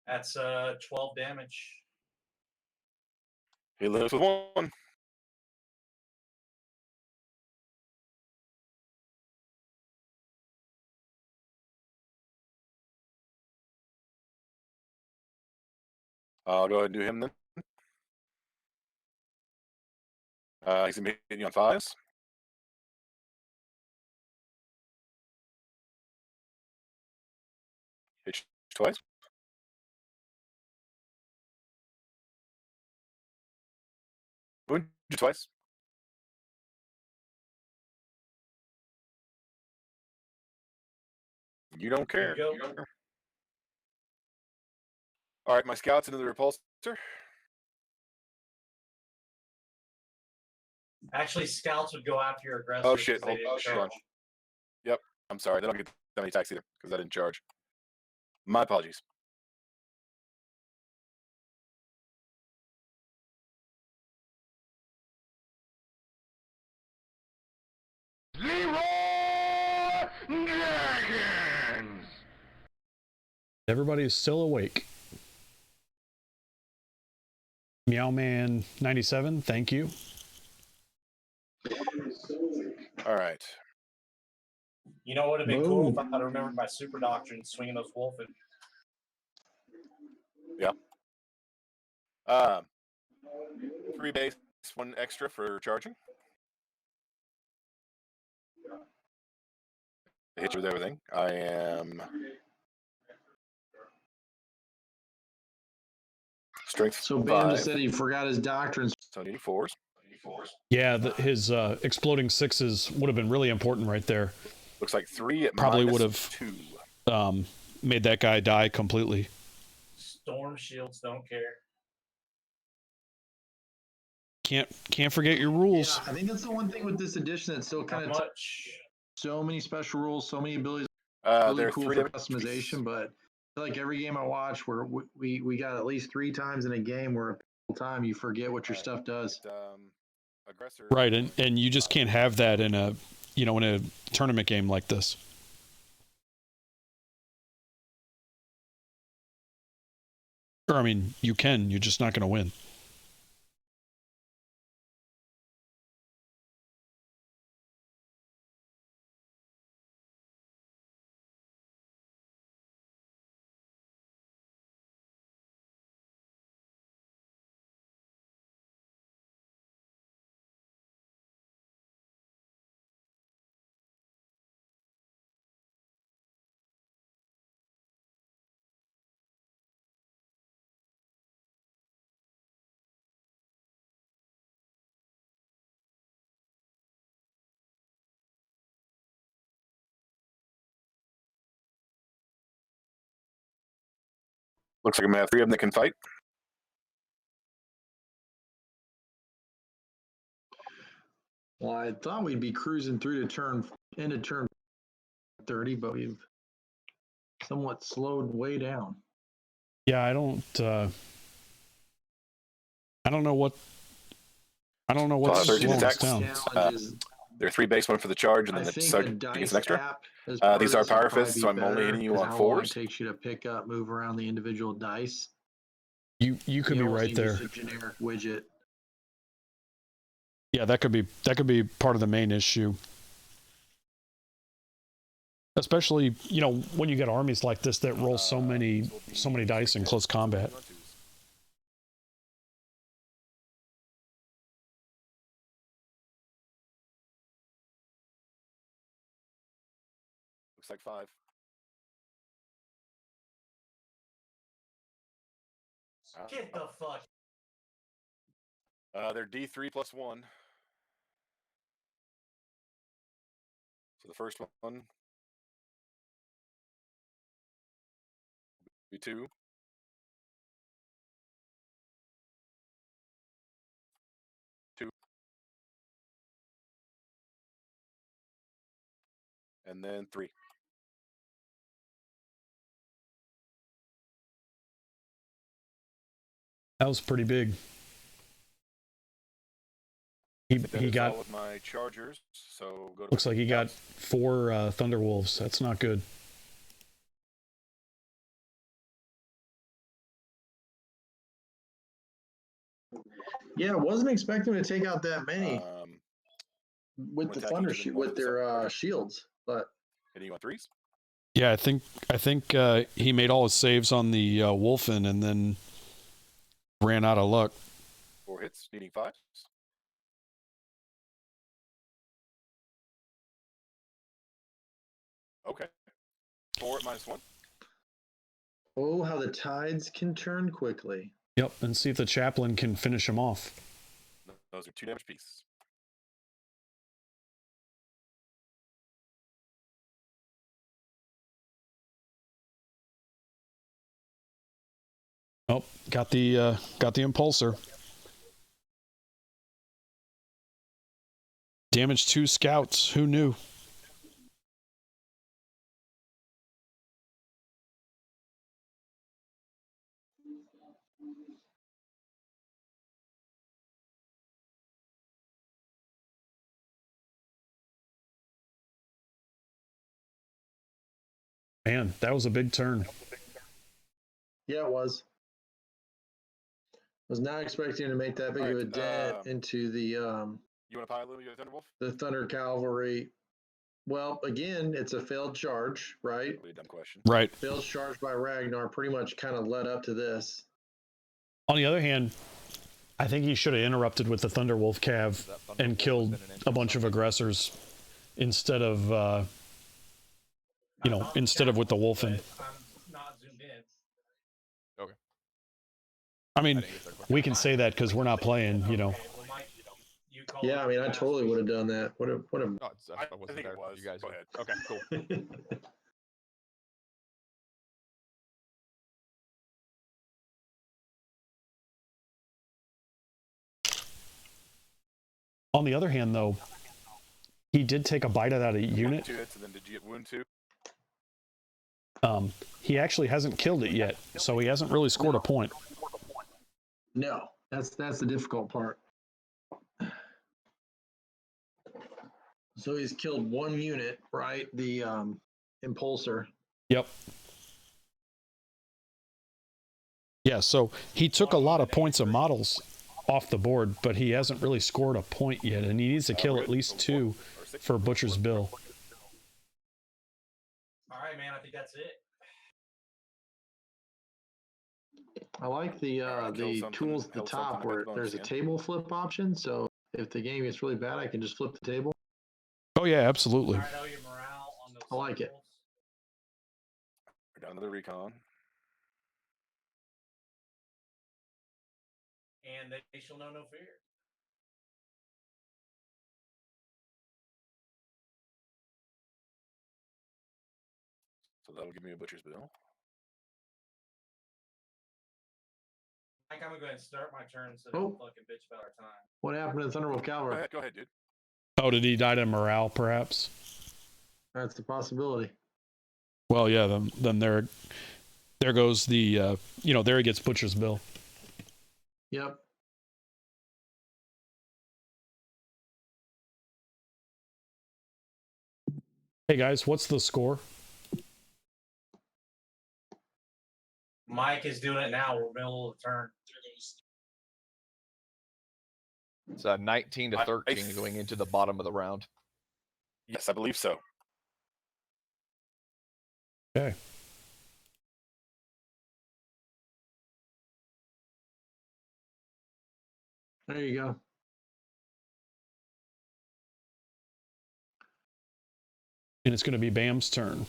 That's 12 damage. He lives with 1. I'll go ahead and do him then. He's gonna be hitting you on 5s. Hit you twice. Wound you twice. You don't care. You go. All right, my scouts into the repulsor. Actually, scouts would go after your aggressor. Oh shit! Hold on. Yep, I'm sorry. They don't get that many attacks either because I didn't charge. My apologies. Everybody is still awake. Meow Man 97, thank you. All right. You know what would have been cool if I had remembered my super doctrine swinging those wolfen. Yeah. 3 base, 1 extra for charging. I hit you with everything. I am strength. So Bam 5. just said he forgot his doctrines. So I need 4s. Yeah, his exploding 6s would have been really important right there. Looks like 3 at Probably would -2. have made that guy die completely. Storm shields don't care. Can't forget your rules. Yeah, I think that's the one thing with this edition that's still kind of much. So many special rules, so many abilities. There Really are cool 3 for damage customization, but I feel like every game I watch, where we got at least 3 times in a game where a time you forget what your stuff does. Aggressor. Right, and you just can't have that in a in a tournament game like this. Or I mean, you can, you're just not going to win. Looks like I'm gonna have 3 of them that can fight. Well, I thought we'd be cruising through to into turn 30, but we've somewhat slowed way down. Yeah, I don't know what. I don't know what's 13 slowing us attacks. down. Challenges. There are 3 base, 1 for the charge, and I then the think a sergeant gets dice an extra. app as These are part of this would power probably fists, be so I'm only better, hitting you 'cause on how long it 4s. takes you to pick up, move around the individual dice. You could be almost right need there. just a generic widget. Yeah, that could be part of the main issue. Especially, you know, when you get armies like this that roll so many dice in close combat. Looks like 5. Get the fuck. They're D3 plus 1. So the first one be 2. And then 3. That was pretty big. He got all of my chargers. So go to looks like he got 4 Thunderwolves. That's not good. Yeah, wasn't expecting to take out that many with the attack thunder each of them, with their okay. shields, but hitting you on 3s. Yeah, I think he made all his saves on the Wolfen and then ran out of luck. 4 hits, needing 5s. Okay. 4 at -1. oh, how the tides can turn quickly. Yep, and see if the chaplain can finish him off. Those are 2 damage pieces. Oh, got the impulsor. Damaged 2 scouts. Who knew? Man, that was a big turn. Yeah, it was. Was not expecting to make that big of a dent into the You want to pile you got Thunderwolf? the Thunder Cavalry. Well, again, it's a failed charge, right? Really dumb question. Right. Failed charge by Ragnar pretty much kind of led up to this. On the other hand, I think he should have interrupted with the Thunderwolf Cav and killed a bunch of aggressors instead of instead of with the Wolfen. I'm not zoomed in. Okay. I mean, we can say that because we're not playing, you know. Okay, well, Mike, you call Yeah, it I mean, I fast. totally would have done that. What a No, it's, I I wasn't think there. it was. You guys Go were. ahead. Okay, cool. On the other hand, though, he did take a bite of that unit. 2 hits, and then did you get wound 2? He actually hasn't killed it yet, so he hasn't really scored a point. No, that's the difficult part. So he's killed 1 unit, right? The impulsor. Yep. Yeah, so he took a lot of points of models off the board, but he hasn't really scored a point yet, and he needs to kill at least 2 for Butcher's Bill. All right, man. I think that's it. I like the tools at the top where there's a table flip option. So if the game gets really bad, I can just flip the table. Oh yeah, absolutely. All right, know your morale on those I like it. symbols. We're down to the recon. And they shall know no fear. So that'll give me a Butcher's Bill. Mike, I'm gonna go ahead and start my turn so Oh. don't fucking bitch about our time. What happened to Thunderwolf Cavalry? Go ahead, dude. Oh, did he die to morale, perhaps? That's a possibility. Well, yeah. Then there goes the there he gets Butcher's Bill. Yep. Hey guys, what's the score? Mike is doing it now. We're middle of the turn. It's 19 to 13 going into the bottom of the round. Yes, I believe so. Okay. There you go. And it's going to be Bam's turn.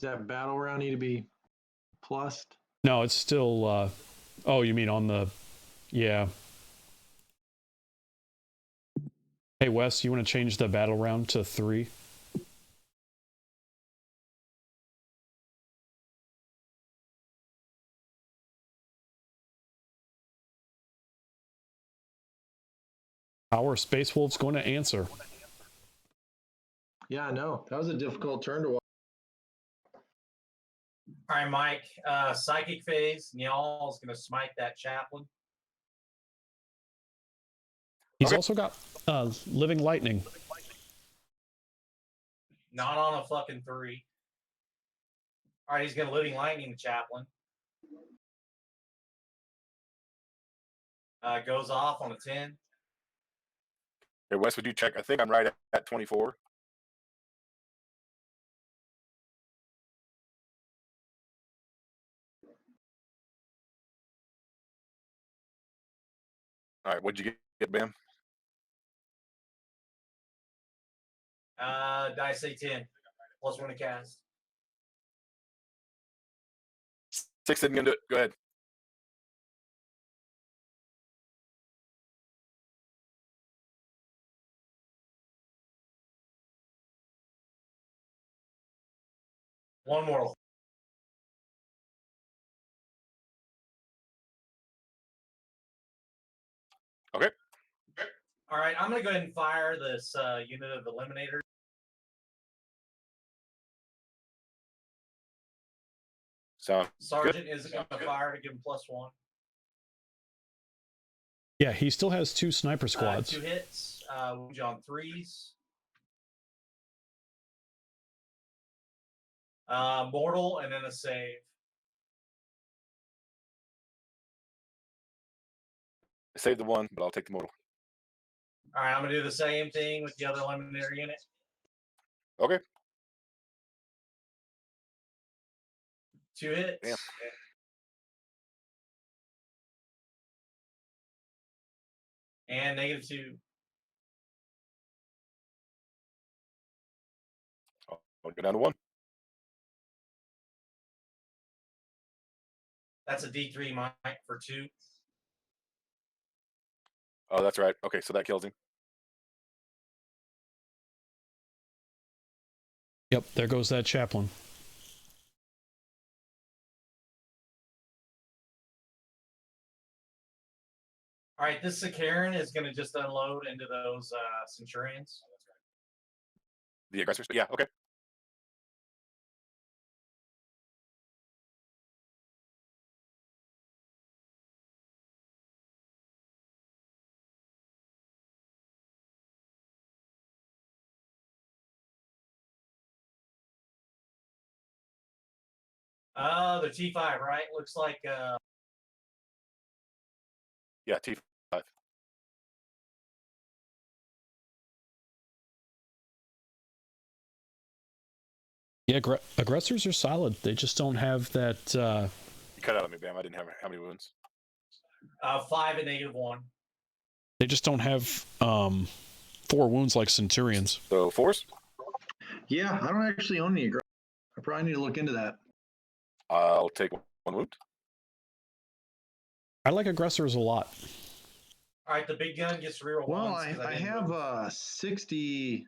Does that battle round need to be plussed? No, it's still. Oh, you mean on the? Yeah. Hey Wes, you want to change the battle round to 3? Our Space Wolf's going to answer. Yeah, I know. That was a difficult turn to watch. All right, Mike. Psychic phase. Nyal is going to smite that chaplain. He's also got Living Lightning. Not on a fucking 3. All right, he's going to living lightning the chaplain. Goes off on a 10. Hey, Wes, would you check? I think I'm right at 24. All right, what'd you get, Bam? I say 10. Plus 1 to cast. 6 didn't do it. Go ahead. One more. Okay. All right, I'm going to go ahead and fire this unit of Eliminator. Sergeant is going to fire to give him +1. Yeah, he still has 2 sniper squads. 2 hits. Wound on 3s. Mortal and then a save. I saved the 1, but I'll take the mortal. All right, I'm going to do the same thing with the other Eliminator unit. Okay. 2 hits. Damn. And -2. I'll go down to 1. That's a D3, Mike, for 2. Oh, that's right. Okay, so that kills him. Yep, there goes that chaplain. All right, this Sakaran is going to just unload into those Centurions. The aggressors. Yeah, okay. They're T5, right? Looks like Yeah, T5. Yeah, aggressors are solid. They just don't have that. You cut out on me, Bam. I didn't have how many wounds. 5 and -1. They just don't have 4 wounds like Centurions. So 4s? Yeah, I don't actually own any aggressors. I probably need to look into that. I'll take 1 wound. I like aggressors a lot. All right, the big gun gets reroll Well, ones. I have 60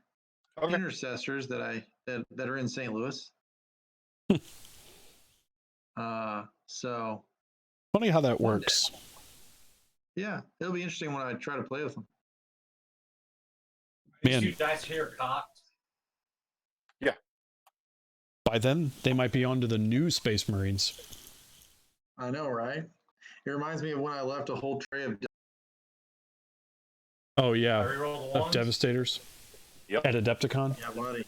Okay. intercessors that are in St. Louis. So Funny how that One works. yeah, it'll be interesting when I try to play with them. These Man. two dice here are cocked. By then, they might be on to the new Space Marines. I know, right? It reminds me of when I left a whole tray of. Oh, I yeah. reroll the Of ones. Devastators. Yep. At Adepticon. Yeah, buddy.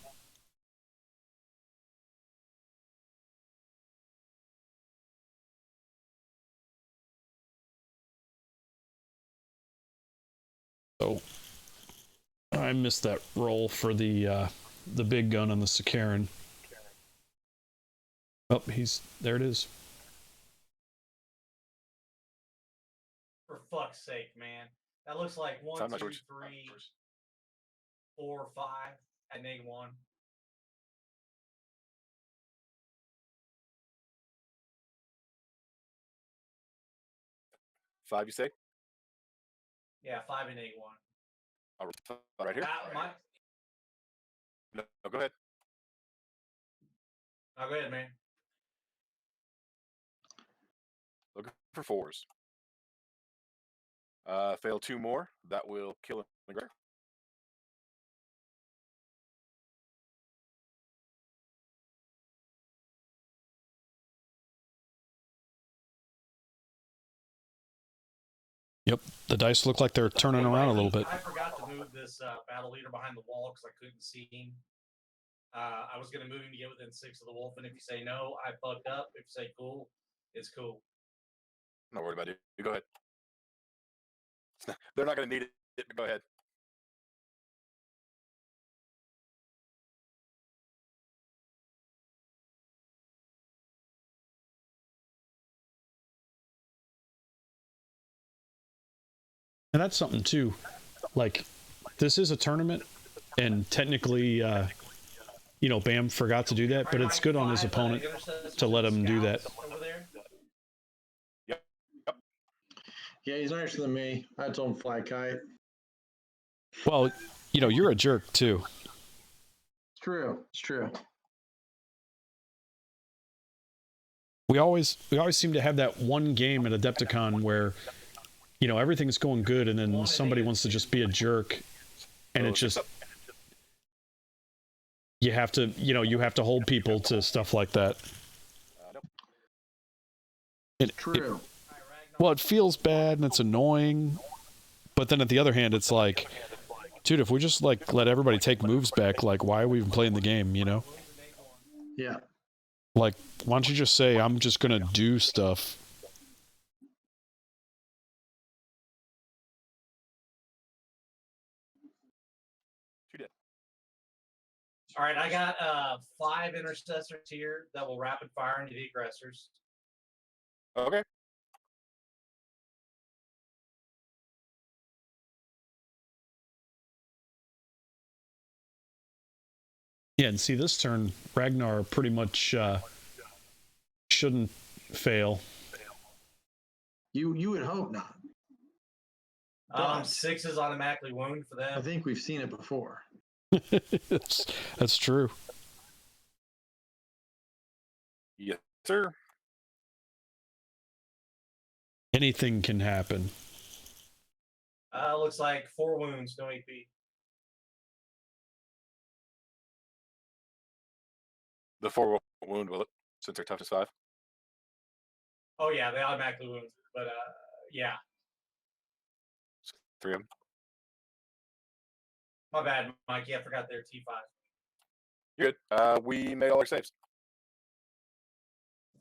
So I missed that roll for the big gun on the Sakaran. Oh, there it is. For fuck's sake, man. That looks like So 1, I'm not 2, sure 3, 4, 5 at -1. Five, you say? Yeah, 5 and -1. All right here. No, go ahead. Oh, go ahead, man. Looking for 4s. Fail 2 more. That will kill a McGregor. Yep, the dice look like they're turning around a little bit. I forgot to move this battle leader behind the wall because I couldn't see him. I was going to move him to get within 6 of the wolf, and if you say no, I fucked up. If you say cool, it's cool. Not worried about it. You go ahead. They're not going to need it. Go ahead. And that's something too. Like, this is a tournament, and technically, Bam forgot to do that, but it's good on his opponent to let him do that. Yep. Yeah, he's nicer than me. I told him fly kite. Well, you're a jerk too. It's true. It's true. We always seem to have that one game at Adepticon where, everything's going good, and then somebody wants to just be a jerk, and it just you have to hold people to stuff like that. True. Well, it feels bad and it's annoying, but then at the other hand, it's like, dude, if we just let everybody take moves back, why are we even playing the game? Yeah. Why don't you just say, I'm just gonna do stuff? All right, I got 5 intercessors here that will rapid fire into the aggressors. Okay. Yeah, and see, this turn, Ragnar pretty much shouldn't fail. You would hope not. 6 automatically wound for them. I think we've seen it before. That's true. Yes, sir. Anything can happen. Looks like 4 wounds, no AP. The 4 wound, will it? Since they're toughness 5. Oh yeah, they automatically wound, but yeah. 3 of them. My bad, Mike. Yeah, I forgot their T5. You're good. We made all our saves.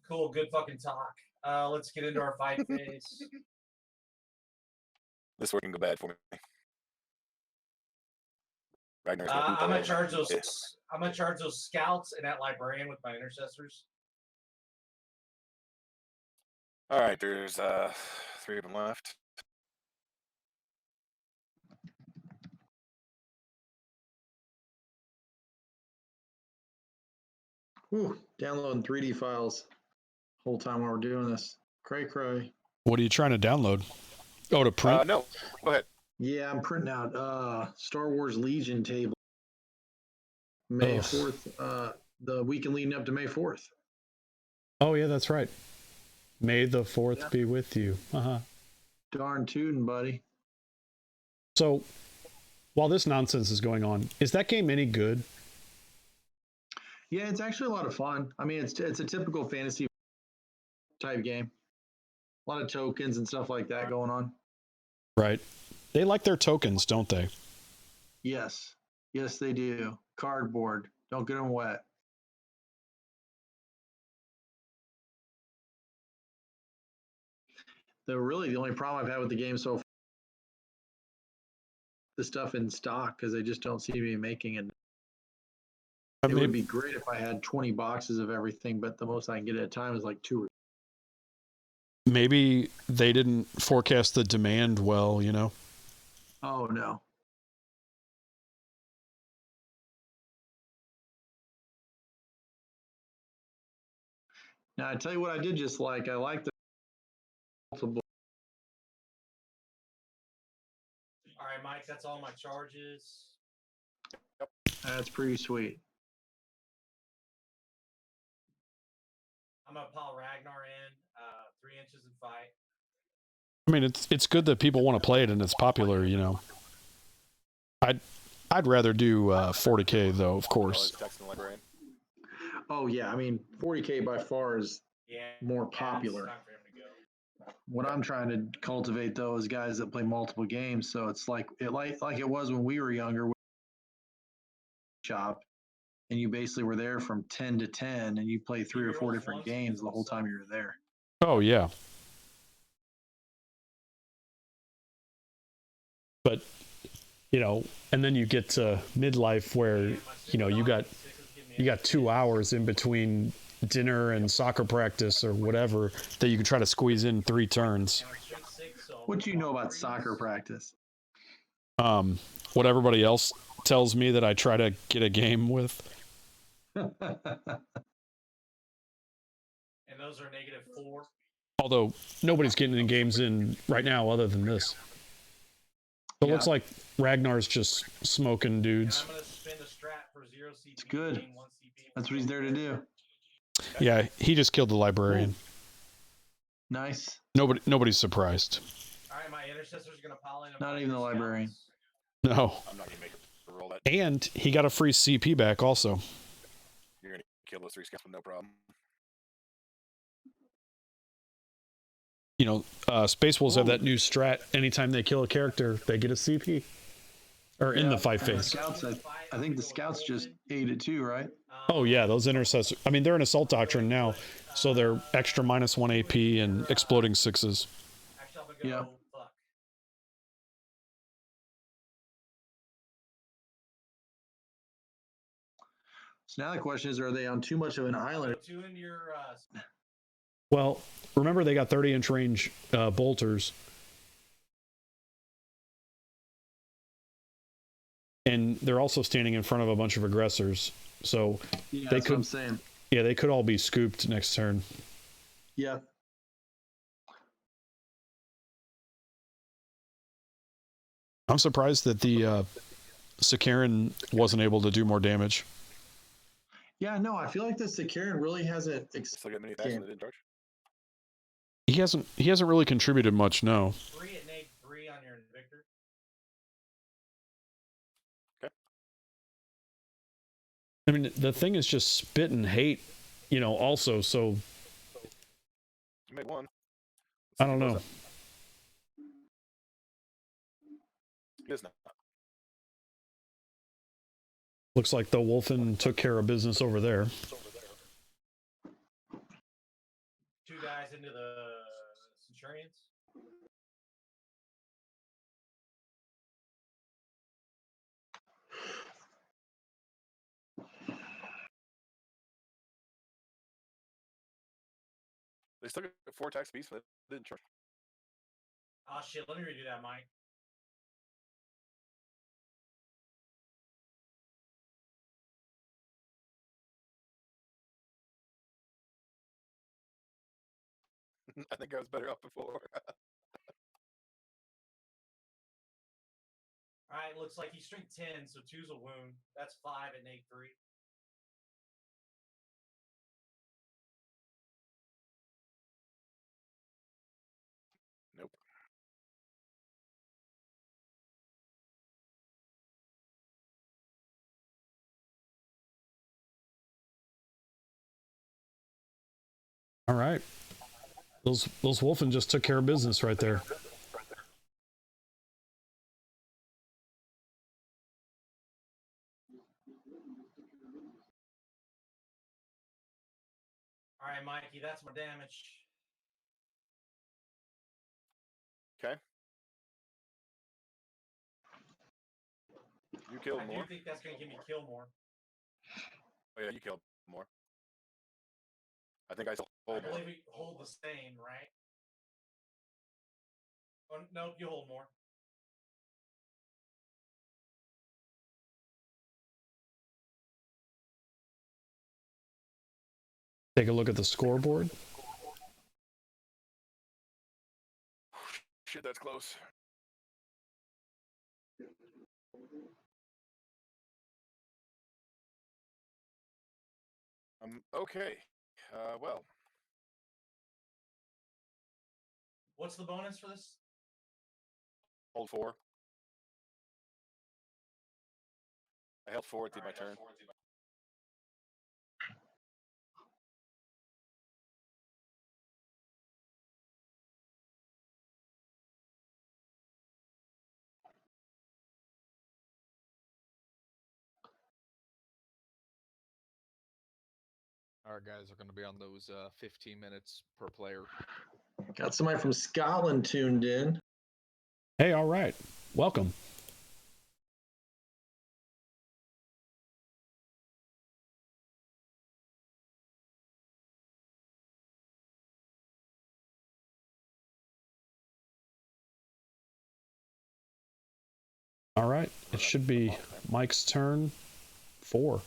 Cool, good fucking talk. Let's get into our fight phase. This work can go bad for me. Ragnar's I'm gonna charge those. I'm gonna charge those scouts and that librarian with my intercessors. All right, there's 3 of them left. Whew, downloading 3D files whole time while we're doing this. Cray cray. What are you trying to download? Oh, to print? No, go ahead. Yeah, I'm printing out Star Wars Legion table. May Ugh. 4th, the weekend leading up to May 4th. Oh yeah, that's right. May the 4th Yeah. be with you. Darn tootin', buddy. So, while this nonsense is going on, is that game any good? Yeah, it's actually a lot of fun. I mean, it's a typical fantasy type game. A lot of tokens and stuff like that going on. Right. They like their tokens, don't they? Yes. Yes, they do. Cardboard. Don't get them wet. The only problem I've had with the game so far, the stuff in stock, because they just don't seem to be making it. It would be great if I had 20 boxes of everything, but the most I can get at a time is like 2 or Maybe they didn't forecast the demand well, you know? Oh, no. Now, I tell you what I did just like. I like the multiple. All right, Mike, that's all my charges. That's pretty sweet. I'm gonna Paul Ragnar in 3 inches and fight. I mean, it's good that people want to play it and it's popular, you know. I'd rather do 40K though, of course. Oh, yeah. I mean, 40K by far is more popular. It's time for him to go. What I'm trying to cultivate though is guys that play multiple games. So it's like it was when we were younger. Shop, and you basically were there from 10 to 10, and you play 3 or 4 different games the whole time you were there. Oh yeah. But you know, and then you get to midlife where you know you got 2 hours in between dinner and soccer practice or whatever that you can try to squeeze in 3 turns. What do you know about soccer practice? What everybody else tells me that I try to get a game with. And those are -4. Although nobody's getting any games in right now other than this. It looks like Ragnar's just smoking dudes. I'm gonna spend a strat for 0 CP. It's good. That's what he's there to do. Yeah, he just killed the librarian. Nice. Nobody's surprised. All right, my intercessor's gonna pile in. Not even the librarian. No. I'm not gonna make a roll that. And he got a free CP back also. You're gonna kill those 3 scouts with no problem. You know, Space Wolves have that new strat. Anytime they kill a character, they get a CP. Or in the fight And the phase. scouts, I think the scouts just ate it too, right? Oh yeah, those intercessors. I mean, they're in Assault Doctrine now, so they're extra -1 AP and exploding 6s. Yeah. Fuck. So now the question is, are they on too much of an island? 2 into your Well, remember they got 30-inch range bolters. And they're also standing in front of a bunch of aggressors. So Yeah, they that's could, what I'm saying. yeah, they could all be scooped next turn. Yeah. I'm surprised that the Sakaran wasn't able to do more damage. Yeah, no, I feel like the Sakaran really hasn't. Still got many attacks and they didn't charge. He hasn't really contributed much, no. 3 at Nate, 3 on your Victor. Okay. I mean, the thing is just spit and hate, you know, also, so You made 1. I don't know. It is not. Looks like the Wolfen took care of business over there. 2 guys into the Centurions. They still got 4 attacks apiece, but they didn't charge. Oh shit, let me redo that, Mike. I think I was better off before. All right, looks like he's strength 10, so 2's a wound. That's 5 and 8-3. Nope. All right. Those Wolfen just took care of business right there. All right, Mikey, that's more damage. Okay. You killed I more. do think that's going to give me kill more. Oh, yeah, you killed more. I think I still I hold more. believe we hold the same, right? Oh, nope, you hold more. Take a look at the scoreboard. Shit, that's close. Okay. Well, What's the bonus for this? hold 4. I held 4 at the end of my turn. Our guys are going to be on those 15 minutes per player. Got somebody from Scotland tuned in. Hey, all right. Welcome. All right. It should be Mike's turn. 4.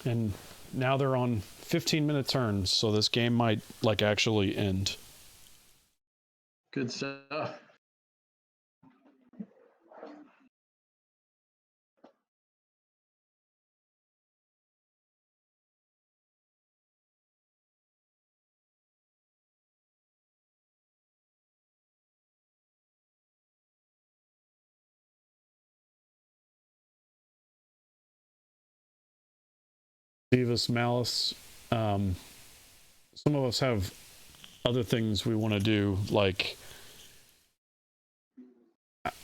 And now they're on 15-minute turns, so this game might like actually end. Good stuff. Divas, Malice. Some of us have other things we want to do, like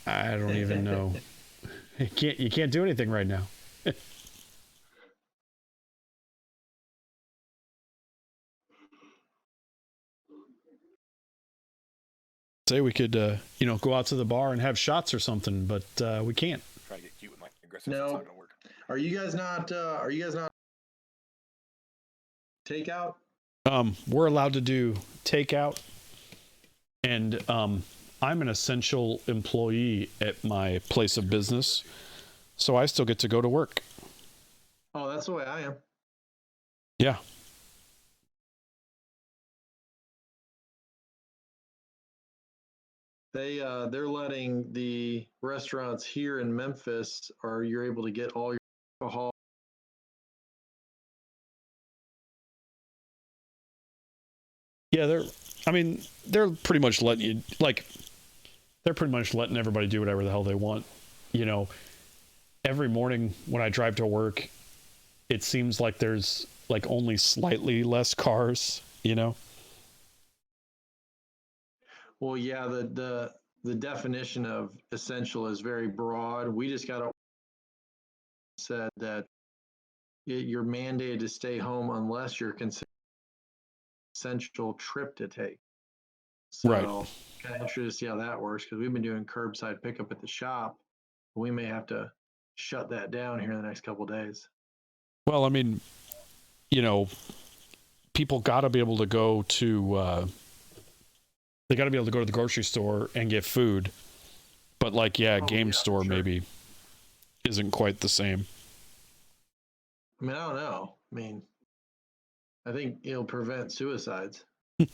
I don't even know. You can't do anything right now. Say we could go out to the bar and have shots or something, but we can't. Trying to get cute with my aggressive. No. It's not gonna work. Are you guys not takeout? We're allowed to do takeout, and I'm an essential employee at my place of business, so I still get to go to work. Oh, that's the way I am. Yeah. They're letting the restaurants here in Memphis, or you're able to get all your alcohol. Yeah, they're pretty much letting you, like, they're pretty much letting everybody do whatever the hell they want. Every morning when I drive to work, it seems like there's like only slightly less cars, Well, yeah, the definition of essential is very broad. We just got said that you're mandated to stay home unless you're considered essential trip to take. So Right. kind of interested to see how that works because we've been doing curbside pickup at the shop. We may have to shut that down here in the next couple of days. Well, I mean, people got to be able to go to. They got to be able to go to the grocery store and get food, but game store sure. maybe isn't quite the same. I mean, I don't know. I mean, I think it'll prevent suicides. I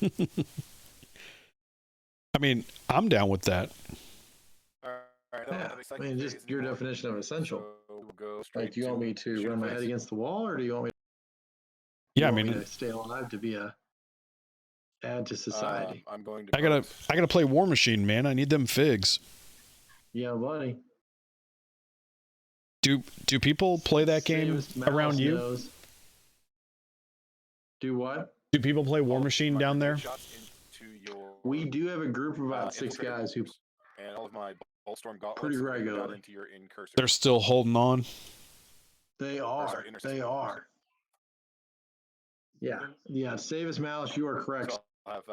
mean, I'm down with that. All right. Yeah, I mean, just your definition of essential. So we'll go Like, do you want me to shoot run my phase. head against the wall, or do you want me? Yeah, I want me mean, to stay alive to be a add to society. I'm going to. I gotta play War Machine, man. I need them figs. Yeah, buddy. Do people play that game Save us around mouse you? nose. Do what? Do people play War Machine down there? We do have a group of about 6 guys who and all of my Boltstorm gauntlets pretty got regularly. into your incursor. They're still holding on. They are. They are. Yeah. Yeah. Save us malice. You are correct. So I'll have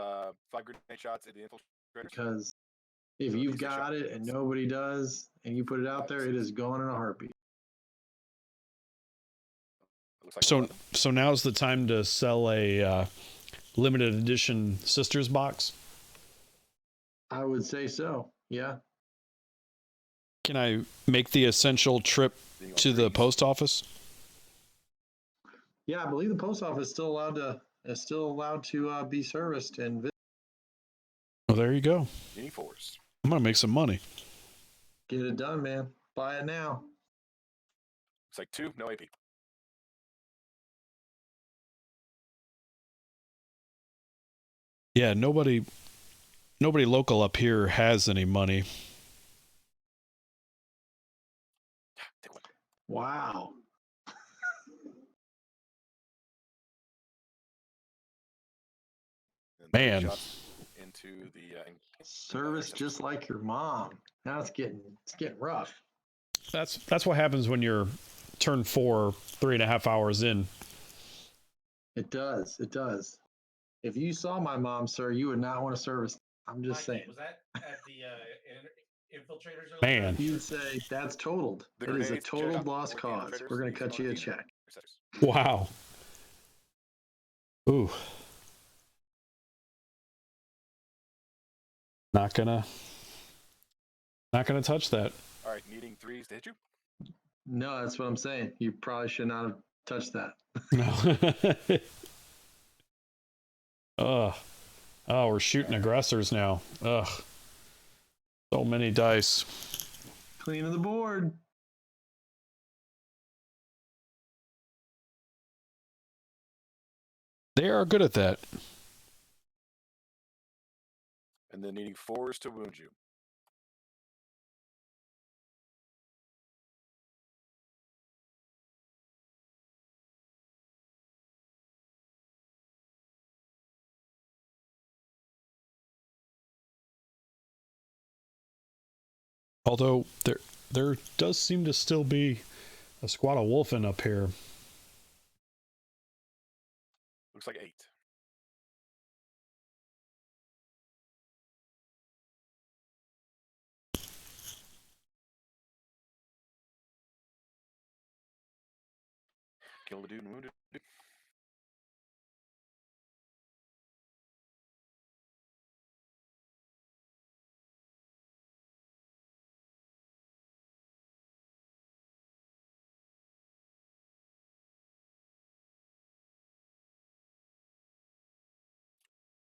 5 grenade shots at the infiltrators. Because if you've got it and nobody does, and you put it out there, it is gone in a heartbeat. So now's the time to sell a limited edition Sisters box. I would say so. Yeah. Can I make the essential trip to the post office? Yeah, I believe the post office is still allowed to be serviced and visit. Well, there you go. Force. I'm gonna make some money. Get it done, man. Buy it now. It's like 2, no AP. Yeah, nobody local up here has any money. Wow. Man. Into the service just like your mom. Now it's getting rough. That's what happens when you're turn 4, 3.5 hours in. It does. It does. If you saw my mom, sir, you would not want to service. I'm just saying. Was that at the infiltrators? Man. You'd say that's totaled. It is a totaled lost cause. We're going to cut you a check. Wow. Ooh. Not gonna touch that. All right, needing 3s to hit you. No, that's what I'm saying. You probably should not have touched that. No. Ugh. Oh, we're shooting aggressors now. Ugh. So many dice. Cleaning the board. They are good at that. And then needing 4s to wound you. Although there does seem to still be a squad of wolfen up here. Looks like 8. Killed a dude and wounded.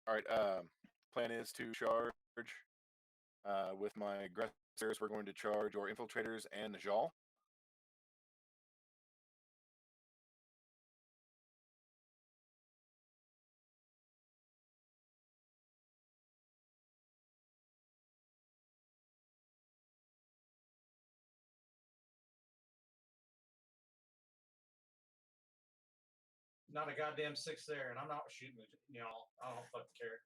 All right. Plan is to charge with my aggressors. We're going to charge your infiltrators and Najal. Not a goddamn 6 there, and I'm not shooting y'all. I don't fucking care.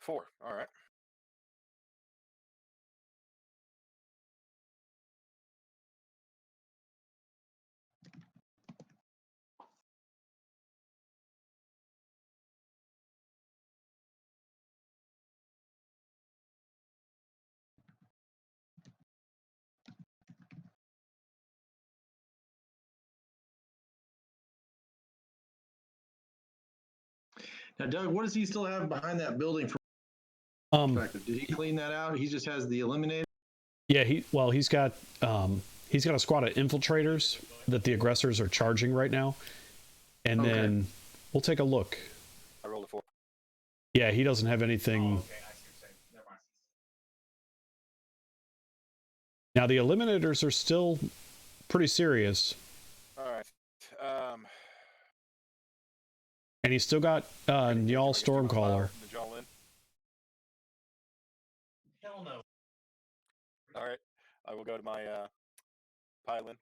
Four. All right. Now, Doug, what does he still have behind that building from perspective? Did he clean that out? He just has the eliminator? Yeah, he's got a squad of infiltrators that the aggressors are charging right now. And Okay. then we'll take a look. I rolled a 4. Yeah, he doesn't have anything. Oh, okay, I see what you're saying. Never mind. Now the eliminators are still pretty serious. All right. And he's still got Njal Stormcaller. The Jolin. Hell no. All right. I will go to my pylon.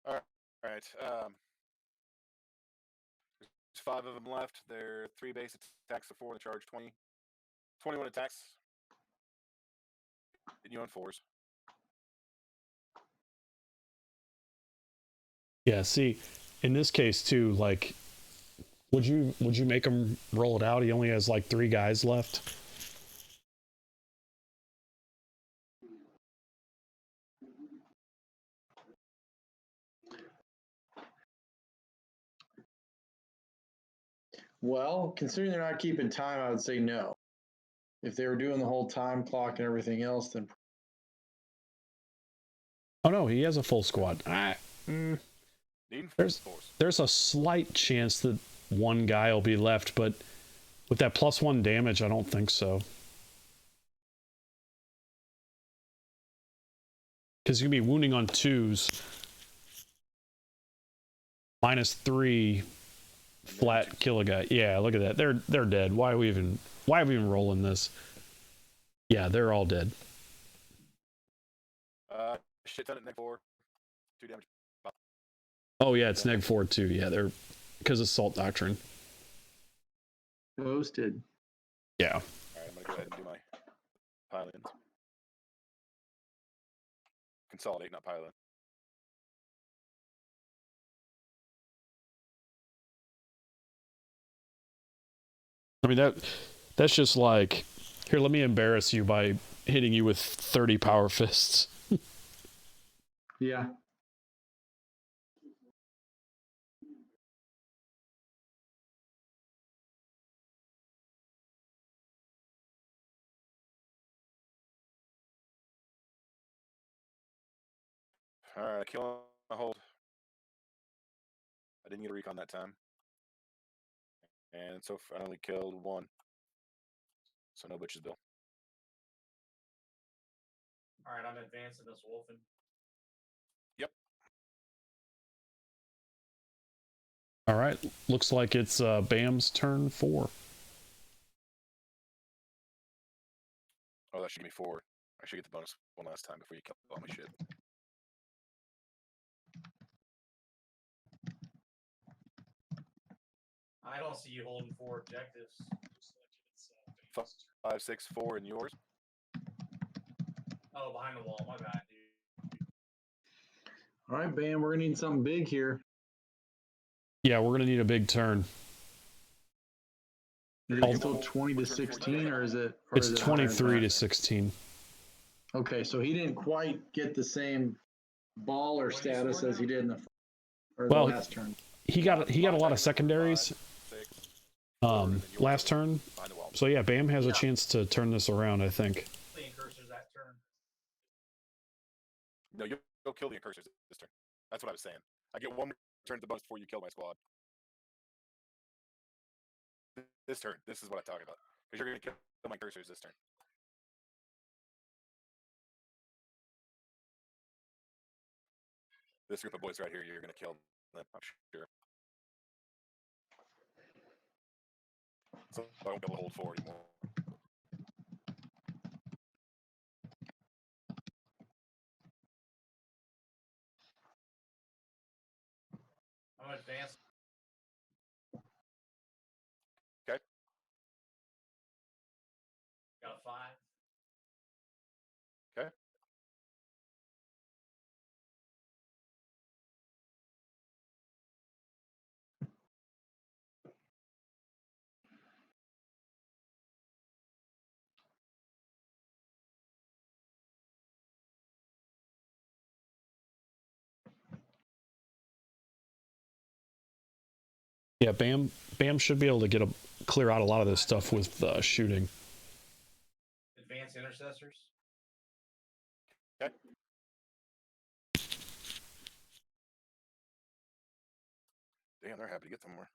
All right. There's 5 of them left. They're 3 base attacks, 4 in the charge, 20. 21 attacks. And you on 4s. Yeah, see, in this case too, like, would you make him roll it out? He only has like 3 guys left. Well, considering they're not keeping time, I would say no. If they were doing the whole time clock and everything else, then Oh no, he has a full squad. There's a slight chance that one guy will be left, but with that +1 damage, I don't think so. Because you're gonna be wounding on 2s. -3 flat kill a guy. Yeah, look at that. They're dead. Why are we even rolling this? Yeah, they're all dead. Shit ton at -4. 2 damage. Oh yeah, it's -4 too. Yeah, they're because of Salt Doctrine. posted. Yeah. All right, I'm gonna go ahead and do my pylons. Consolidate, not pylon. I mean that's just like, here, let me embarrass you by hitting you with 30 power fists. Yeah. All right, kill on a hold. I didn't get a recon that time. And so I only killed 1. So no butcher's bill. All right, I'm advancing this wolfen. Yep. All right, looks like it's Bam's turn 4. Oh, that should give me 4. I should get the bonus one last time before you kill all my shit. I don't see you holding 4 objectives. 5, 6, 4, and yours. Oh, behind the wall. My bad, dude. All right, Bam, we're gonna need something big here. Yeah, we're gonna need a big turn. Is it still 20 to 16, or is it? It's 23 to 16. Okay, so he didn't quite get the same baller status as he did in the last turn. He got a lot of secondaries last turn. So yeah, Bam has a chance to turn this around, I think. The incursors that turn. No, you'll kill the incursors this turn. That's what I was saying. I get 1 turn to bonus before you kill my squad. This turn, this is what I'm talking about. Because you're going to kill my cursors this turn. This group of boys right here, you're going to kill them, I'm sure. So I won't be able to hold 4 anymore. 5. Okay. Yeah, Bam should be able to clear out a lot of this stuff with shooting. Advanced intercessors. Okay. Damn, they're happy to get somewhere.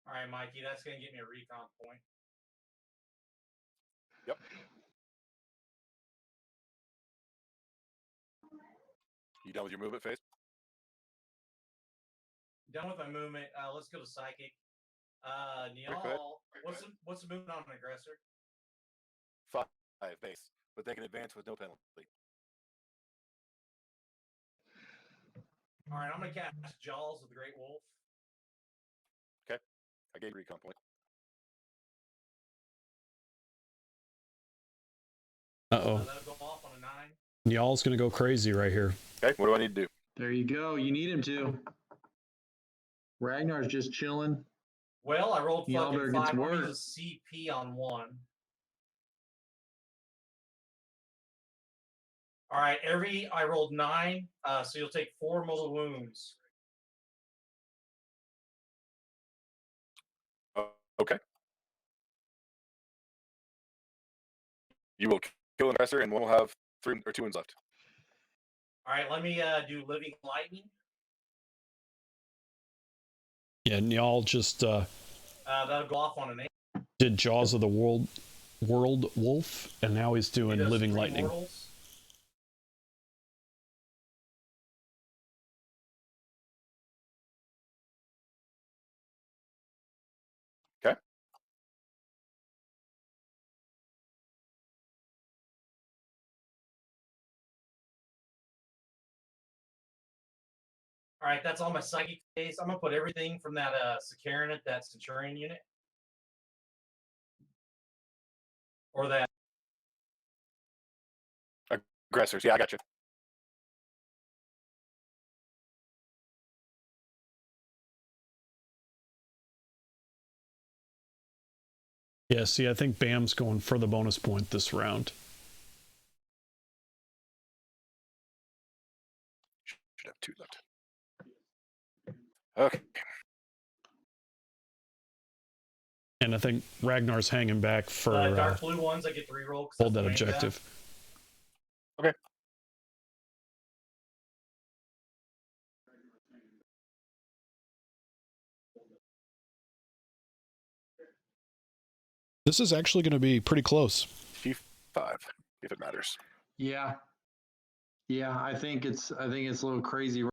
All right, Mikey, that's going to get me a recon point. Yep. You done with your movement phase? Done with my movement. Let's go to psychic. Go ahead. Niall, what's the movement on an aggressor? 5 base, but they can advance with no penalty. All right, I'm going to cast Jaws of the Great Wolf. Okay. I gave you a recon point. Uh-oh. That'll go off on a 9. Y'all's going to go crazy right here. Okay, what do I need to do? There you go. You need him to. Ragnar's just chilling. Well, I rolled Niall fucking better 5. get to I'm work. going to use a CP on 1. All right, I rolled 9, so you'll take 4 mortal wounds. Okay. You will kill an aggressor, and one will have 3 or 2 wounds left. All right, let me do Living Lightning. Yeah, Y'all just That'll go off on an 8. did Jaws of the World Wolf, and now he's doing He does Living 3 Lightning. mortals. Okay. All right, that's all my psychic phase. I'm gonna put everything from that Sakaran at that Centurion unit. Or that Aggressors. Yeah, I got you. Yeah, see, I think Bam's going for the bonus point this round. Should have 2 left. Okay. And I think Ragnar's hanging back for dark blue ones I get to reroll. hold that objective. Okay. This is actually going to be pretty close. T5, if it matters. Yeah. Yeah, I think it's a little crazy.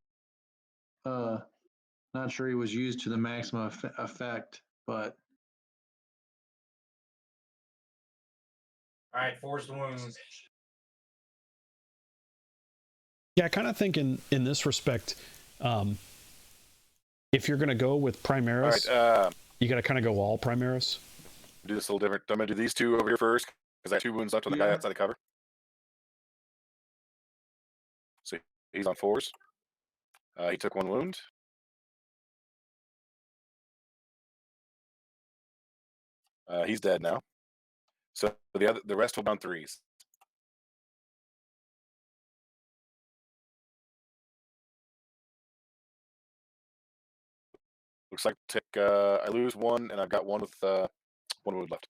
Not sure he was used to the maximum effect, but All right, forced wounds. Yeah, I kind of think in this respect, if you're going to go with Primaris, All right. you got to kind of go all Primaris. Do this a little different. I'm going to do these 2 over here first, because I have 2 wounds left on the guy outside the cover. So he's on 4s. He took 1 wound. He's dead now. So the rest will be on 3s. Looks like I lose 1, and I've got 1 with 1 wound left.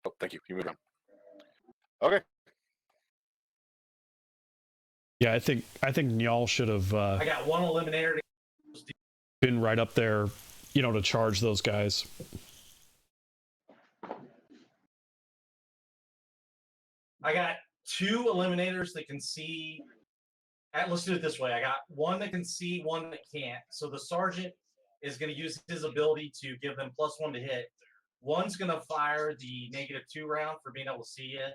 Oh, thank you. You moved on. Okay. Yeah, I think Y'all should have I got 1 eliminator. been right up there, to charge those guys. I got 2 eliminators that can see let's do it this way. I got one that can see, one that can't. So the sergeant is going to use his ability to give them +1 to hit. One's going to fire the -2 round for being able to see you,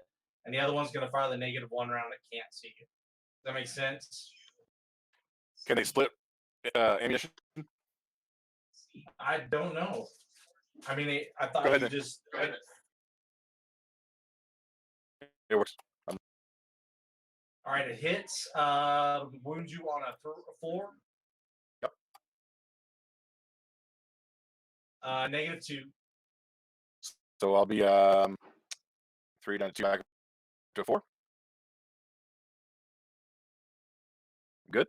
and the other one's going to fire the -1 round that can't see you. Does that make sense? Can they split ammunition? I don't know. I mean, I thought Go ahead you then. just. It works. All right, it hits. Wounds you on a 4. Yep. -2. So I'll be 3 down to 2 back to 4. Good.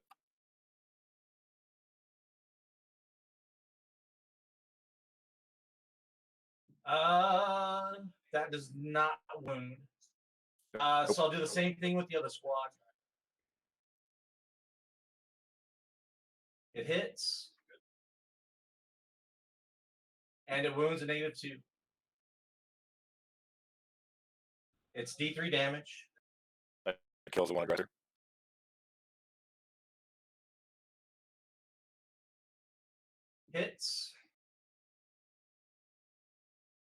That does not wound. Nope. So I'll do the same thing with the other squad. It hits. And it wounds a -2. It's D3 damage. It kills the one aggressor. Hits.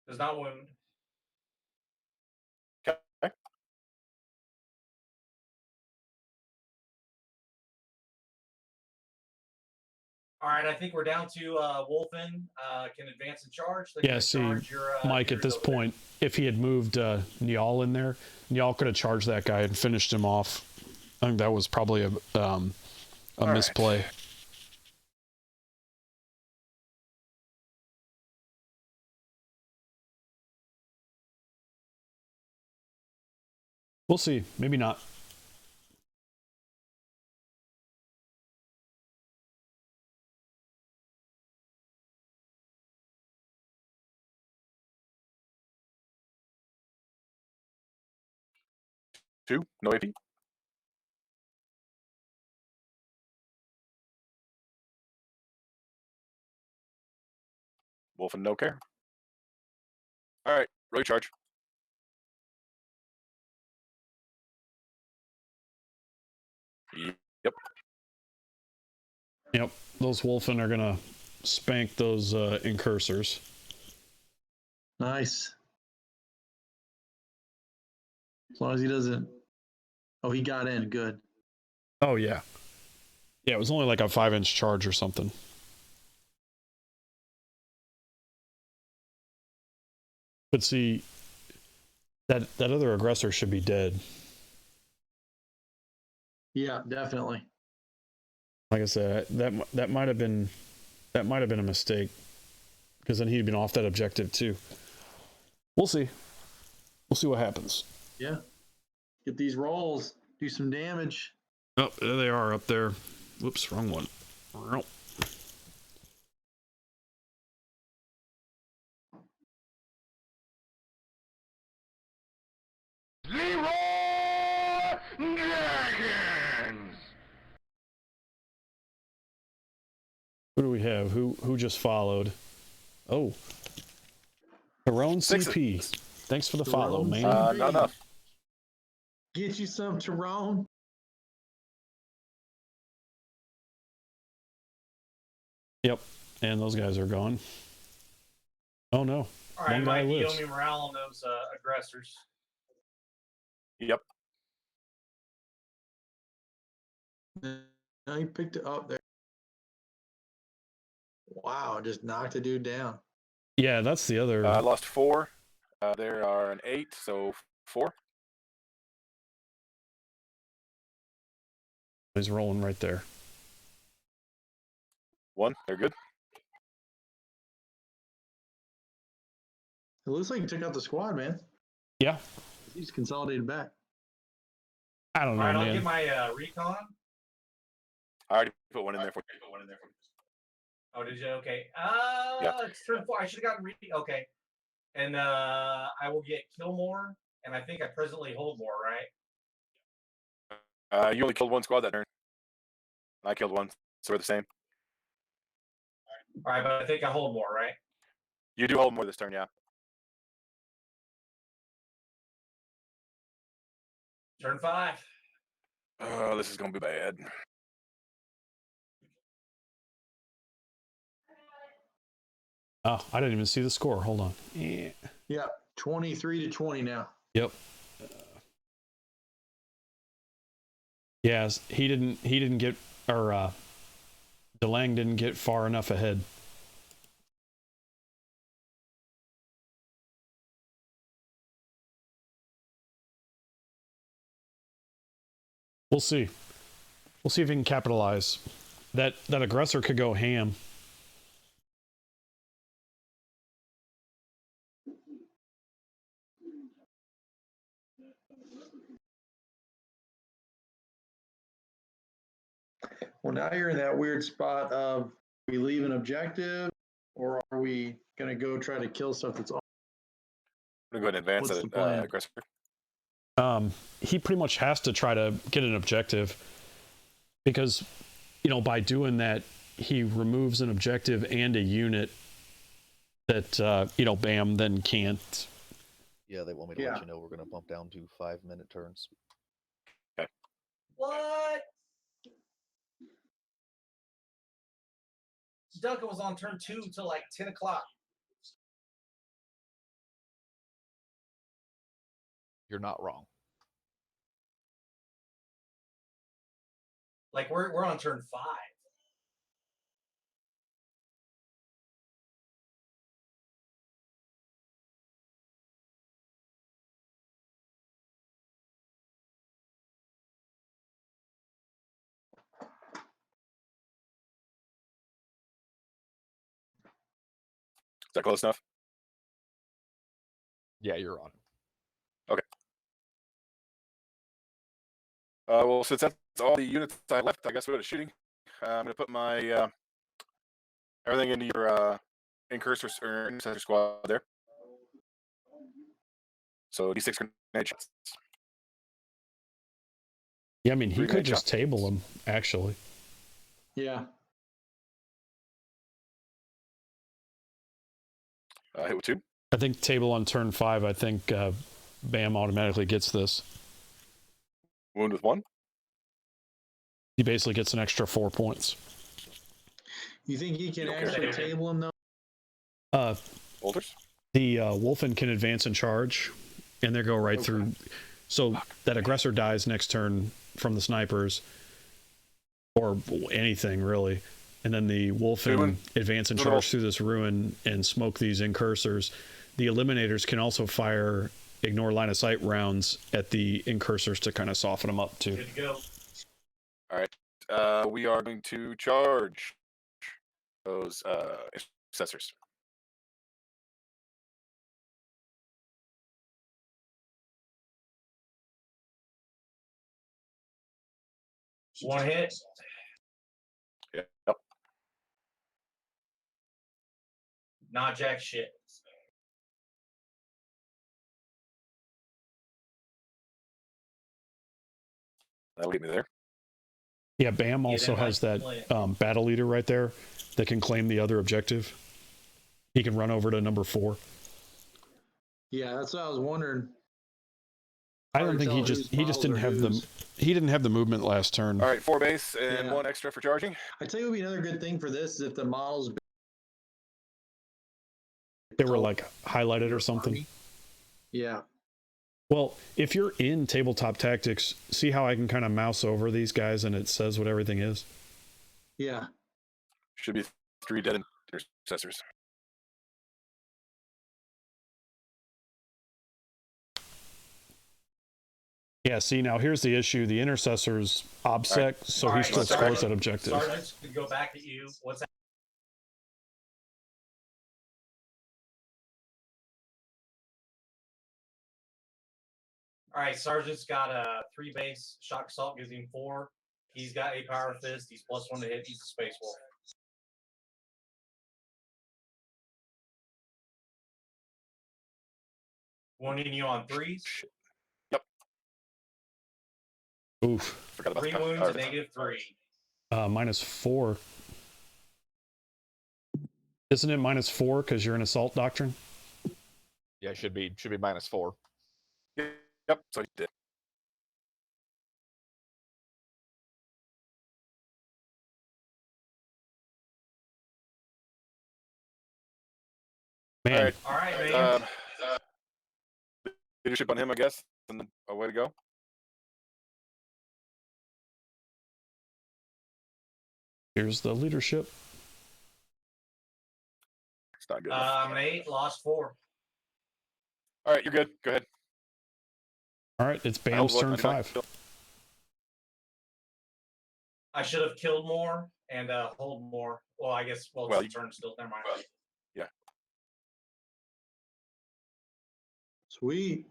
Does not wound. Okay. All right, I think we're down to Wolfen can advance and charge. They Yeah, can see, charge your, Mike, at this over there. point, if he had moved Niall in there, Niall could have charged that guy and finished him off. I think that was probably a right. misplay. We'll see. Maybe not. Two, no AP. Wolf and no care. All right, roll charge. Yep. Yep. Those Wolfen are going to spank those incursors. Nice. As long as he doesn't. Oh, he got in. Good. Oh, yeah. Yeah, it was only like a 5-inch charge or something. But see, that other aggressor should be dead. Yeah, definitely. Like I said, that might have been a mistake, because then he'd been off that objective too. We'll see. We'll see what happens. Yeah. Get these rolls. Do some damage. Oh, there they are up there. Whoops, wrong one. Zero Dragons! Who do we have? Who just followed? Oh. Tyrone CP. Thanks for the follow, Tyrone man. CP. Not enough. Get you some, Tyrone. Yep. And those guys are gone. Oh no. All right, One guy Mike, you lives. owe me morale on those aggressors. Yep. Now he picked it up there. Wow, just knocked a dude down. Yeah, that's the other. I lost 4. There are an 8, so 4. He's rolling right there. 1. They're good. It looks like he took out the squad, man. Yeah. He's consolidated back. I don't know, All right, I'll man. get my recon. I already put one in there for you. Oh, did you? Okay. Yeah. It's turn 4. I should have gotten okay. And I will get Killmore, and I think I presently hold more, right? You only killed one squad that turn. I killed one, so we're the same. All right, but I think I hold more, right? You do hold more this turn, yeah. Turn 5. Oh, this is gonna be bad. Oh, I didn't even see the score. Hold on. Yeah. Yeah, 23-20 now. Yep. Yes, he didn't get, or DeLange didn't get far enough ahead. We'll see. We'll see if he can capitalize. That aggressor could go ham. Well, now you're in that weird spot of, we leave an objective, or are we going to go try to kill stuff that's on? I'm gonna go ahead and advance What's the the plan? aggressor. He pretty much has to try to get an objective because, by doing that, he removes an objective and a unit that, Bam then can't. Yeah, they want me to let you know we're going to bump down to 5-minute turns. What? Duncan was on turn 2 till like 10 o'clock. You're not wrong. Like we're on turn 5. Is that close enough? Yeah, you're on. Okay. Well, since that's all the units I left, I guess we'll go to shooting. I'm gonna put my everything into your incursor or intercessor squad there. So D6 grenade shots. Yeah, I mean, he Three could grenade just shots. table him, actually. Yeah. Hit with 2. I think table on turn 5, I think Bam automatically gets this. Wound with 1. He basically gets an extra 4 points. You think he can You don't care. actually table him, though? Bolters. The Wolfen can advance and charge, and they go right through. So that aggressor dies next turn from the snipers, or anything really. And then the Wolfen advance and charge through this ruin and smoke these incursors. The eliminators can also fire ignore line of sight rounds at the incursors to kind of soften them up too. Good to go. All right. We are going to charge those intercessors. One hit. Yep. Not jack shit. That'll get me there. Yeah, Bam also has that battle leader right there that can claim the other objective. He can run over to number 4. Yeah, that's what I was wondering. I don't think he just didn't have the movement last turn. All right, 4 base and 1 extra for charging. I tell you, what would be another good thing for this is if the models They were like highlighted or something. Yeah. Well, if you're in tabletop tactics, see how I can kind of mouse over these guys and it says what everything is? Yeah. Should be 3 dead intercessors. Yeah, see, now here's the issue. The intercessor's obsec, so he still scores that objective. Sergeant, to go back at you. What's that? All right, Sergeant's got a 3 base. Shock assault gives him 4. He's got a power fist. He's +1 to hit. He's a space wolf. Wounding you on 3s. Yep. Oof. Forgot about 3 wounds and -3. -4. Isn't it -4 because you're an assault doctrine? Yeah, it should be -4. Yep. So he did. Man, All right. All right, man. Leadership on him, I guess, and then a way to go. here's the leadership. It's not good. I'm an 8, lost 4. All right, you're good. Go ahead. All right, it's I hope Bam's luck turn does not 5. kill. I should have killed more and hold more. Well, I guess. Well, Well, it's turn still. Never mind. Yeah. Sweet.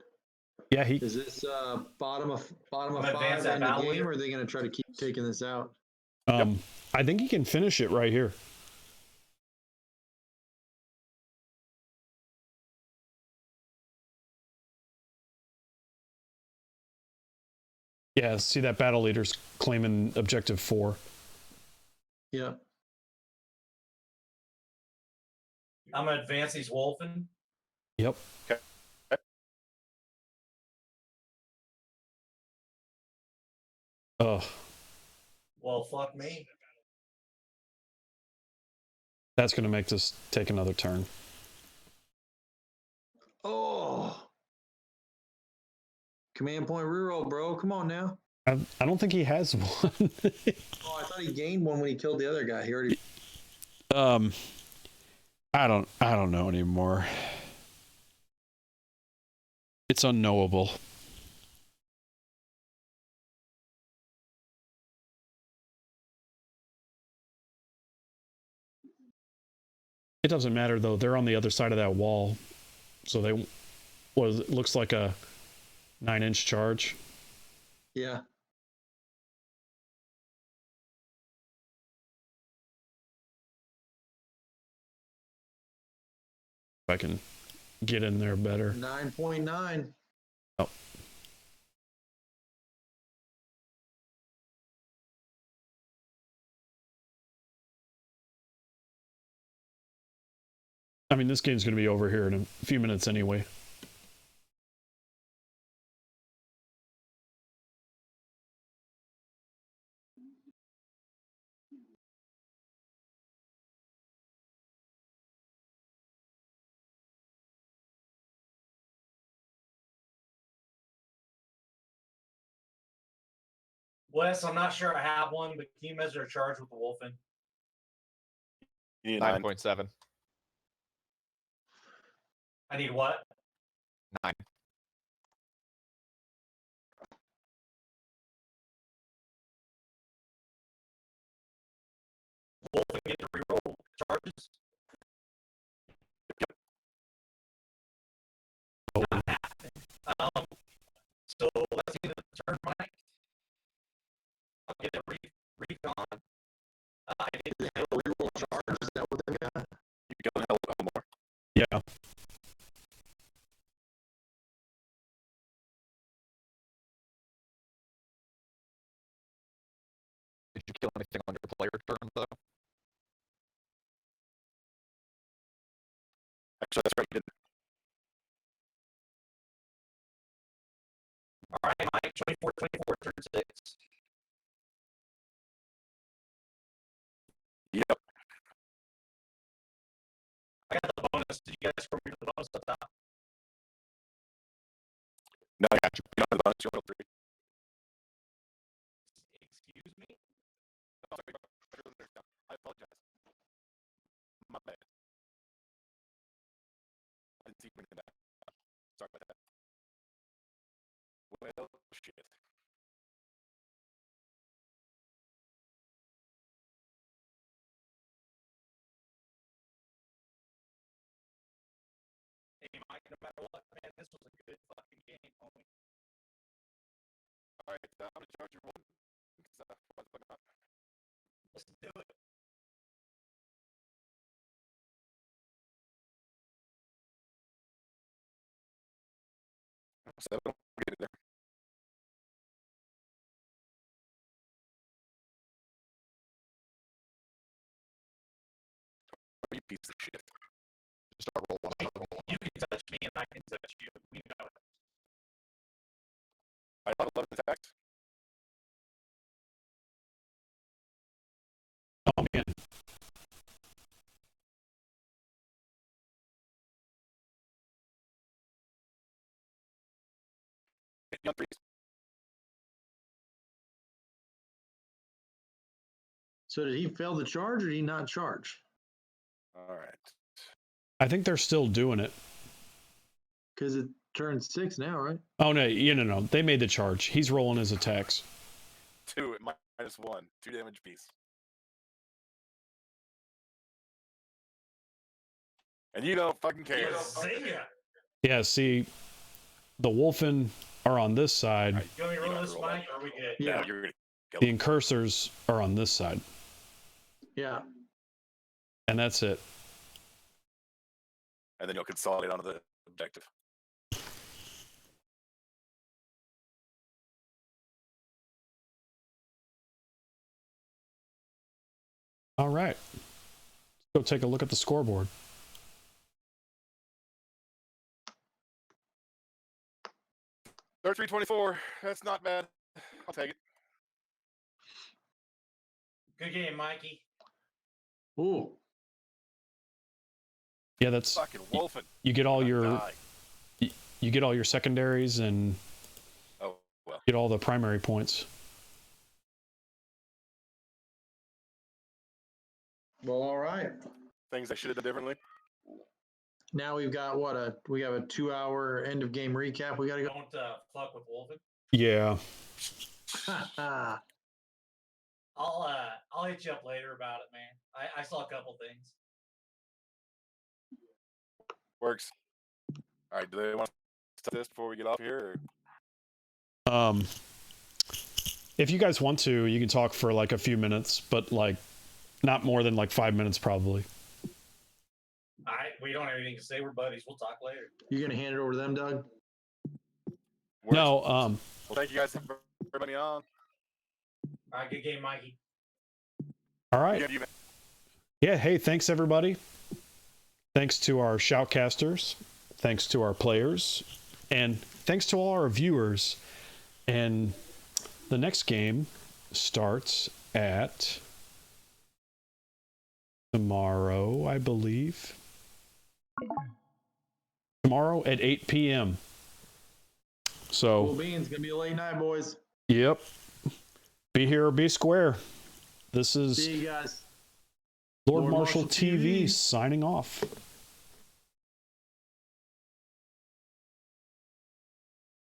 Yeah, he. Is this bottom of I'm 5 advanced at in the battle game, leader. or are they going to try to keep taking this out? I think he can finish it right here. Yeah, see that battle leader's claiming objective 4. Yeah. I'm gonna advance these wolfen. Yep. Okay. Oh, Well, fuck me. that's going to make this take another turn. Oh. Command point reroll, bro. Come on now. I don't think he has one. Oh, I thought he gained one when he killed the other guy. He already. I don't know anymore. It's unknowable. It doesn't matter though. They're on the other side of that wall, so they it looks like a 9-inch charge. Yeah. If I can get in there better. 9.9. Oh. I mean, this game's going to be over here in a few minutes anyway. Wes, I'm not sure I have one, but can you measure a charge with the wolfen? You need a 9. 9.7. I need what? 9. Wolfen get to reroll charges. So let's see the turn, Mike. I'll get a recon. I get the Reroll charge. Is that what they got? You go hell more. Yeah. Did you kill anything on your player turn, though? Actually, that's right. You didn't. All right, Mike. 24, turn 6. Yep. I got the bonus. Did you guys remember the bonus at the top? No, I got you. You don't have the bonus. You only rolled 3. Excuse me? Oh, sorry. I apologize. My bad. I didn't see you bring it back. Sorry about that. Well, shit. Hey, Mike, no matter what, man, this was a good fucking game, homie. All right, I'm going to charge your one. Let's do it. So we'll get it there. You piece of shit. Just start rolling another one. You can touch me and I can touch you. We know it. I have 11 attacks. Oh man. on threes. So did he fail the charge or did he not charge? All right. I think they're still doing it. Because it turned 6 now, right? Oh no, no. They made the charge. He's rolling his attacks. 2 at -1. 2 damage piece. And you don't fucking care. Zinga. Yeah, see, the Wolfen are on this side. Right. You want me to You roll don't this, roll Mike, or are we good? Yeah. No, you're gonna kill The him. incursors are on this side. Yeah. And that's it. And then you'll consolidate onto the objective. All right. Let's go take a look at the scoreboard. Third 324. That's not bad. I'll take it. Good game, Mikey. Ooh. Yeah, that's Fucking Wolfen. you get all Gonna your die. you get all your secondaries and Oh well. get all the primary points. Well, all right. Things I should have done differently. Now we've got we have a 2-hour end of game recap. We got to go. Don't fuck with Wolfen. Yeah. I'll hit you up later about it, man. I saw a couple things. Works. All right. Do they want to start this before we get off here? Or? If you guys want to, you can talk for like a few minutes, but like not more than like 5 minutes probably. All right, we don't have anything to say. We're buddies. We'll talk later. You going to hand it over to them, Doug? Works. No, Well, thank you guys for everybody on. All right, good game, Mikey. all right. Yeah, you bet. Yeah, hey, thanks everybody. Thanks to our shoutcasters, thanks to our players, and thanks to all our viewers. And the next game starts at tomorrow, I believe. Tomorrow at 8 p.m. So, Cool beans. Going to be a late night, boys. yep. Be here or be square. This is See you guys. Lord Lord Marshall Marshall TV TV. signing off.